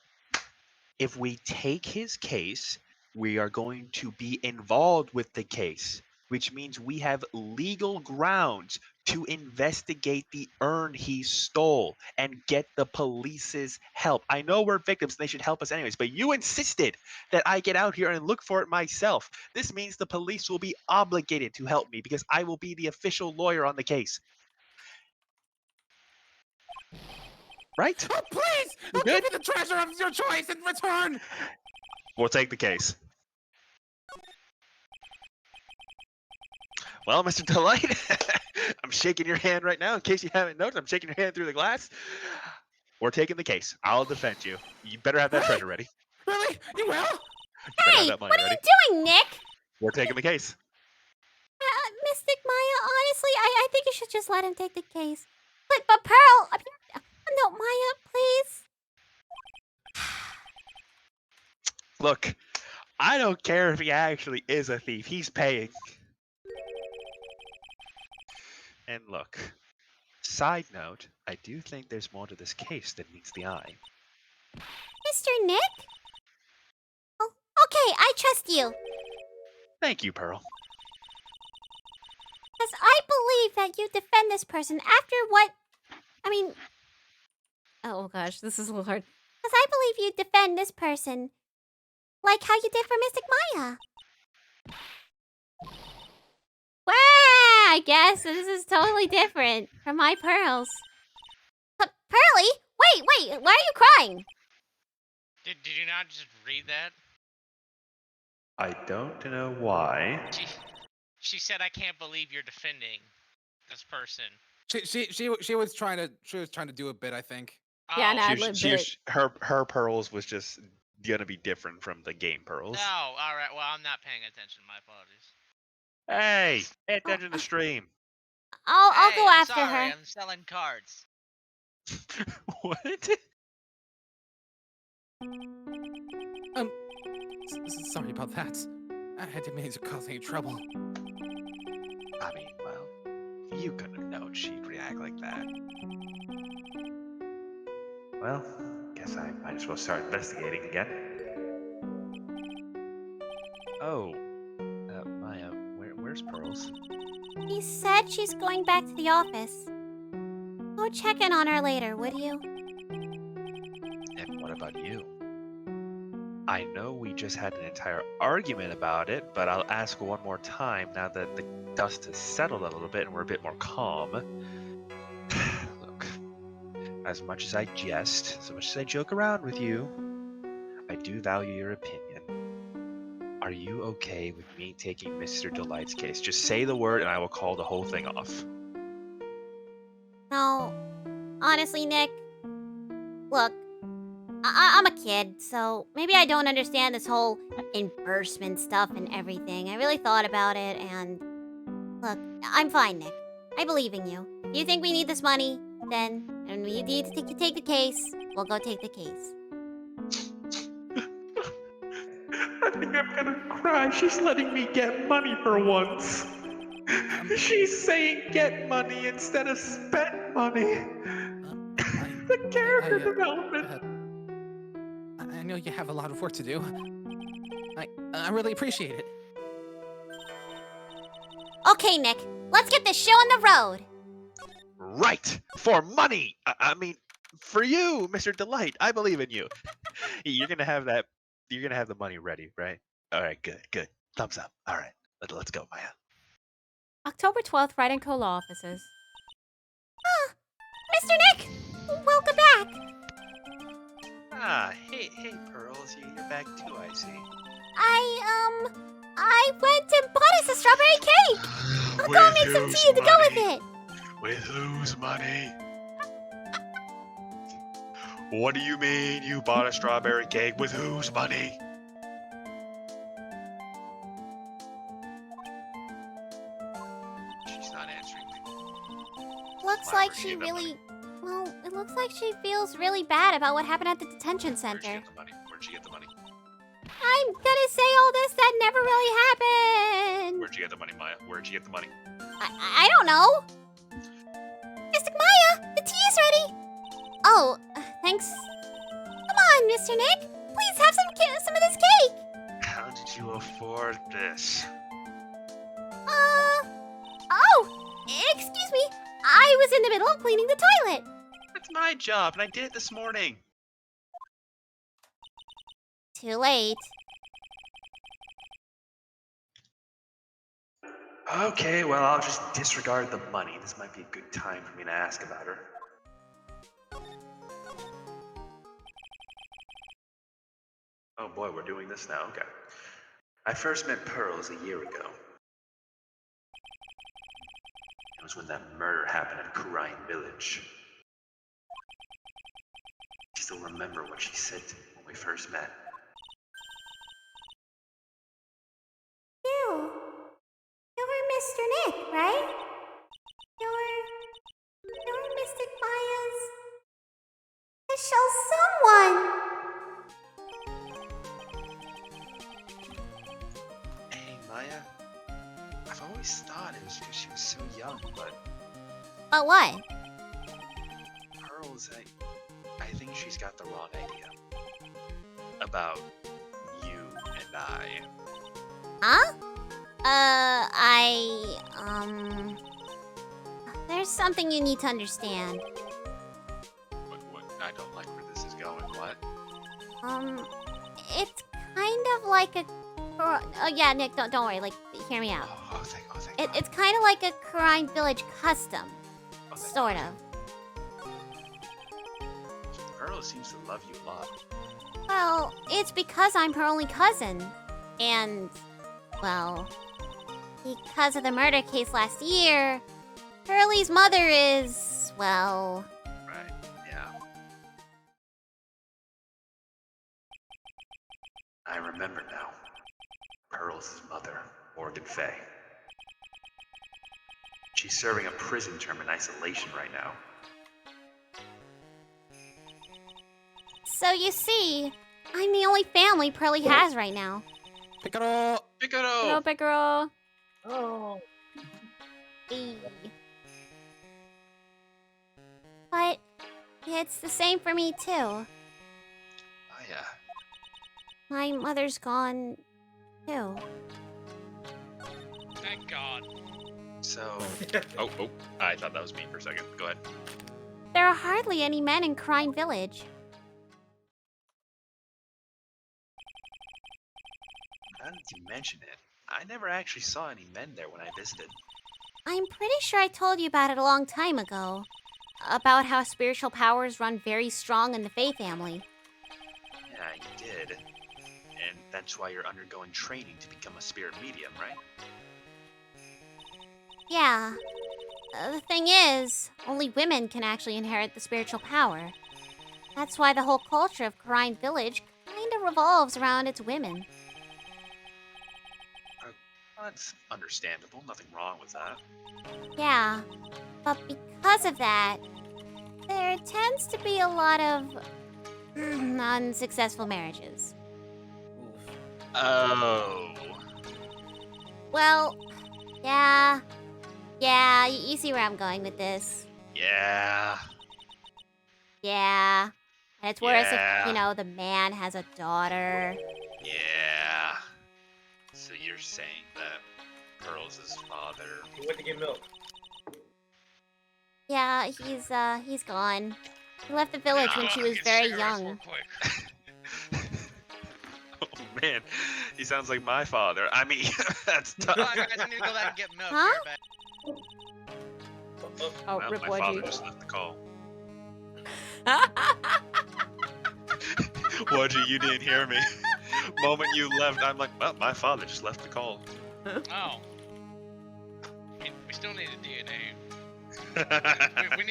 If we take his case, we are going to be involved with the case, which means we have legal grounds to investigate the urn he stole and get the police's help. I know we're victims and they should help us anyways, but you insisted that I get out here and look for it myself. This means the police will be obligated to help me because I will be the official lawyer on the case. Right? Oh, please! You I'll good? give you the treasure of your choice in return! We'll take the case. Well, Mr. Delight, I'm shaking your hand right now. In case you haven't noticed, I'm shaking your hand through the glass. We're taking the case. I'll defend you. You better have that treasure ready. Really? You will? You better have hey, that money what are ready. you doing, Nick? We're taking the case. Mystic Maya, honestly, I think you should just let him take the case. But Pearl, no, Maya, please. Look, I don't care if he actually is a thief. He's paying. And look, side note, I do think there's more to this case than meets the eye. Mr. Nick? Oh, okay, I trust you. Thank you, Pearl. Because I believe that you defend this person after what... I mean... Oh gosh, this is a little hard. Because I believe you defend this person like how you did for Mystic Maya. Wow, I guess this is totally different from my pearls. Pearly? Wait, why are you crying? Did you not just read that? I don't know why. She said, "I can't believe you're defending this person." She was trying to do a bit, I think. Yeah, Oh, no, ad-lib bit. Her pearls was just gonna be different from the game Pearls. Oh, all right. Well, I'm not paying attention. My apologies. Hey, pay attention to the stream. I'll Hey, go I'm after sorry. her. I'm selling cards. What? Sorry about that. I didn't mean to cause any trouble. I mean, well, you couldn't have known she'd react like that. Well, guess I might as well start investigating again. Oh, Maya, where's Pearls? He said she's going back to the office. Go check in on her later, would you? And what about you? I know we just had an entire argument about it, but I'll ask one more time now that the dust has settled a little bit and we're a bit more calm. Look, as much as I jest, as much as I joke around with you, I do value your opinion. Are you okay with me taking Mr. Delight's case? Just say the word and I will call the whole thing off. No. Honestly, Nick, look, I'm a kid, so maybe I don't understand this whole embarrassment stuff and everything. I really thought about it, and look, I'm fine, Nick. I believe in you. If you think we need this money, then, and we need to take the case, we'll go take the case. I think I'm gonna cry. She's letting me get money for once. She's saying get money instead of spend money. The character development. I know you have a lot of work to do. I really appreciate it. Okay, Nick, let's get this show on the road. Right, for money. I mean, for you, Mr. Delight. I believe in you. You're gonna have that. You're gonna have the money ready, right? All right, good. Thumbs up. All right, let's go, Maya. October 12th, Ride & Co. Law Offices. Mr. Nick, welcome back. Ah, hey, Pearls, you're back too. I see. I went and bought us a strawberry cake. I'll go make some tea to go with it. With whose money? What do you mean you bought a strawberry cake with whose money? She's not answering me. Looks Why like would she she get that really... Well, it looks like she feels really bad about what happened at the detention Where'd she center. get the money? Where'd she get the money? I'm gonna say all this that never really happened. Where'd you get the money, Maya? Where'd you get the money? I don't know. Mystic Maya, the tea is ready. Oh, thanks. Come on, Mr. Nick. Please have some of this cake. How did you afford this? Oh, excuse me. I was in the middle of cleaning the toilet. That's my job, and I did it this morning. Too late. Okay, well, I'll just disregard the money. This might be a good time for me to ask about her. Oh boy, we're doing this now. Okay. I first met Pearls a year ago. It was when that murder happened at Kurian Village. I still remember what she said to me when we first met. You're Mr. Nick, right? You're Mystic Maya's special someone. Hey, Maya. I've always thought it was because she was so young, but But what? Pearls, I think she's got the wrong idea. About you and I. Huh? There's something you need to understand. What? I don't like where this is going. What? It's kind of like a... Oh, yeah, Nick, don't worry. Like, hear me out. Oh, thank God. It's kind of like a Kurian Village custom. Oh, thank Sort God. of. Pearls seems to love you a lot. Well, it's because I'm her only cousin. And, well, because of the murder case last year, Hurley's mother is, well... Right, yeah. I remember now. Pearl's mother, Morgan Fay. She's serving a prison term in isolation right now. So you see, I'm the only family Pearly has right now. Picaro! Hello, Picaro! Picaro. Oh. But it's the same for me too. Oh yeah. My mother's gone too. Thank God. So, oh, I thought that was me for a second. Go ahead. There are hardly any men in Crime Village. Now that you mention it, I never actually saw any men there when I visited. I'm pretty sure I told you about it a long time ago. About how spiritual powers run very strong in the Fae family. Yeah, you did. And that's why you're undergoing training to become a spirit medium, right? Yeah. The thing is, only women can actually inherit the spiritual power. That's why the whole culture of Crime Village kinda revolves around its women. That's understandable. Nothing wrong with that. Yeah. But because of that, there tends to be a lot of unsuccessful marriages. Oh. Well, yeah. Yeah, you see where I'm going with this. Yeah. Yeah. And it's worse Yeah. if, you know, the man has a daughter. Yeah. So you're saying that Pearl's his father? He went to get milk. Yeah, he's gone. He left the village when she was very young. Oh man, he sounds like my father. I mean, that's tough. Come on, guys, I need to go back and get milk. Huh? Be right back. Oh, Well, rip my father Wedgie. just left the call. Wedgie, you didn't hear me. Moment you left, I'm like, well, my father just left the call. Oh. We still need a DNA.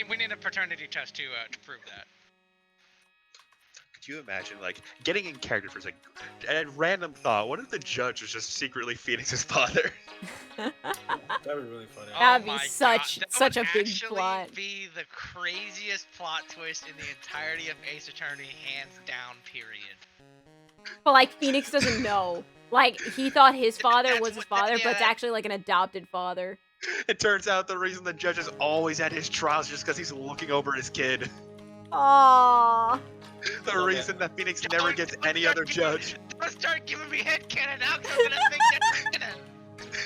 we need a paternity test to prove that. Could you imagine, like, getting in character for a second? A random thought. What if the judge was just secretly Phoenix's father? That'd be really funny. That'd be Oh my such- God, that such would a big actually plot. Be the craziest plot twist in the entirety of Ace Attorney, hands down. Period. But like Phoenix doesn't know. Like he thought his father That's was his what- father, but it's yeah. actually like an adopted father. It turns out the reason the judge is always at his trials is just because he's looking over his kid. Aww. The Love reason that Phoenix never gets any other judge. Don't start giving me headcanon now, because I'm gonna think that's canon.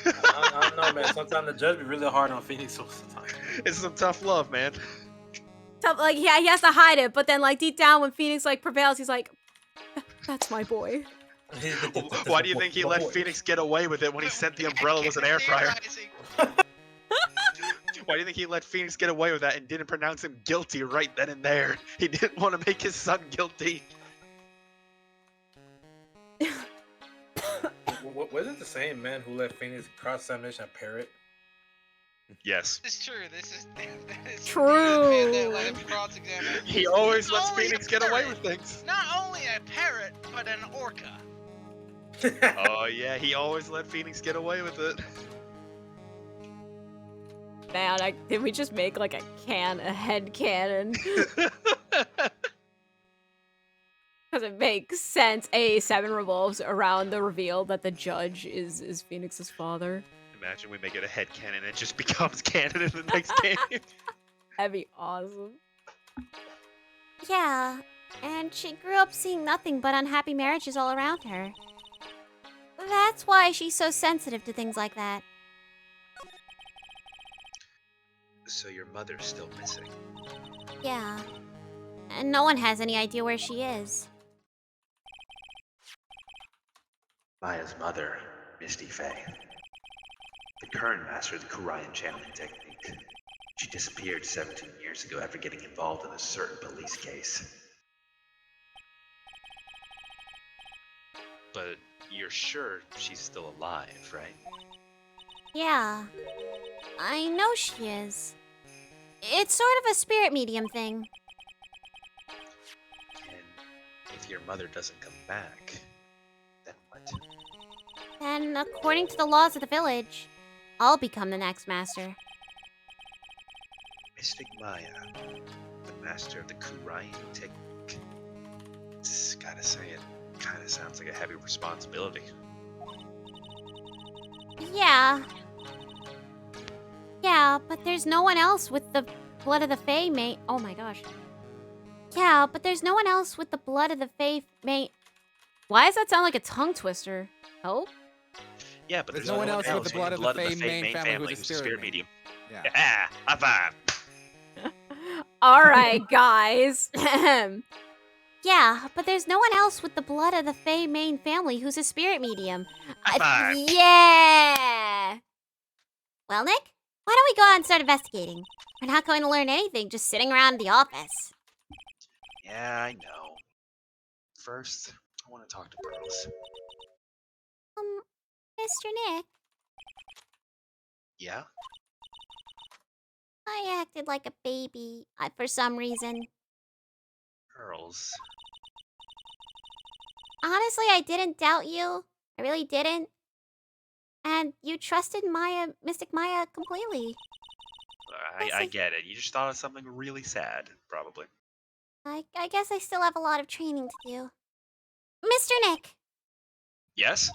I don't know, man. Sometimes the judge be really hard on Phoenix. Sometimes. It's some tough love, man. So, like yeah, he has to hide it, but then like deep down when Phoenix like prevails, he's like, that's my boy. Why do you think he let Phoenix get away with it when he sent the umbrella as an air fryer? Why do you think he let Phoenix get away with that and didn't pronounce him guilty right then and there? He didn't want to make his son guilty. Wasn't the same man who let Phoenix cross-examination a parrot? Yes. This is true. This is True. Man, that let him cross-examine. He always Not lets only a Phoenix get away parrot, with things. Not only a parrot, but an orca. Oh yeah, he always let Phoenix get away with it. Man, did we just make like a head cannon? Because it makes sense. A7 revolves around the reveal that the judge is Phoenix's father. Imagine we make it a headcanon and it just becomes canon in the next game. That'd be awesome. Yeah, and she grew up seeing nothing but unhappy marriages all around her. That's why she's so sensitive to things like that. So your mother's still missing. Yeah. And no one has any idea where she is. Maya's mother, Misty Faye. The current master of the Korean channeling technique. She disappeared 17 years ago after getting involved in a certain police case. But you're sure she's still alive, right? Yeah. I know she is. It's sort of a spirit medium thing. And if your mother doesn't come back, then then according to the laws of the village, I'll become the next master. Mystic Maya, the master of the Kurian technique. Gotta say, it kind of sounds like a heavy responsibility. Yeah. Yeah, but there's no one else with the blood of the Fae mate. Oh my gosh. Yeah, but there's no one else with the blood of the Fae mate. Why does that sound like a tongue twister? Oh? Yeah, but There's no one else with the blood of the Fae main main family who's a spirit medium. Yeah. Yeah, high five. All right, guys. Yeah, but there's no one else with the blood of the Fae main family who's a spirit medium. High five. Yeah! Well, Nick, why don't we go out and start investigating? We're not going to learn anything just sitting around the office. Yeah, I know. First, I want to talk to Pearls. Mr. Nick, Yeah? I acted like a baby for some reason. Pearls. Honestly, I didn't doubt you. I really didn't. And you trusted Mystic Maya completely. I get it. You just thought of something really sad, probably. I guess I still have a lot of training to do. Mr. Nick, Yes?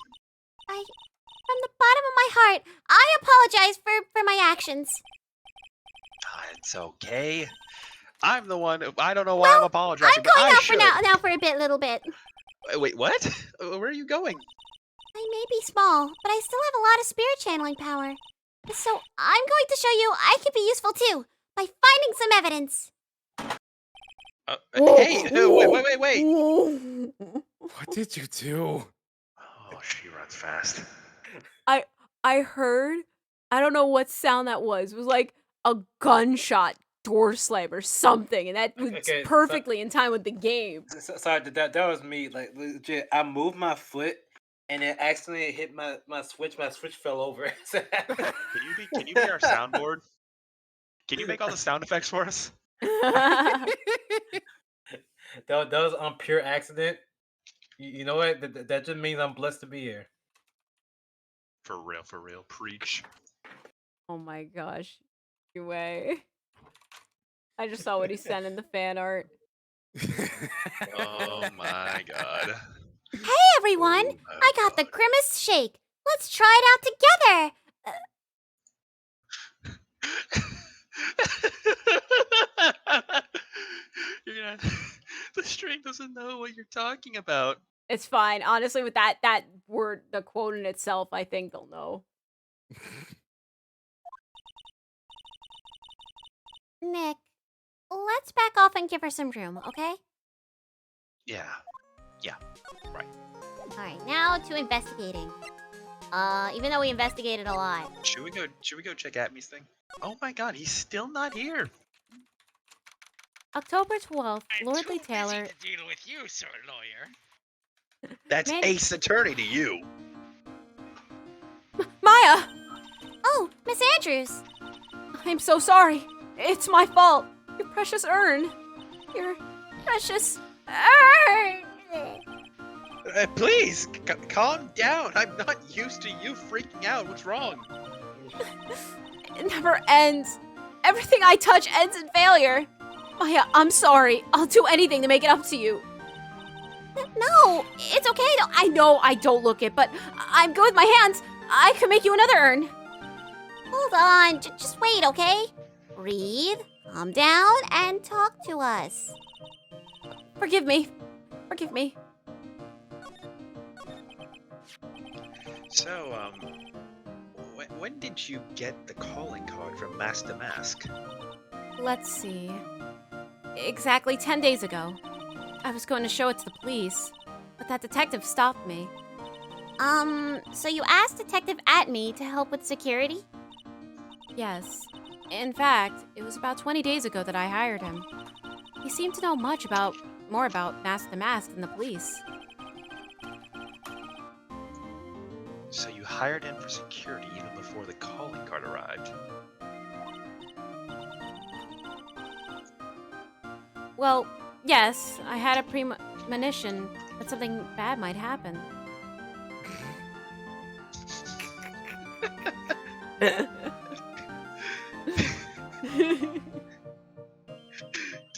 from the bottom of my heart, I apologize for my actions. It's okay. I'm the one. I don't know why I'm apologizing. I'm but going I out for should. now for a little bit. Wait, what? Where are you going? I may be small, but I still have a lot of spirit channeling power. So I'm going to show you I can be useful too, by finding some evidence. Hey, wait. What did you do? Oh, she runs fast. I heard, I don't know what sound that was. It was like a gunshot door slam or something, and that was Okay, perfectly in time with the game. Sorry, that was me. Like legit, I moved my foot and it accidentally hit my switch. My switch fell over. Can you be our soundboard? Can you make all the sound effects for us? That was on pure accident. You know what? That just means I'm blessed to be here. For real. Preach. Oh my gosh. Anyway. I just saw what he sent in the fan art. Oh my god. Hey everyone, Oh my I got the God. grimace shake. Let's try it out together. You're gonna. The stream doesn't know what you're talking about. It's fine. Honestly, with that word, the quote in itself, I think they'll know. Nick, let's back off and give her some room, okay? Yeah. Right. Alright, now to investigating. Even though we investigated a lot. Should we go check Atmy's thing? Oh my god, he's still not here. October 12th, I'm Lordly too Taylor. busy to deal with you, sir lawyer. That's Man- Ace Attorney to you. Maya! Oh, Miss Andrews. I'm so sorry. It's my fault. Your precious urn. Your precious urn. Please, calm down. I'm not used to you freaking out. What's wrong? It never ends. Everything I touch ends in failure. Maya, I'm sorry. I'll do anything to make it up to you. No, it's okay. I know I don't look it, but I'm good with my hands. I can make you another urn. Hold on, just wait, okay? Breathe, calm down, and talk to us. Forgive me. Forgive me. So, when did you get the calling card from Master Mask? Let's see. Exactly 10 days ago. I was going to show it to the police, but that detective stopped me. So you asked Detective Atme to help with security? Yes. In fact, it was about 20 days ago that I hired him. He seemed to know more about Mask the Mask than the police. So you hired him for security even before the calling card arrived. Well, yes, I had a premonition that something bad might happen. Do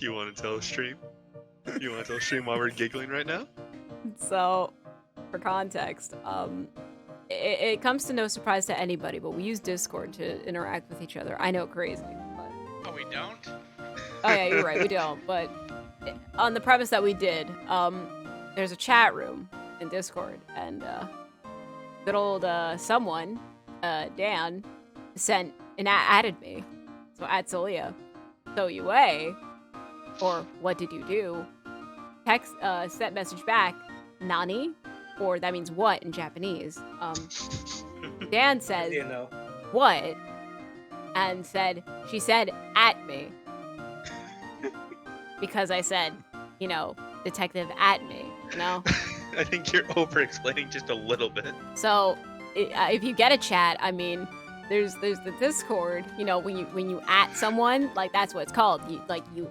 you want to tell the stream? You want to tell the stream why we're giggling right now? So, for context, it comes to no surprise to anybody, but we use Discord to interact with each other. I know, crazy. But... Oh, we don't? Oh yeah, you're right, we don't. But on the premise that we did, there's a chat room in Discord, and good old someone, Dan, sent and added me. So at Solia. So UA, or what did you do? Text sent message back, Nani, or that means what in Japanese. Dan says You know. what, and she said at me. Because I said, you know, detective at me, you know? I think you're over-explaining just a little bit. So, if you get a chat, I mean, there's the Discord, you know, when you at someone, like that's what it's called. You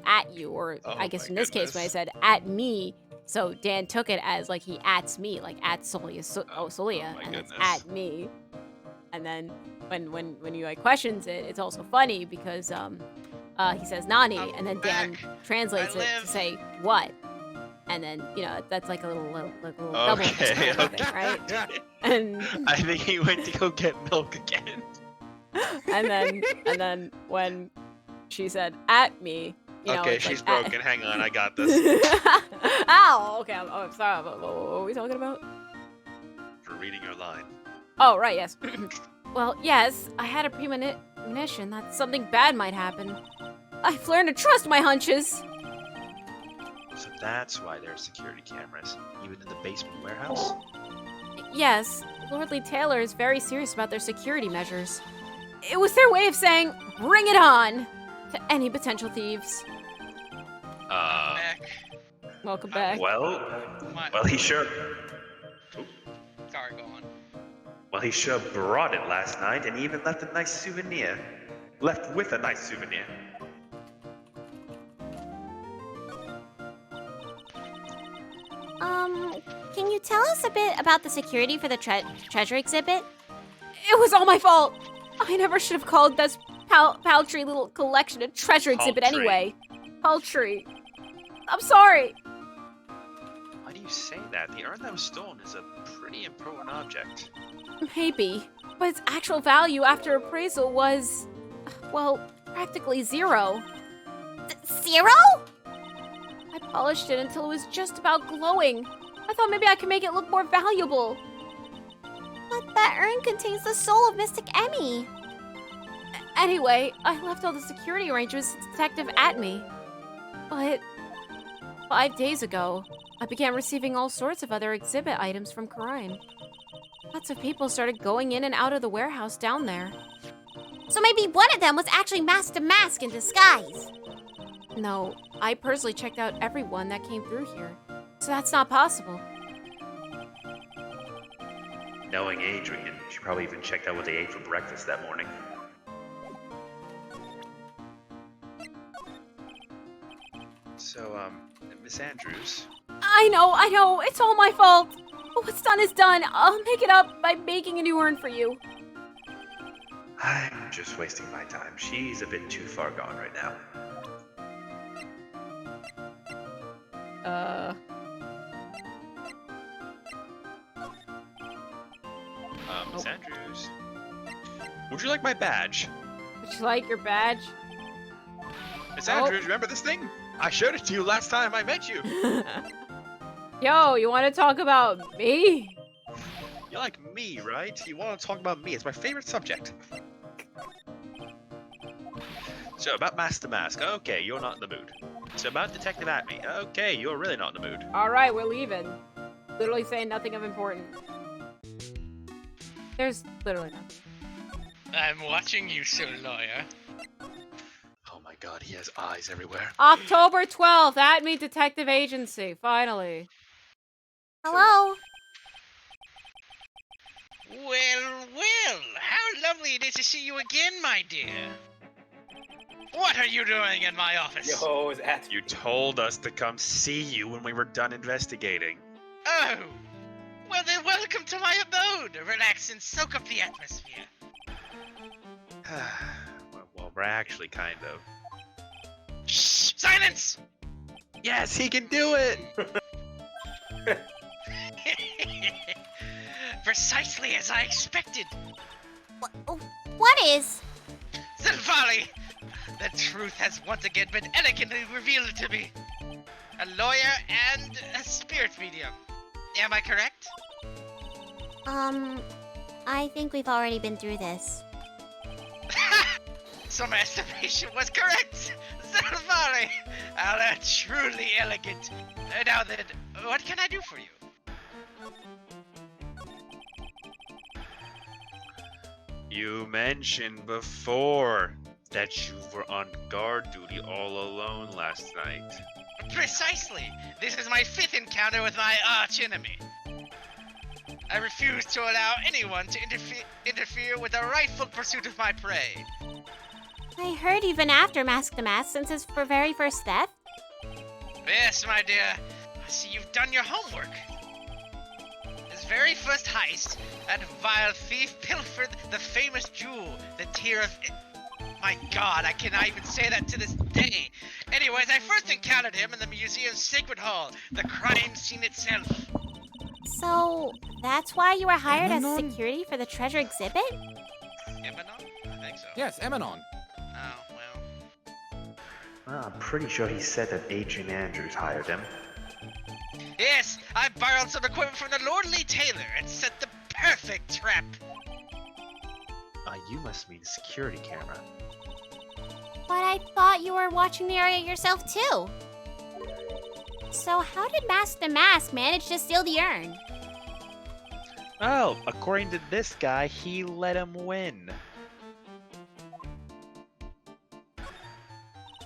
at you, or Oh I guess my in this case when I goodness. said at me, so Dan took it as like he ats me, like at Solia, Solia, my and it's goodness. at me. And then when you like questions it, it's also funny because he says Nani, I'm and then Dan back. translates I it live. to say what, and then you know that's like a little double Okay, kind of thing, right? And I think he went to go get milk again. and then when she said at me, you know, Okay, it's she's like, broken. Hang on, I got this. Ow! Okay, I'm sorry. What were we talking about? For reading your line. Oh, right, yes. Well, yes, I had a premonition that something bad might happen. I've learned to trust my hunches. So that's why there are security cameras, even in the basement warehouse? Yes, Lordly Taylor is very serious about their security measures. It was their way of saying, bring it on, to any potential thieves. Back. Welcome back. Well, My- he sure. Sorry, go on. Well, he sure brought it last night, and even left a nice souvenir. Left with a nice souvenir. Can you tell us a bit about the security for the treasure exhibit? It was all my fault. I never should have called this paltry little collection a treasure exhibit Paltry. anyway. Paltry. I'm sorry. Why do you say that? The urn that was stolen is a pretty important object. Maybe, but its actual value after appraisal was, well, practically zero. Zero? I polished it until it was just about glowing. I thought maybe I could make it look more valuable. But that urn contains the soul of Mystic Emmy. Anyway, I left all the security arrangements to Detective at me. But 5 days ago, I began receiving all sorts of other exhibit items from Karine. Lots of people started going in and out of the warehouse down there. So maybe one of them was actually Master Mask in disguise. No, I personally checked out everyone that came through here, so that's not possible. Knowing Adrian, she probably even checked out what they ate for breakfast that morning. So, Miss Andrews, I know, it's all my fault. But what's done is done. I'll make it up by making a new urn for you. I'm just wasting my time. She's a bit too far gone right now. Miss Andrews, would you like my badge? Would you like your badge? Miss Oh. Andrews, remember this thing? I showed it to you last time I met you. Yo, you want to talk about me? You like me, right? You want to talk about me. It's my favorite subject. So, about Master Mask. Okay, you're not in the mood. So, about Detective Atme. Okay, you're really not in the mood. All right, we're leaving. Literally saying nothing of importance. There's literally nothing. I'm watching you, Sir Lawyer. Oh my god, he has eyes everywhere. October 12th, at me Detective Agency, finally. Hello? Well, how lovely it is to see you again, my dear. What are you doing in my office? Yo, it's at You told us to come see you when we were done investigating. Oh, well then welcome to my abode. Relax and soak up the atmosphere. Well, we're actually kind of. Shh! Silence! Yes, he can do it! Precisely as I expected. What is? Zilvali! The truth has once again been elegantly revealed to me. A lawyer and a spirit medium. Am I correct? I think we've already been through this. So my estimation was correct! Zilvali! Truly elegant. Now then, what can I do for you? You mentioned before that you were on guard duty all alone last night. Precisely! This is my 5th encounter with my arch-enemy. I refuse to allow anyone to interfere with the rightful pursuit of my prey. I heard you've been after Mask the Mask since his very first theft. Yes, my dear. I see you've done your homework. His very first heist, that vile thief pilfered the famous jewel, the Tear of... My god, I cannot even say that to this day. Anyways, I first encountered him in the museum's sacred hall, the crime scene itself. So, that's why you were hired as Meganaunt? security for the treasure exhibit? Meganaunt? I think so. Yes, Meganaunt. Oh, well. Well, I'm pretty sure he said that Adrian Andrews hired him. Yes, I borrowed some equipment from the lordly tailor and set the perfect trap. You must mean security camera. But I thought you were watching the area yourself too. So how did Mask the Mask manage to steal the urn? Oh, according to this guy, he let him win.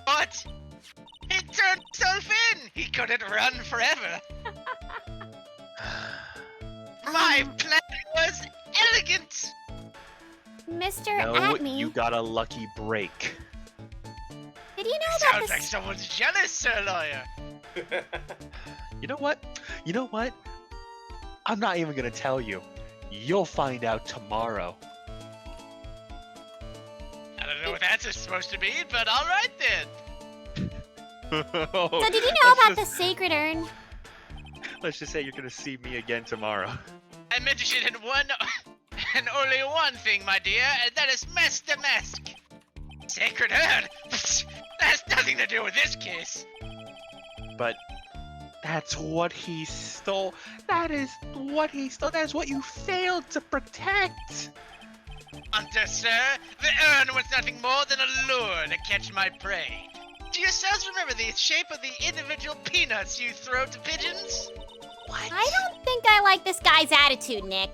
What? He turned himself in! He couldn't run forever! My plan was elegant! Mr. No, Acme, you got a lucky break. did you know about Sounds this? like someone's jealous, sir lawyer. You know what? You know what? I'm not even gonna tell you. You'll find out tomorrow. I don't know what that's supposed to mean, but alright then. So did you know about the sacred urn? Let's just say you're gonna see me again tomorrow. I mentioned in one and only one thing, my dear, and that is Mask the Mask. Sacred urn? That has nothing to do with this case. But that's what he stole. That is what he stole. That is what you failed to protect. Hunter, sir, the urn was nothing more than a lure to catch my prey. Do yourselves remember the shape of the individual peanuts you throw to pigeons? I don't think I like this guy's attitude, Nick.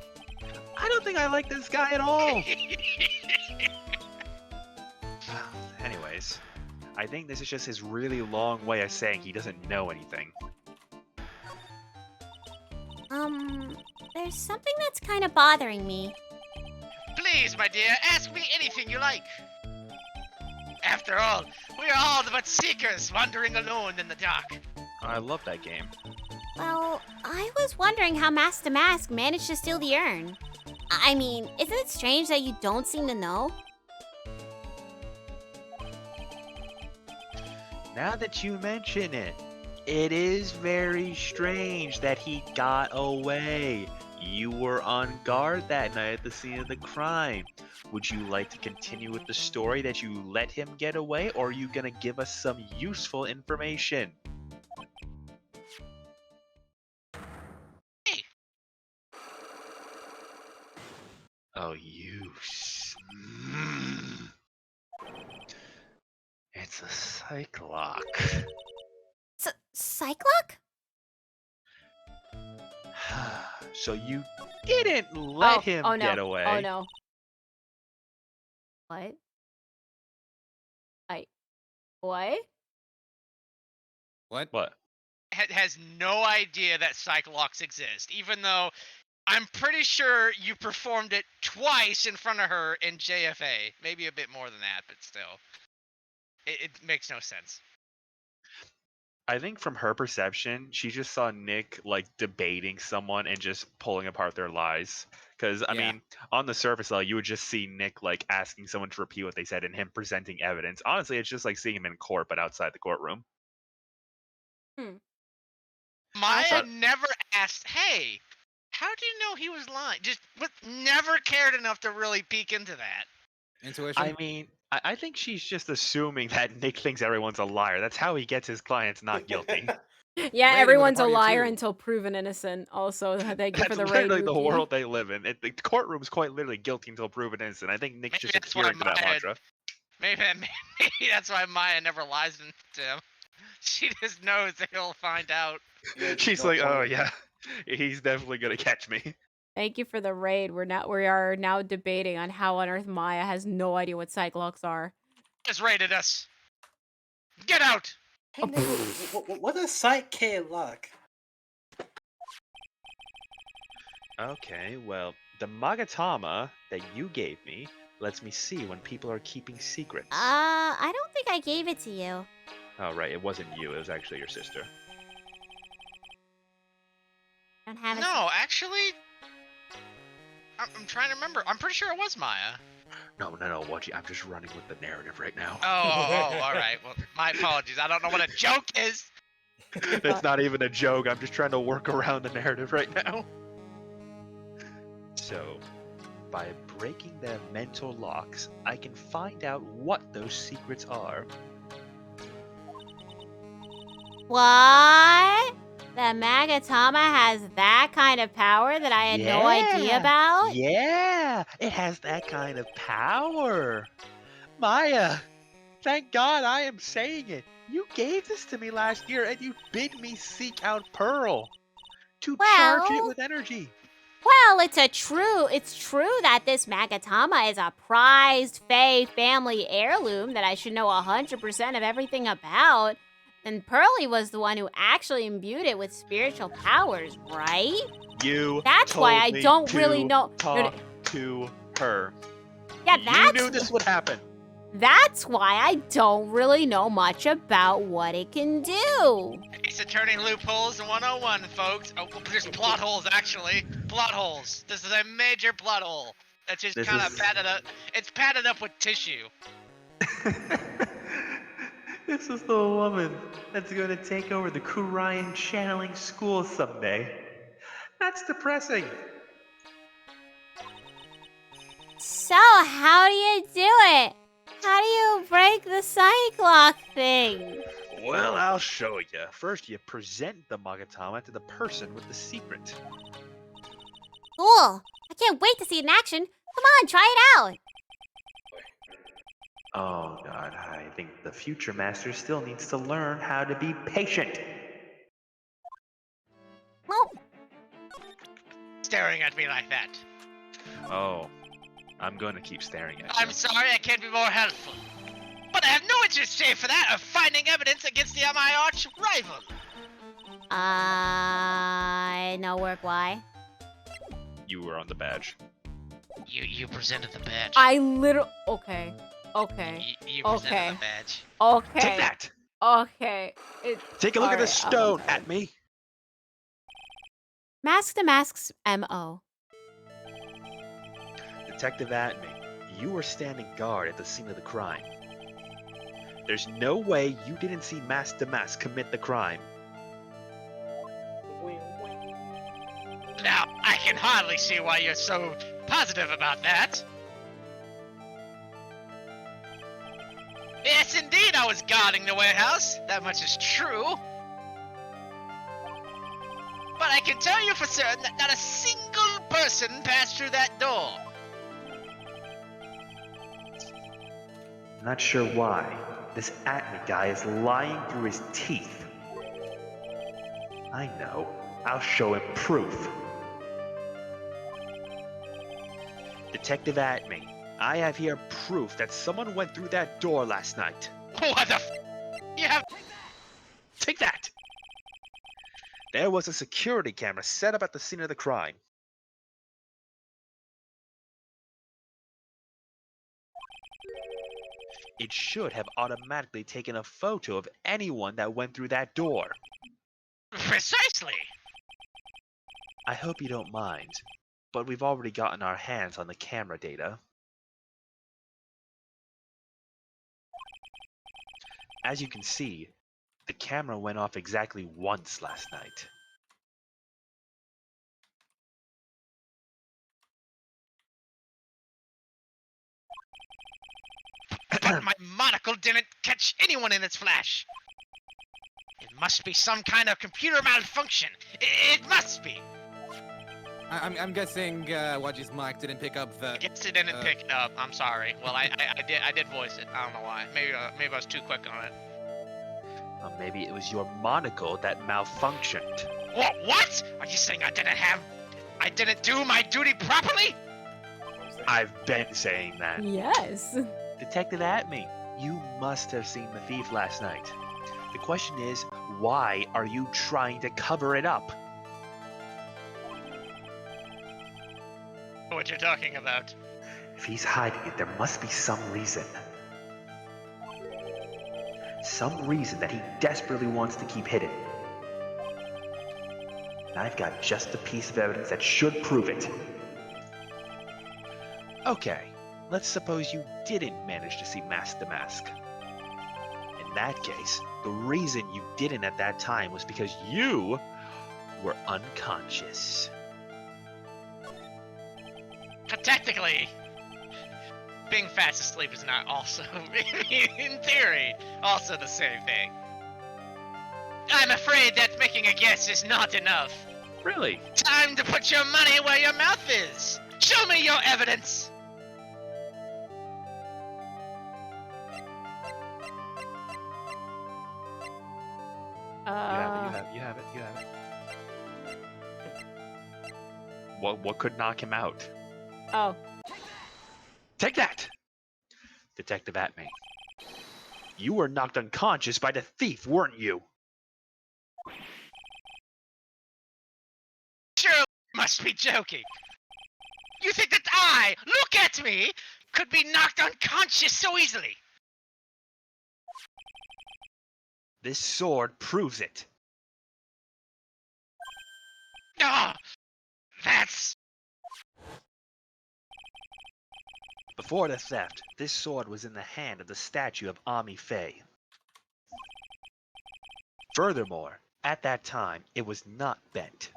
I don't think I like this guy at all. Anyways, I think this is just his really long way of saying he doesn't know anything. There's something that's kind of bothering me. Please, my dear, ask me anything you like. After all, we are all but seekers wandering alone in the dark. I love that game. Well, I was wondering how Mask the Mask managed to steal the urn. I mean, isn't it strange that you don't seem to know? Now that you mention it, it is very strange that he got away. You were on guard that night at the scene of the crime. Would you like to continue with the story that you let him get away, or are you gonna give us some useful information? Hey. Oh, you. It's a Cyclock. Cyclock? So you didn't let him no. get away. Oh no. What? What? What? Has no idea that Cyclocks exist, even though I'm pretty sure you performed it twice in front of her in JFA. Maybe a bit more than that, but still. It makes no sense. I think from her perception, she just saw Nick like debating someone and just pulling apart their lies. Because I Yeah. mean, on the surface level, you would just see Nick like asking someone to repeat what they said and him presenting evidence. Honestly, it's just like seeing him in court, but outside the courtroom. Maya thought- never asked, "Hey, how do you know he was lying?" Just never cared enough to really peek into that. Intuition. I mean, I think she's just assuming that Nick thinks everyone's a liar. That's how he gets his clients not guilty. Yeah, with everyone's a a party of liar two. until proven innocent. Also, thank you for That's the raid, literally the Mookie. world they live in. The courtroom's quite literally guilty until proven innocent. I think Nick's Maybe just that's why adhering to that Maya- mantra. Maybe that's why Maya never lies to him. She just knows that he'll find out. Yeah, just She's no like, oh point. yeah, he's definitely gonna catch me. Thank you for the raid. We are now debating on how on earth Maya has no idea what Cyclops are. Just raided us. Get out! Hey, Nick, what is Sight K lock? Okay, well, the Magatama that you gave me lets me see when people are keeping secrets. I don't think I gave it to you. Oh, right, it wasn't you, it was actually your sister. I don't have it. No, actually, I'm trying to remember. I'm pretty sure it was Maya. No, Watchy, I'm just running with the narrative right now. Oh, all right. Well, my apologies. I don't know what a joke is. That's not even a joke, I'm just trying to work around the narrative right now. So, by breaking their mental locks, I can find out what those secrets are. What? The Magatama has that kind of power that I had no idea Yeah. about? Yeah, it has that kind of power. Maya, thank God I am saying it. You gave this to me last year and you bid me seek out Pearl to charge it Well- with energy. Well, it's true that this Magatama is a prized Fae family heirloom that I should know 100% of everything about. And Pearly was the one who actually imbued it with spiritual powers, right? You That's why told I me don't to really know. Talk to her. Yeah, You knew this would happen. That's why I don't really know much about what it can do. It's attorney loopholes 101, folks. Oh, there's plot holes, actually. Plot holes. This is a major plot hole. That's just This kind of is- padded up. It's padded up with tissue. This is the woman that's going to take over the Kurian channeling school someday. That's depressing. So, how do you do it? How do you break the Cyclock thing? Well, I'll show you. First, you present the Magatama to the person with the secret. Cool. I can't wait to see it in action. Come on, try it out. Oh, God, I think the future master still needs to learn how to be patient. Well, Staring at me like that. Oh, I'm going to keep staring at you. I'm sorry, I can't be more helpful. But I have no interest, say, for that, of finding evidence against my arch rival. no work, why? You were on the badge. You presented the badge. I literally. Okay. Okay. You presented Okay. the badge. Okay. Take that! Okay. Take a look at the Alright, stone at me. Mask to Mask's MO. Detective Atme, you were standing guard at the scene of the crime. There's no way you didn't see Mask to Mask commit the crime. Now, I can hardly see why you're so positive about that. Yes, indeed, I was guarding the warehouse. That much is true. But I can tell you for certain that not a single person passed through that door. Not sure why. This Atme guy is lying through his teeth. I know. I'll show him proof. Detective Atme, I have here proof that someone went through that door last night. What the f? You have. Take that! There was a security camera set up at the scene of the crime. It should have automatically taken a photo of anyone that went through that door. Precisely. I hope you don't mind, but we've already gotten our hands on the camera data. As you can see, the camera went off exactly once last night. But my monocle didn't catch anyone in its flash. It must be some kind of computer malfunction. It must be. I'm guessing Wadji's mic didn't pick up the. I guess it didn't pick it up. I'm sorry. Well, I did voice it. I don't know why. Maybe I was too quick on it. Maybe it was your monocle that malfunctioned. What? Are you saying I didn't do my duty properly? I've been saying that. Yes. Detective Atme, you must have seen the thief last night. The question is, why are you trying to cover it up? What you're talking about? If he's hiding it, there must be some reason. Some reason that he desperately wants to keep hidden. And I've got just a piece of evidence that should prove it. Okay, let's suppose you didn't manage to see Mask the Mask. In that case, the reason you didn't at that time was because you were unconscious. Technically, being fast asleep is not also, in theory, also the same thing. I'm afraid that making a guess is not enough. Really? Time to put your money where your mouth is. Show me your evidence. You have it. What could knock him out? Oh. Take that! Detective Atme. You were knocked unconscious by the thief, weren't you? Sure, you must be joking. You think that I, look at me, could be knocked unconscious so easily? This sword proves it. Ah, that's... Before the theft, this sword was in the hand of the statue of Ami Faye. Furthermore, at that time, it was not bent.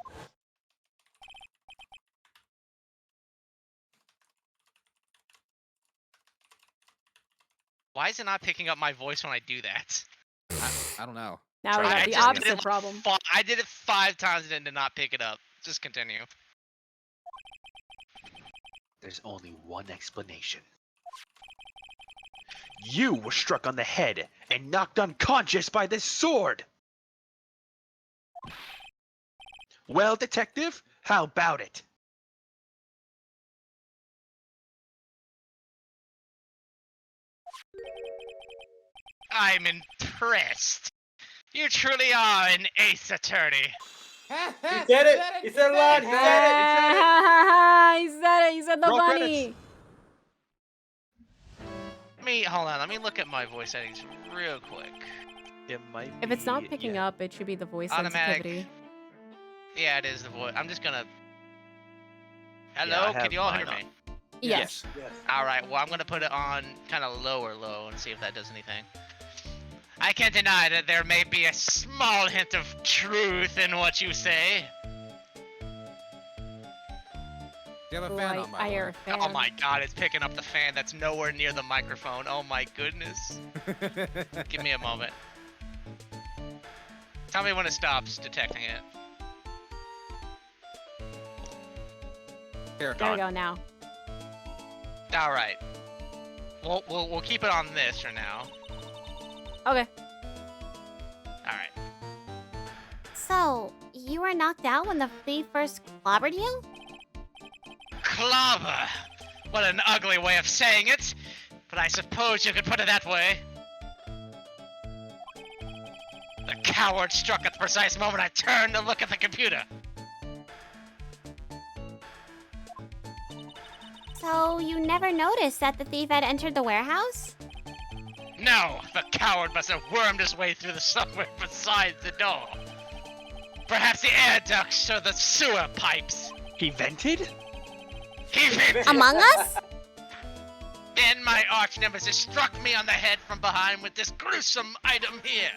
Why is it not picking up my voice when I do that? I don't know. Now we I got the just did opposite it problem. I did it 5 times and it did not pick it up. Just continue. There's only one explanation. You were struck on the head and knocked unconscious by this sword! Well, detective, how about it? I'm impressed. You truly are an ace attorney. He said it! He said a lot! He said it! He said it. He said the Roll bunny. Hold on, let me look at my voice settings real quick. It might If it's not be- picking yeah. up, it should be the voice Automatic. sensitivity. Yeah, it is the voice. I'm just gonna... I Hello, have can you all hear mine me? Yes. Yes. Alright, well I'm gonna put it on kind of low and see if that does anything. I can't deny that there may be a small hint of truth in what you say. Do you have a Oh, fan on, by I the hear way? a fan. Oh my god, it's picking up the fan that's nowhere near the microphone. Oh my goodness. Give me a moment. Tell me when it stops detecting it. Here. There we go now. Alright. We'll keep it on this for now. Okay. Alright. So, you were knocked out when the thief first clobbered you? Clobber! What an ugly way of saying it, but I suppose you could put it that way. The coward struck at the precise moment I turned to look at the computer. So, you never noticed that the thief had entered the warehouse? No, the coward must have wormed his way through the software beside the door. Perhaps the air ducts or the sewer pipes. He vented? He did. Among Us? Then my arch nemesis struck me on the head from behind with this gruesome item here.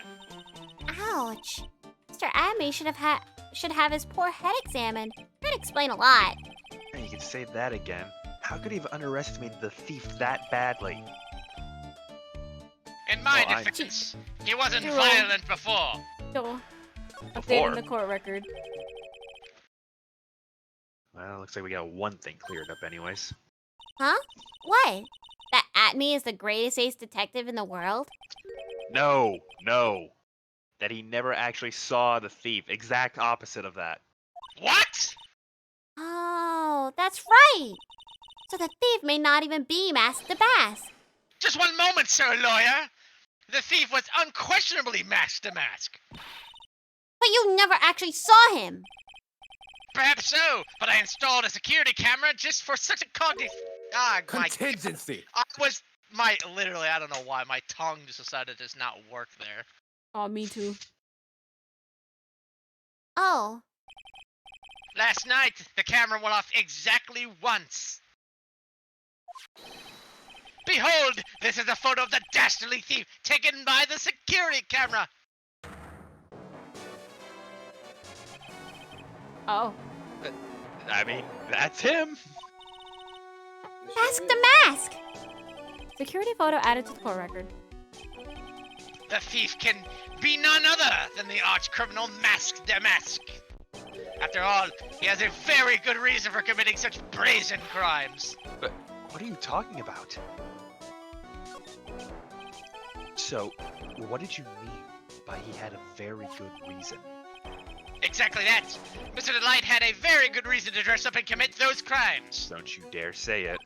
Ouch. Mr. Adme should have his poor head examined. That'd explain a lot. You can say that again. How could he have underestimated the thief that badly? In my Oh, I- defense, he wasn't You're wrong. violent before. So, Before. updating the court record. Well, looks like we got one thing cleared up anyways. Huh? What? That Atme is the greatest ace detective in the world? No. That he never actually saw the thief. Exact opposite of that. What? Oh, that's right. So the thief may not even be Mask the Mask. Just one moment, sir lawyer. The thief was unquestionably Mask to Mask. But you never actually saw him. Perhaps so, but I installed a security camera just for such a Contingency. Literally, I don't know why, my tongue just decided to just not work there. Oh, me too. Oh. Last night, the camera went off exactly once. Behold, this is a photo of the dastardly thief taken by the security camera. Oh. I mean, that's him. Mask the Mask! Security photo added to the court record. The thief can be none other than the arch criminal Mask the Mask. After all, he has a very good reason for committing such brazen crimes. But what are you talking about? So, what did you mean by he had a very good reason? Exactly that. Mr. Delight had a very good reason to dress up and commit those crimes. Don't you dare say it.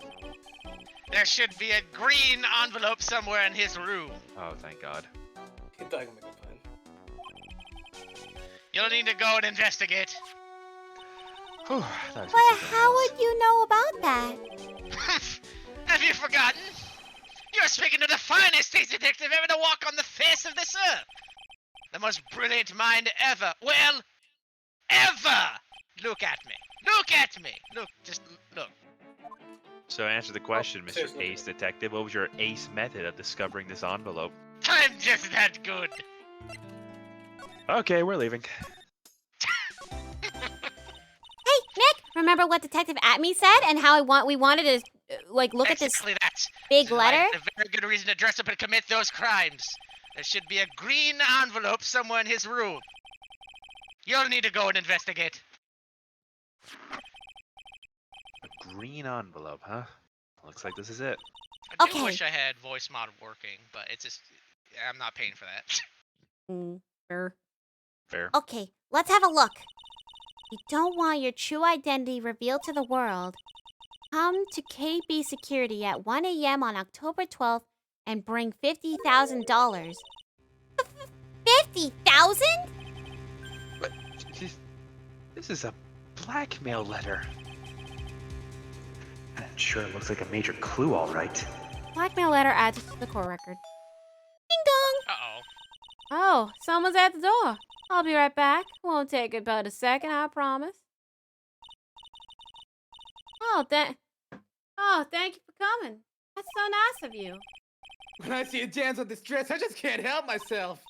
There should be a green envelope somewhere in his room. Oh, thank God. He thought he could make a pun. You'll need to go and investigate. Whew, that was But something how else. would you know about that? Have you forgotten? You're speaking to the finest state detective ever to walk on the face of this earth. The most brilliant mind ever. Well, ever! Look at me. Look at me. Look, just look. So answer the question, Mr. seriously. Ace Detective. What was your ace method of discovering this envelope? I'm just that good. Okay, we're leaving. Hey, Nick, remember what Detective Atme said and how we wanted to look at this Exactly that. big Delight letter? had a very good reason to dress up and commit those crimes. There should be a green envelope somewhere in his room. You'll need to go and investigate. A green envelope, huh? Looks like this is it. I do Okay. wish I had voice mod working, but it's just I'm not paying for that. Sure. Fair. Okay, let's have a look. You don't want your true identity revealed to the world. Come to KB Security at 1 a.m. on October 12th and bring $50,000. 50,000? But this is a blackmail letter. That sure looks like a major clue, all right. Blackmail letter added to the court record. Ding dong! Uh-oh. Oh, someone's at the door. I'll be right back. Won't take about a second, I promise. Oh, thank you for coming. That's so nice of you. When I see a damsel in distress, I just can't help myself.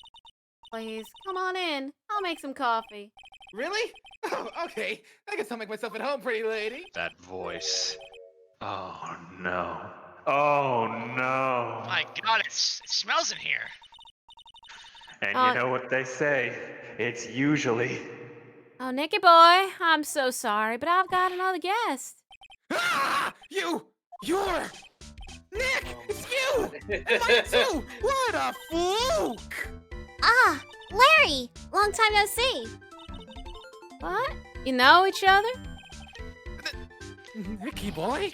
Please, come on in. I'll make some coffee. Really? Oh, okay. I guess I'll make myself at home, pretty lady. That voice. Oh no. Oh no. My God, it smells in here. And Uh, you know what they say? It's usually. Oh, Nicky boy, I'm so sorry, but I've got another guest. Ah! You're... Nick! It's you! And mine too! What a fluke! Ah, Larry! Long time no see. What? You know each other? Nicky boy?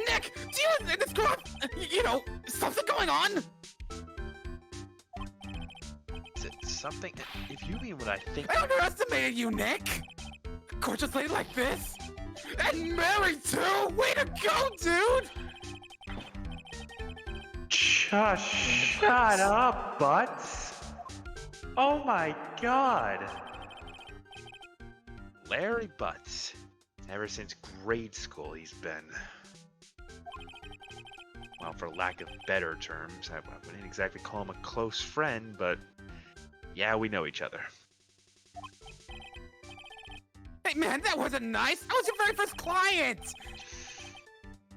Nick! Do you and this girl... You know, something going on? Is it something? If you mean what I think. I underestimated you, Nick! Gorgeous lady like this? And married too? Way to go, dude! Shut up, Butts. Oh my God. Larry Butts. Ever since grade school, he's been, well, for lack of better terms, I wouldn't exactly call him a close friend, but yeah, we know each other. Hey man, that wasn't nice. I was your very first client.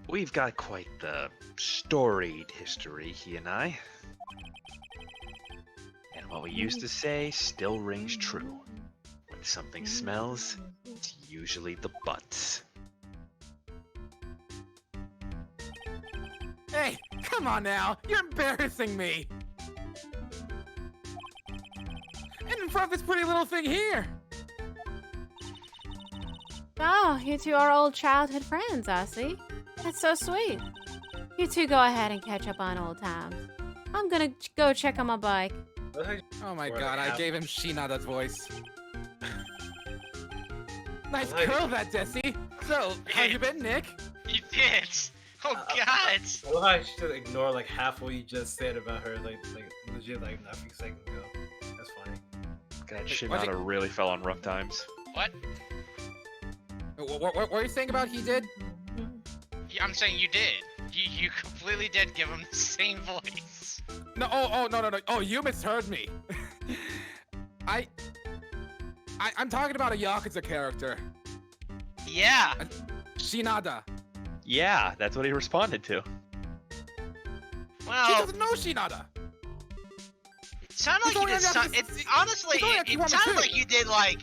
We've got quite the storied history, he and I. And what we used to say still rings true. When something smells, it's usually the butts. Hey, come on now. You're embarrassing me. And in front of this pretty little thing here. Oh, you two are old childhood friends, I see. That's so sweet. You two go ahead and catch up on old times. I'm gonna go check on my bike. Oh my Or god, I half- gave him Shinada's voice. Nice I like girl, it. that Desi. So, how you been, Nick? You did. Oh God. I love how I should ignore like half what you just said about her, like legit like not a few seconds ago. That's funny. God, what'd Shinada really fell on rough times. What? What were you saying about he did? Yeah, I'm saying you did. You completely did give him the same voice. No, no. Oh, you misheard me. I'm talking about a Yakuza character. Yeah. Shinada. Yeah, that's what he responded to. She Well, doesn't know Shinada. it sounded like It's you only did like- some. it's- Honestly, it's only like it one or sounded two. like you did like.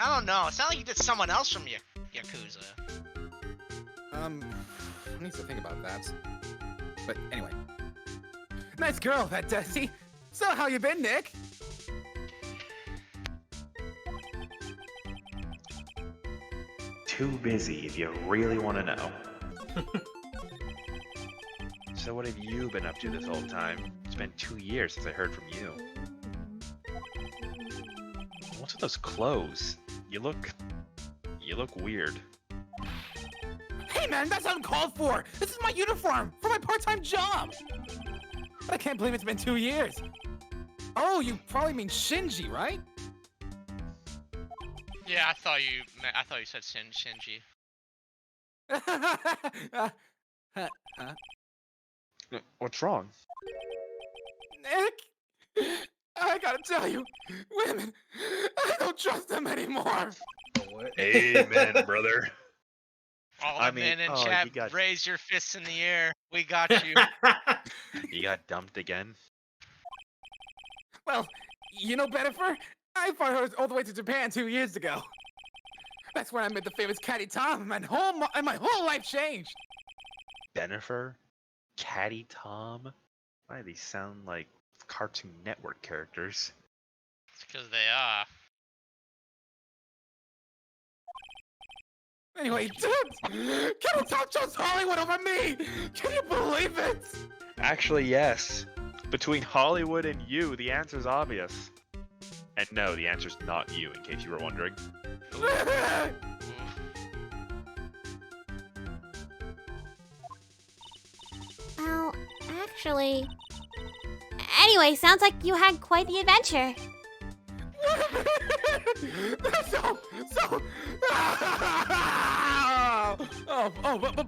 I don't know. It sounded like you did someone else from Yakuza. I need to think about that. But anyway. Nice girl, that Desi. So, how you been, Nick? Too busy if you really want to know. So what have you been up to this whole time? It's been 2 years since I heard from you. What's with those clothes? You look weird. Hey man, that's uncalled for! This is my uniform for my part-time job! But I can't believe it's been 2 years. Oh, you probably mean Shinji, right? Yeah, I thought you said Shinji. What's wrong? Nick, I gotta tell you, women, I don't trust them anymore. What? Amen, brother. All I the mean, men in oh, chat, you got- raise your fists in the air. We got you. You got dumped again? Well, you know, Bennifer, I followed her all the way to Japan 2 years ago. That's when I met the famous Caddy Tom, and my whole life changed. Bennifer? Caddy Tom? Why do these sound like Cartoon Network characters? It's because they are. Anyway, dude, Caddy Tom chose Hollywood over me. Can you believe it? Actually, yes. Between Hollywood and you, the answer's obvious. And no, the answer's not you, in case you were wondering. Oh, actually. Anyway, sounds like you had quite the adventure.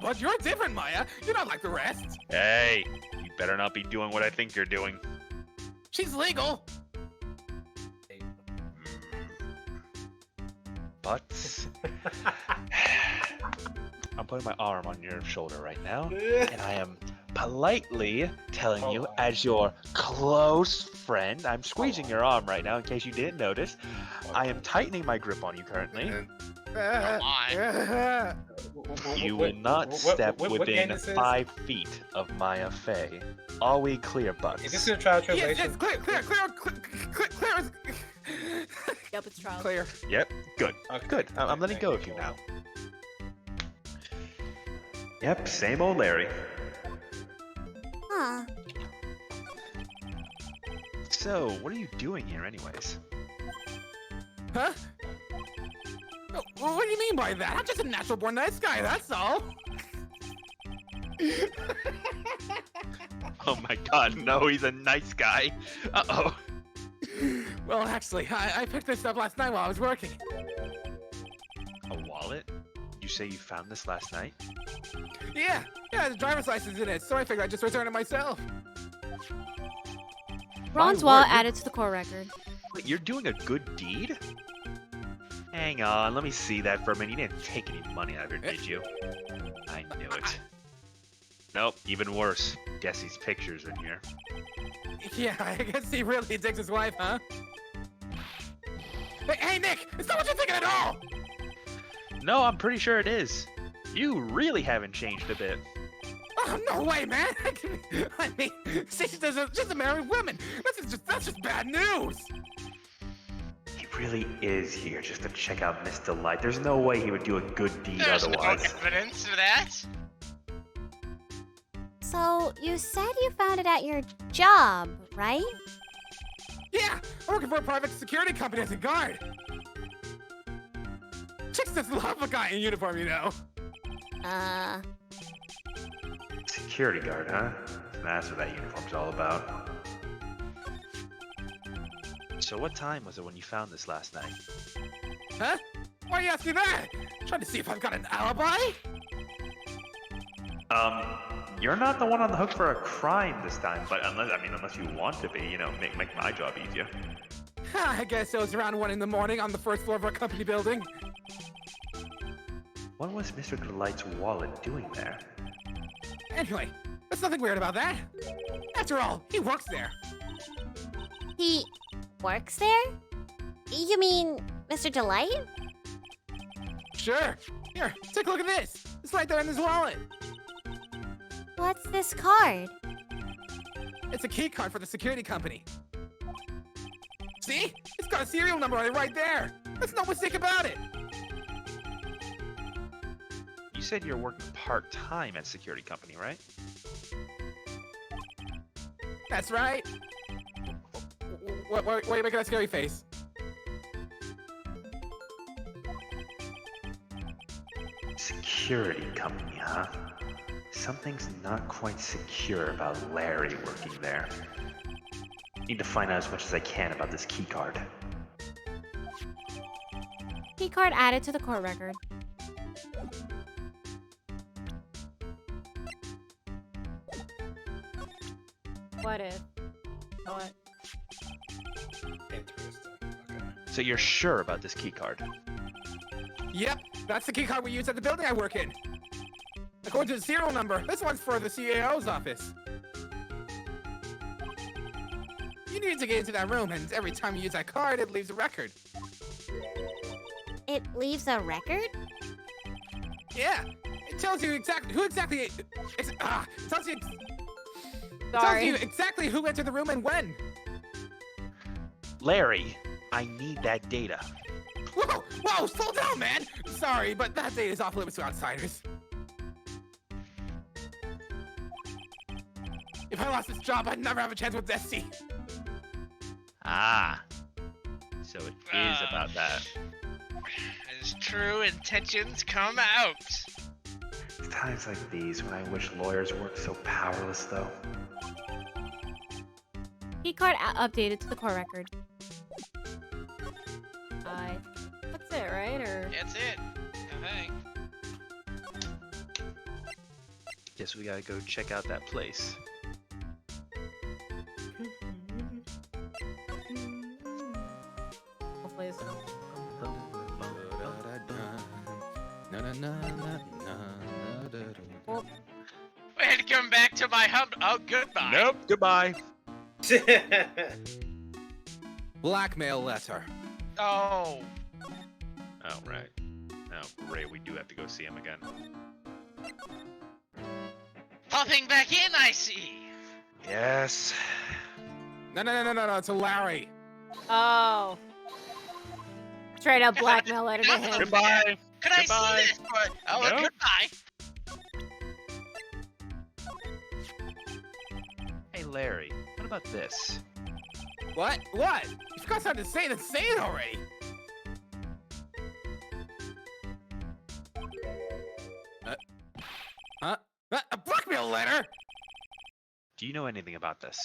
But you're different, Maya. You're not like the rest. Hey, you better not be doing what I think you're doing. She's legal. But I'm putting my arm on your shoulder right now, and I am politely telling you, as your close friend, I'm squeezing your arm right now in case you didn't notice. I am tightening my grip on you currently. You will not step what game within this is? 5 feet of Maya Fey. Are we clear, Bucks? Is this a trial Yes, translation? clear. Yep, it's trial. Clear. Yep, good. Okay, Good. I'm letting go of you now. Yep, same old Larry. Huh. So, what are you doing here anyways? Huh? Oh, well, what do you mean by that? I'm just a natural born nice guy, that's all. Oh my god, no, he's a nice guy. Uh-oh. Well, actually, I picked this up last night while I was working. say you found this last night? Yeah, the driver's license in it, so I figured I'd just return it myself. Ron's My wallet word, added to the core record. Wait, you're doing a good deed? Hang on, let me see that for a minute. You didn't take any money out of it, did you? I knew it. Nope, even worse. Guess these pictures in here. Yeah, I guess he really digs his wife, huh? Hey, Nick! It's not what you're thinking at all! No, I'm pretty sure it is. You really haven't changed a bit. Oh, no way, man! I mean, she's just a married woman. That's just bad news! He really is here just to check out Miss Delight. There's no way he would do a good deed There's otherwise. no evidence of that. So, you said you found it at your job, right? Yeah, I'm working for a private security company as a guard. Chicks just love a guy in uniform, you know. Security guard, huh? That's what that uniform's all about. So what time was it when you found this last night? Huh? Why are you asking that? Trying to see if I've got an alibi? You're not the one on the hook for a crime this time, but unless you want to be, you know, make my job easier. I guess it was around 1 in the morning on the first floor of our company building. What was Mr. Delight's wallet doing there? Anyway, there's nothing weird about that. After all, he works there. He works there? You mean Mr. Delight? Sure. Here, take a look at this. It's right there in his wallet. What's this card? It's a key card for the security company. See? It's got a serial number on it right there. There's no mistake about it. You said you're working part-time at security company, right? That's right. Why are you making that scary face? Security company, huh? Something's not quite secure about Larry working there. Need to find out as much as I can about this keycard. Keycard added to the core record. What if? What? Interesting. Okay. So you're sure about this keycard? Yep, that's the key card we use at the building I work in. According to the serial number, this one's for the CAO's office. You need to get into that room, and every time you use that card, it leaves a record. It leaves a record? Yeah, it tells you exactly who exactly. It tells you. Sorry. Tells you exactly who entered the room and when. Larry, I need that data. Whoa, slow down, man. Sorry, but that data is off limits to outsiders. If I lost this job, I'd never have a chance with Desi. Ah. So it is about that. His true intentions come out. It's times like these when I wish lawyers weren't so powerless, though. Keycard updated to the core record. That's it, right? Or That's it. I think. Guess we gotta go check out that place. hopefully it's I had to come back to my hub. Oh, goodbye. Nope, goodbye. Blackmail letter. Oh. Oh, right. Oh, great, we do have to go see him again. Popping back in, I see. Yes. No, it's a Larry. Oh. Straight up blackmail letter to him. Goodbye. Could I Goodbye. see this? But, oh, Nope. goodbye. Hey, Larry, what about this? What? You forgot something to say, then say it already. A blackmail letter? Do you know anything about this?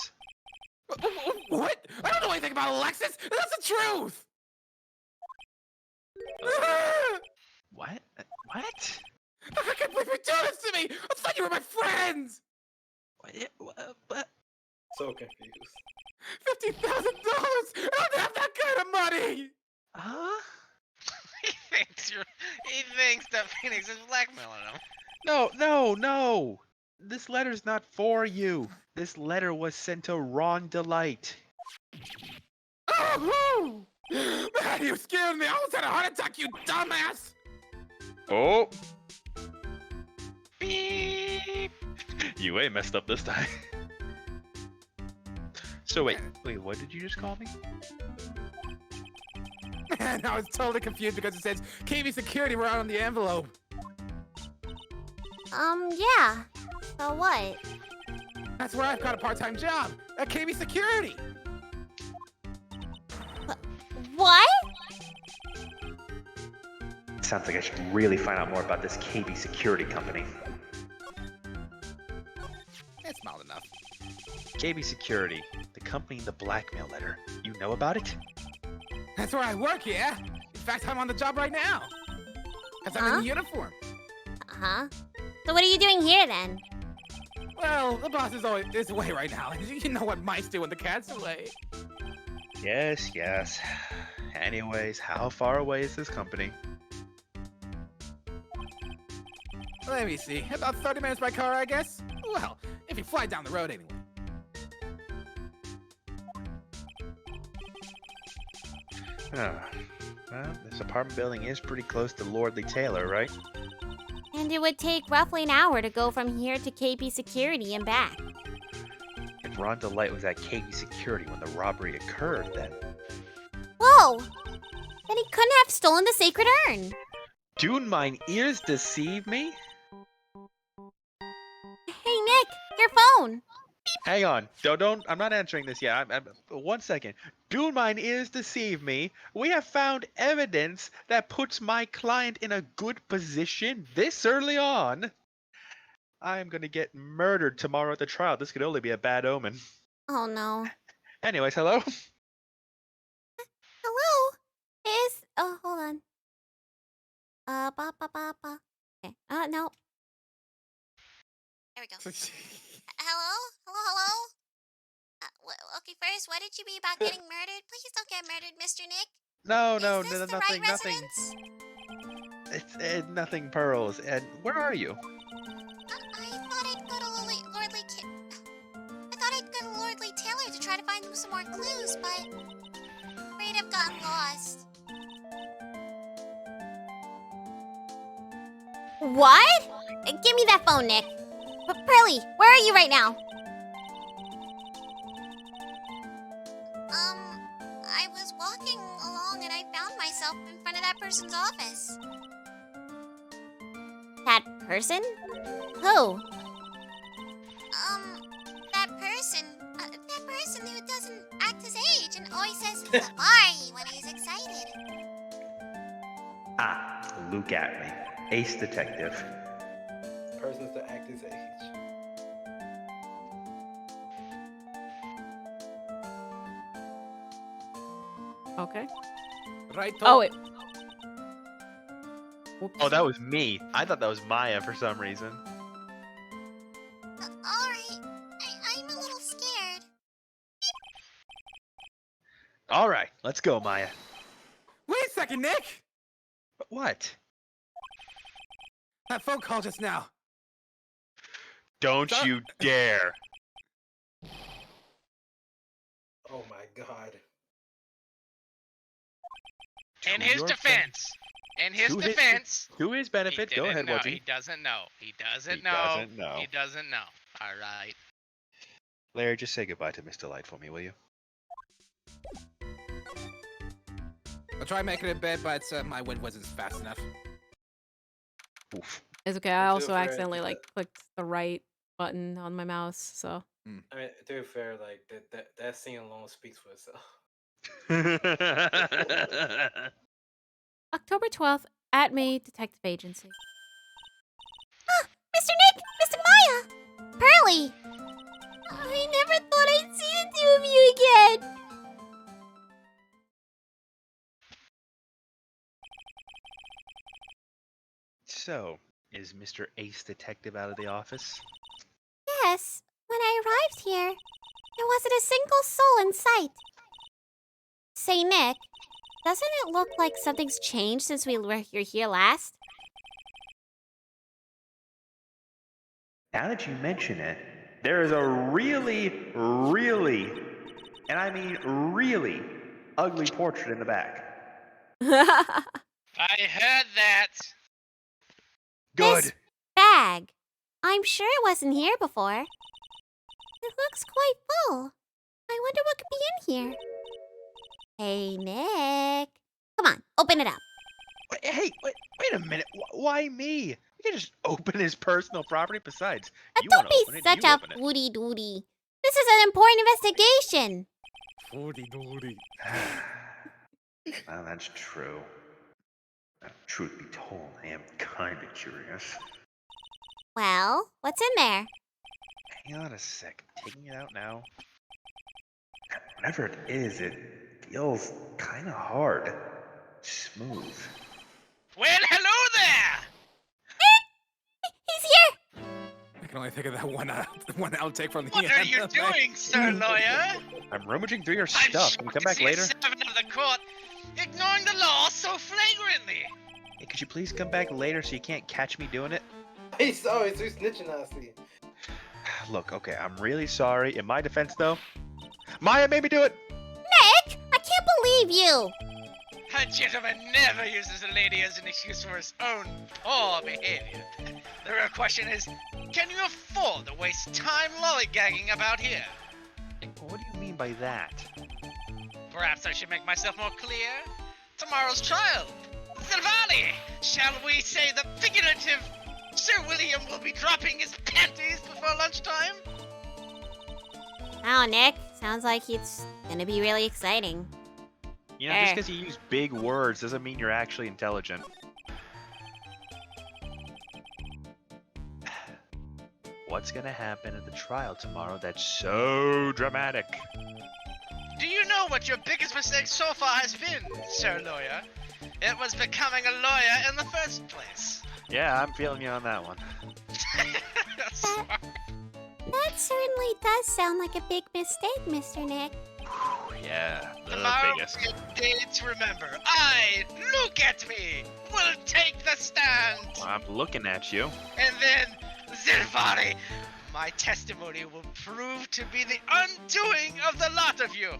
What? I don't know anything about Alexis. That's the truth. What? What? I can't believe you do this to me! I thought you were my friends! What? So confused. $50,000! I don't have that kind of money! Huh? He thinks that Phoenix is blackmailing him. No. This letter's not for you. This letter was sent to Ron Delight. Oh! Man, you scared me! I almost had a heart attack, you dumbass! Oh. Beep. You ain't messed up this time. So wait, what did you just call me? Man, I was totally confused because it says KB Security right on the envelope. Yeah. So what? That's where I've got a part-time job at KB Security. What? Sounds like I should really find out more about this KB Security company. It's mild enough. KB Security, the company in the blackmail letter. You know about it? That's where I work, yeah. In fact, I'm on the job right now. Because I'm in uniform. Uh-huh. So what are you doing here then? Well, the boss is away right now. You know what mice do when the cat's away. Yes. Anyways, how far away is this company? Let me see. About 30 minutes by car, I guess. Well, if you fly down the road anyway. Well, this apartment building is pretty close to Lordly Taylor, right? And it would take roughly an hour to go from here to KB Security and back. If Ron Delight was at KB Security when the robbery occurred, then... Whoa! Then he couldn't have stolen the sacred urn. Do mine ears deceive me? Hey, Nick, your phone. Hang on. Don't. I'm not answering this yet. 1 second. Do mine ears deceive me? We have found evidence that puts my client in a good position this early on. I am going to get murdered tomorrow at the trial. This could only be a bad omen. Oh, no. Anyways, hello? Hello? Oh, hold on. Okay. No. There we go. Hello? Okay, first, what did you mean about getting murdered? Please don't get murdered, Mr. Nick. No, Is this the right residence? It's nothing, Pearls. And where are you? I thought I'd go to Lordly Taylor to try to find some more clues, but afraid I've gotten lost. What? Give me that phone, Nick. Pearly, where are you right now? I was walking along and I found myself in front of that person's office. That person? Who? That person who doesn't act his age and always says "sorry" when he's excited. Ah, look at me. Ace detective. Persons that act his age. Okay. Right. Oh, wait. Oh, that was me. I thought that was Maya for some reason. Alright. I'm a little scared. Alright, let's go, Maya. Wait a second, Nick. What? That phone call just now. Don't you dare. Oh my god. In his defense. To his benefit, he go didn't ahead, know. Wudgie. He doesn't know. He doesn't He know. doesn't know. He doesn't know. All right. Larry, just say goodbye to Miss Delight for me, will you? I'll try making it bed, but my wind wasn't fast enough. Oof. It's okay. I feel also for it, accidentally but- clicked the right button on my mouse, so. I mean, to be fair, like that scene alone speaks for itself. October 12th, at me, Detective Agency. Mr. Nick! Mr. Maya! Pearly! I never thought I'd see the two of you again! So, is Mr. Ace Detective out of the office? Yes, when I arrived here, there wasn't a single soul in sight. Say, Nick, doesn't it look like something's changed since we were here last? Now that you mention it, there is a really, and I mean really, ugly portrait in the back. I heard that. Good. This bag. I'm sure it wasn't here before. It looks quite full. I wonder what could be in here. Hey, Nick. Come on, open it up. Hey, wait a minute. Why me? We can just open his personal property. Besides, you Don't wanna be open it, such you a open it. foodie doody. This is an important investigation. Well, that's true. Truth be told, I am kind of curious. Well, what's in there? Hang on a sec. Taking it out now. Whatever it is, it feels kind of hard. Smooth. Well, hello there. He's here! I can only think of that one outtake from the What end. are you doing, sir lawyer? I'm rummaging through your I'm stuff. Can you shocked come to back see later? a servant of the court ignoring the law so flagrantly. Hey, could you please come back later so you can't catch me doing it? He's always snitching on us. Look, okay, I'm really sorry. In my defense, though, Maya made me do it. Nick, I can't believe you. A gentleman never uses a lady as an excuse for his own poor behavior. The real question is, can you afford to waste time lollygagging about here? What do you mean by that? Perhaps I should make myself more clear. Tomorrow's trial. Zilvani, shall we say the figurative Sir William will be dropping his panties before lunchtime? Oh, Nick, sounds like it's gonna be really exciting. You know, just because you use big words doesn't mean you're actually intelligent. What's gonna happen at the trial tomorrow that's so dramatic? Do you know what your biggest mistake so far has been, Sir Lawyer? It was becoming a lawyer in the first place. Yeah, I'm feeling you on that one. Sorry. That certainly does sound like a big mistake, Mr. Nick. Yeah, the Tomorrow biggest. is a day to remember. Look at me, will take the stand. I'm looking at you. And then, Zilvani, my testimony will prove to be the undoing of the lot of you.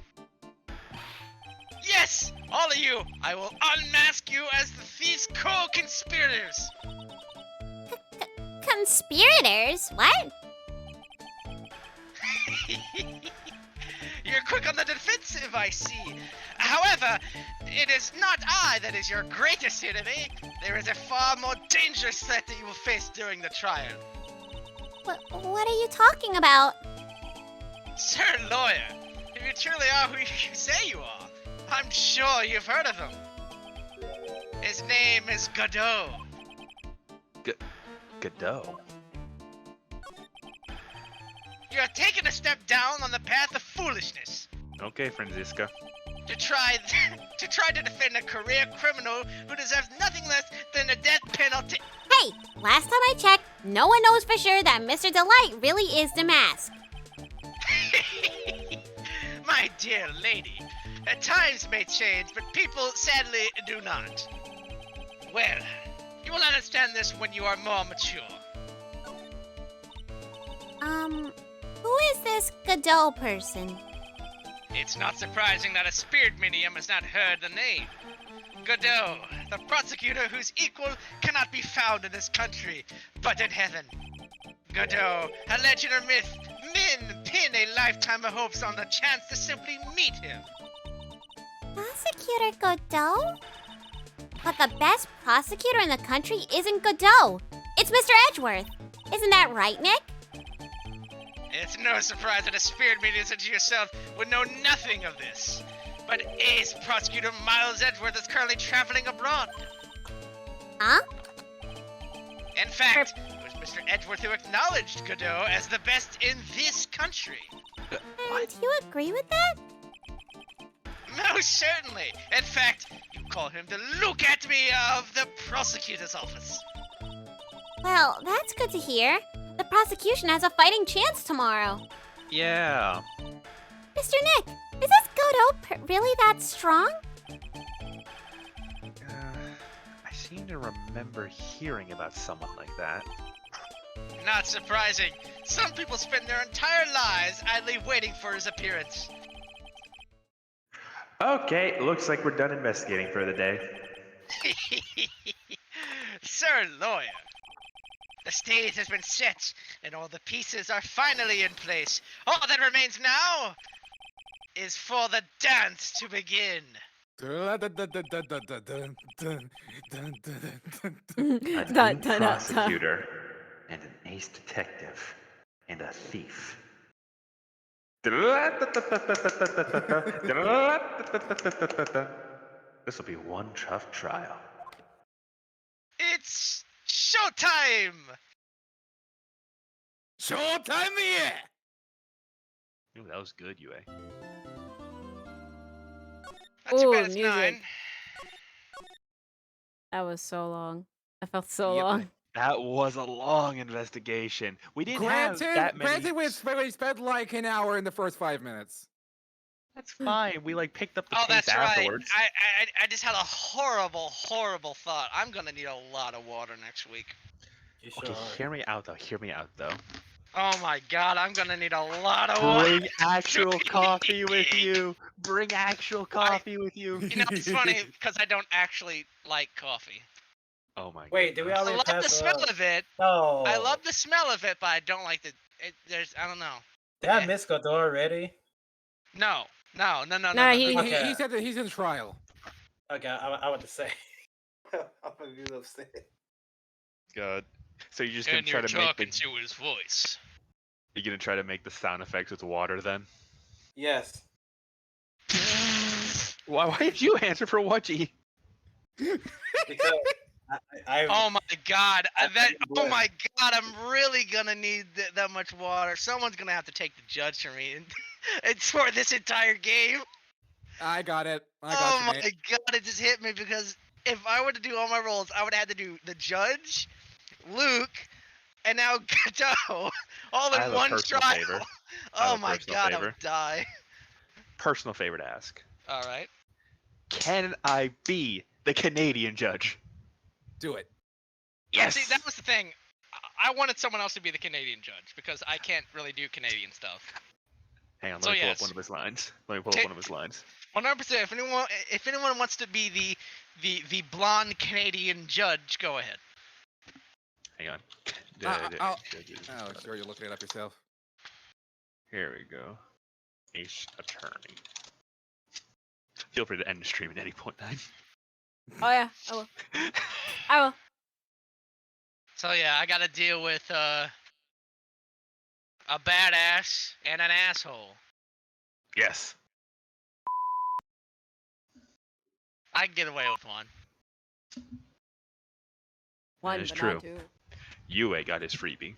Yes, all of you, I will unmask you as the thief's co-conspirators. Conspirators? What? You're quick on the defensive, I see. However, it is not I that is your greatest enemy. There is a far more dangerous threat that you will face during the trial. What are you talking about? Sir Lawyer, if you truly are who you say you are, I'm sure you've heard of him. His name is Godot. Godot. You're taking a step down on the path of foolishness. Okay, Franziska. To try to defend a career criminal who deserves nothing less than a death penalty. Hey, last time I checked, no one knows for sure that Mr. Delight really is the mask. My dear lady, times may change, but people sadly do not. Well, you will understand this when you are more mature. Who is this Godot person? It's not surprising that a spirit medium has not heard the name. Godot, the prosecutor whose equal cannot be found in this country, but in heaven. Godot, a legend or myth, men pin a lifetime of hopes on the chance to simply meet him. Prosecutor Godot? But the best prosecutor in the country isn't Godot. It's Mr. Edgeworth. Isn't that right, Nick? It's no surprise that a spirit medium such as yourself would know nothing of this. But Ace Prosecutor Miles Edgeworth is currently traveling abroad. Huh? In fact, it was Mr. Edgeworth who acknowledged Godot as the best in this country. And you agree with that? Most certainly. In fact, you call him the look at me of the prosecutor's office. Well, that's good to hear. The prosecution has a fighting chance tomorrow. Yeah. Mr. Nick, is this Godot really that strong? I seem to remember hearing about someone like that. Not surprising. Some people spend their entire lives idly waiting for his appearance. Okay, looks like we're done investigating for the day. Sir Lawyer, the stage has been set, and all the pieces are finally in place. All that remains now is for the dance to begin. A Da, new da, da, da. prosecutor and an ace detective and a thief. This will be one tough trial. It's showtime! Showtime yeah! Ooh, that was good, UA. Not too Ooh, bad it's music. 9. That was so long. I felt so Yep. long. That was a long investigation. We didn't have that many. Granted, we spent like an hour in the first 5 minutes. That's fine. We like picked up the Oh, pace that's right. afterwards. I just had a horrible thought. I'm gonna need a lot of water next week. You Okay, sure? hear me out though. Hear me out though. Oh my god, I'm gonna need a lot of water. Bring actual coffee with you. Bring actual coffee with you. You know, it's funny because I don't actually like coffee. Oh my god. Wait, did we I already love the pass smell of it. No. I love the smell of it, but I don't like the. I don't know. Did I miss Godot already? No. No, he- Okay. He said that he's in trial. Okay, I want to say. I'm gonna be upset. God. So you're just gonna And try you're to make talking to his voice. you're gonna try to make the sound effects with water then? Yes. Why did you answer for Wudgy? Because I Oh my god! Yeah. Oh my god! I'm really gonna need that much water. Someone's gonna have to take the judge for me, and it's for this entire game. I got it. I got Oh you, my mate. god! It just hit me because if I were to do all my roles, I would have had to do the judge, Luke, and now Godot, all I in have a one personal trial. favor. Oh my personal god! I favor. would die. Personal favor to ask. All right. Can I be the Canadian judge? Do it. Yes. See, that was the thing. I wanted someone else to be the Canadian judge because I can't really do Canadian stuff. Hang on, So let me pull yes. up one of his lines. Let me pull up one of his lines. 100%. If anyone wants to be the blonde Canadian judge, go ahead. Hang on. Oh, sure, you're looking it up yourself. Here we go. Ace attorney. Feel free to end the stream at any point in time. Oh yeah, I will. I will. So yeah, I gotta deal with a badass and an asshole. Yes. I can get away with one. One, is but true. not two. UA got his freebie.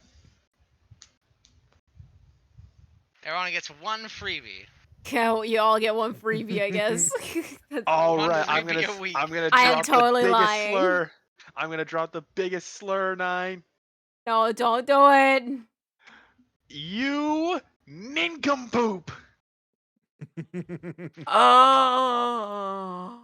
Everyone gets one freebie. Yeah, you all get one freebie, I guess. That's- All One right, freebie a week. I'm gonna I am drop totally the biggest lying. slur. I'm gonna drop the biggest slur, 9. No, don't do it. You nincompoop. Oh.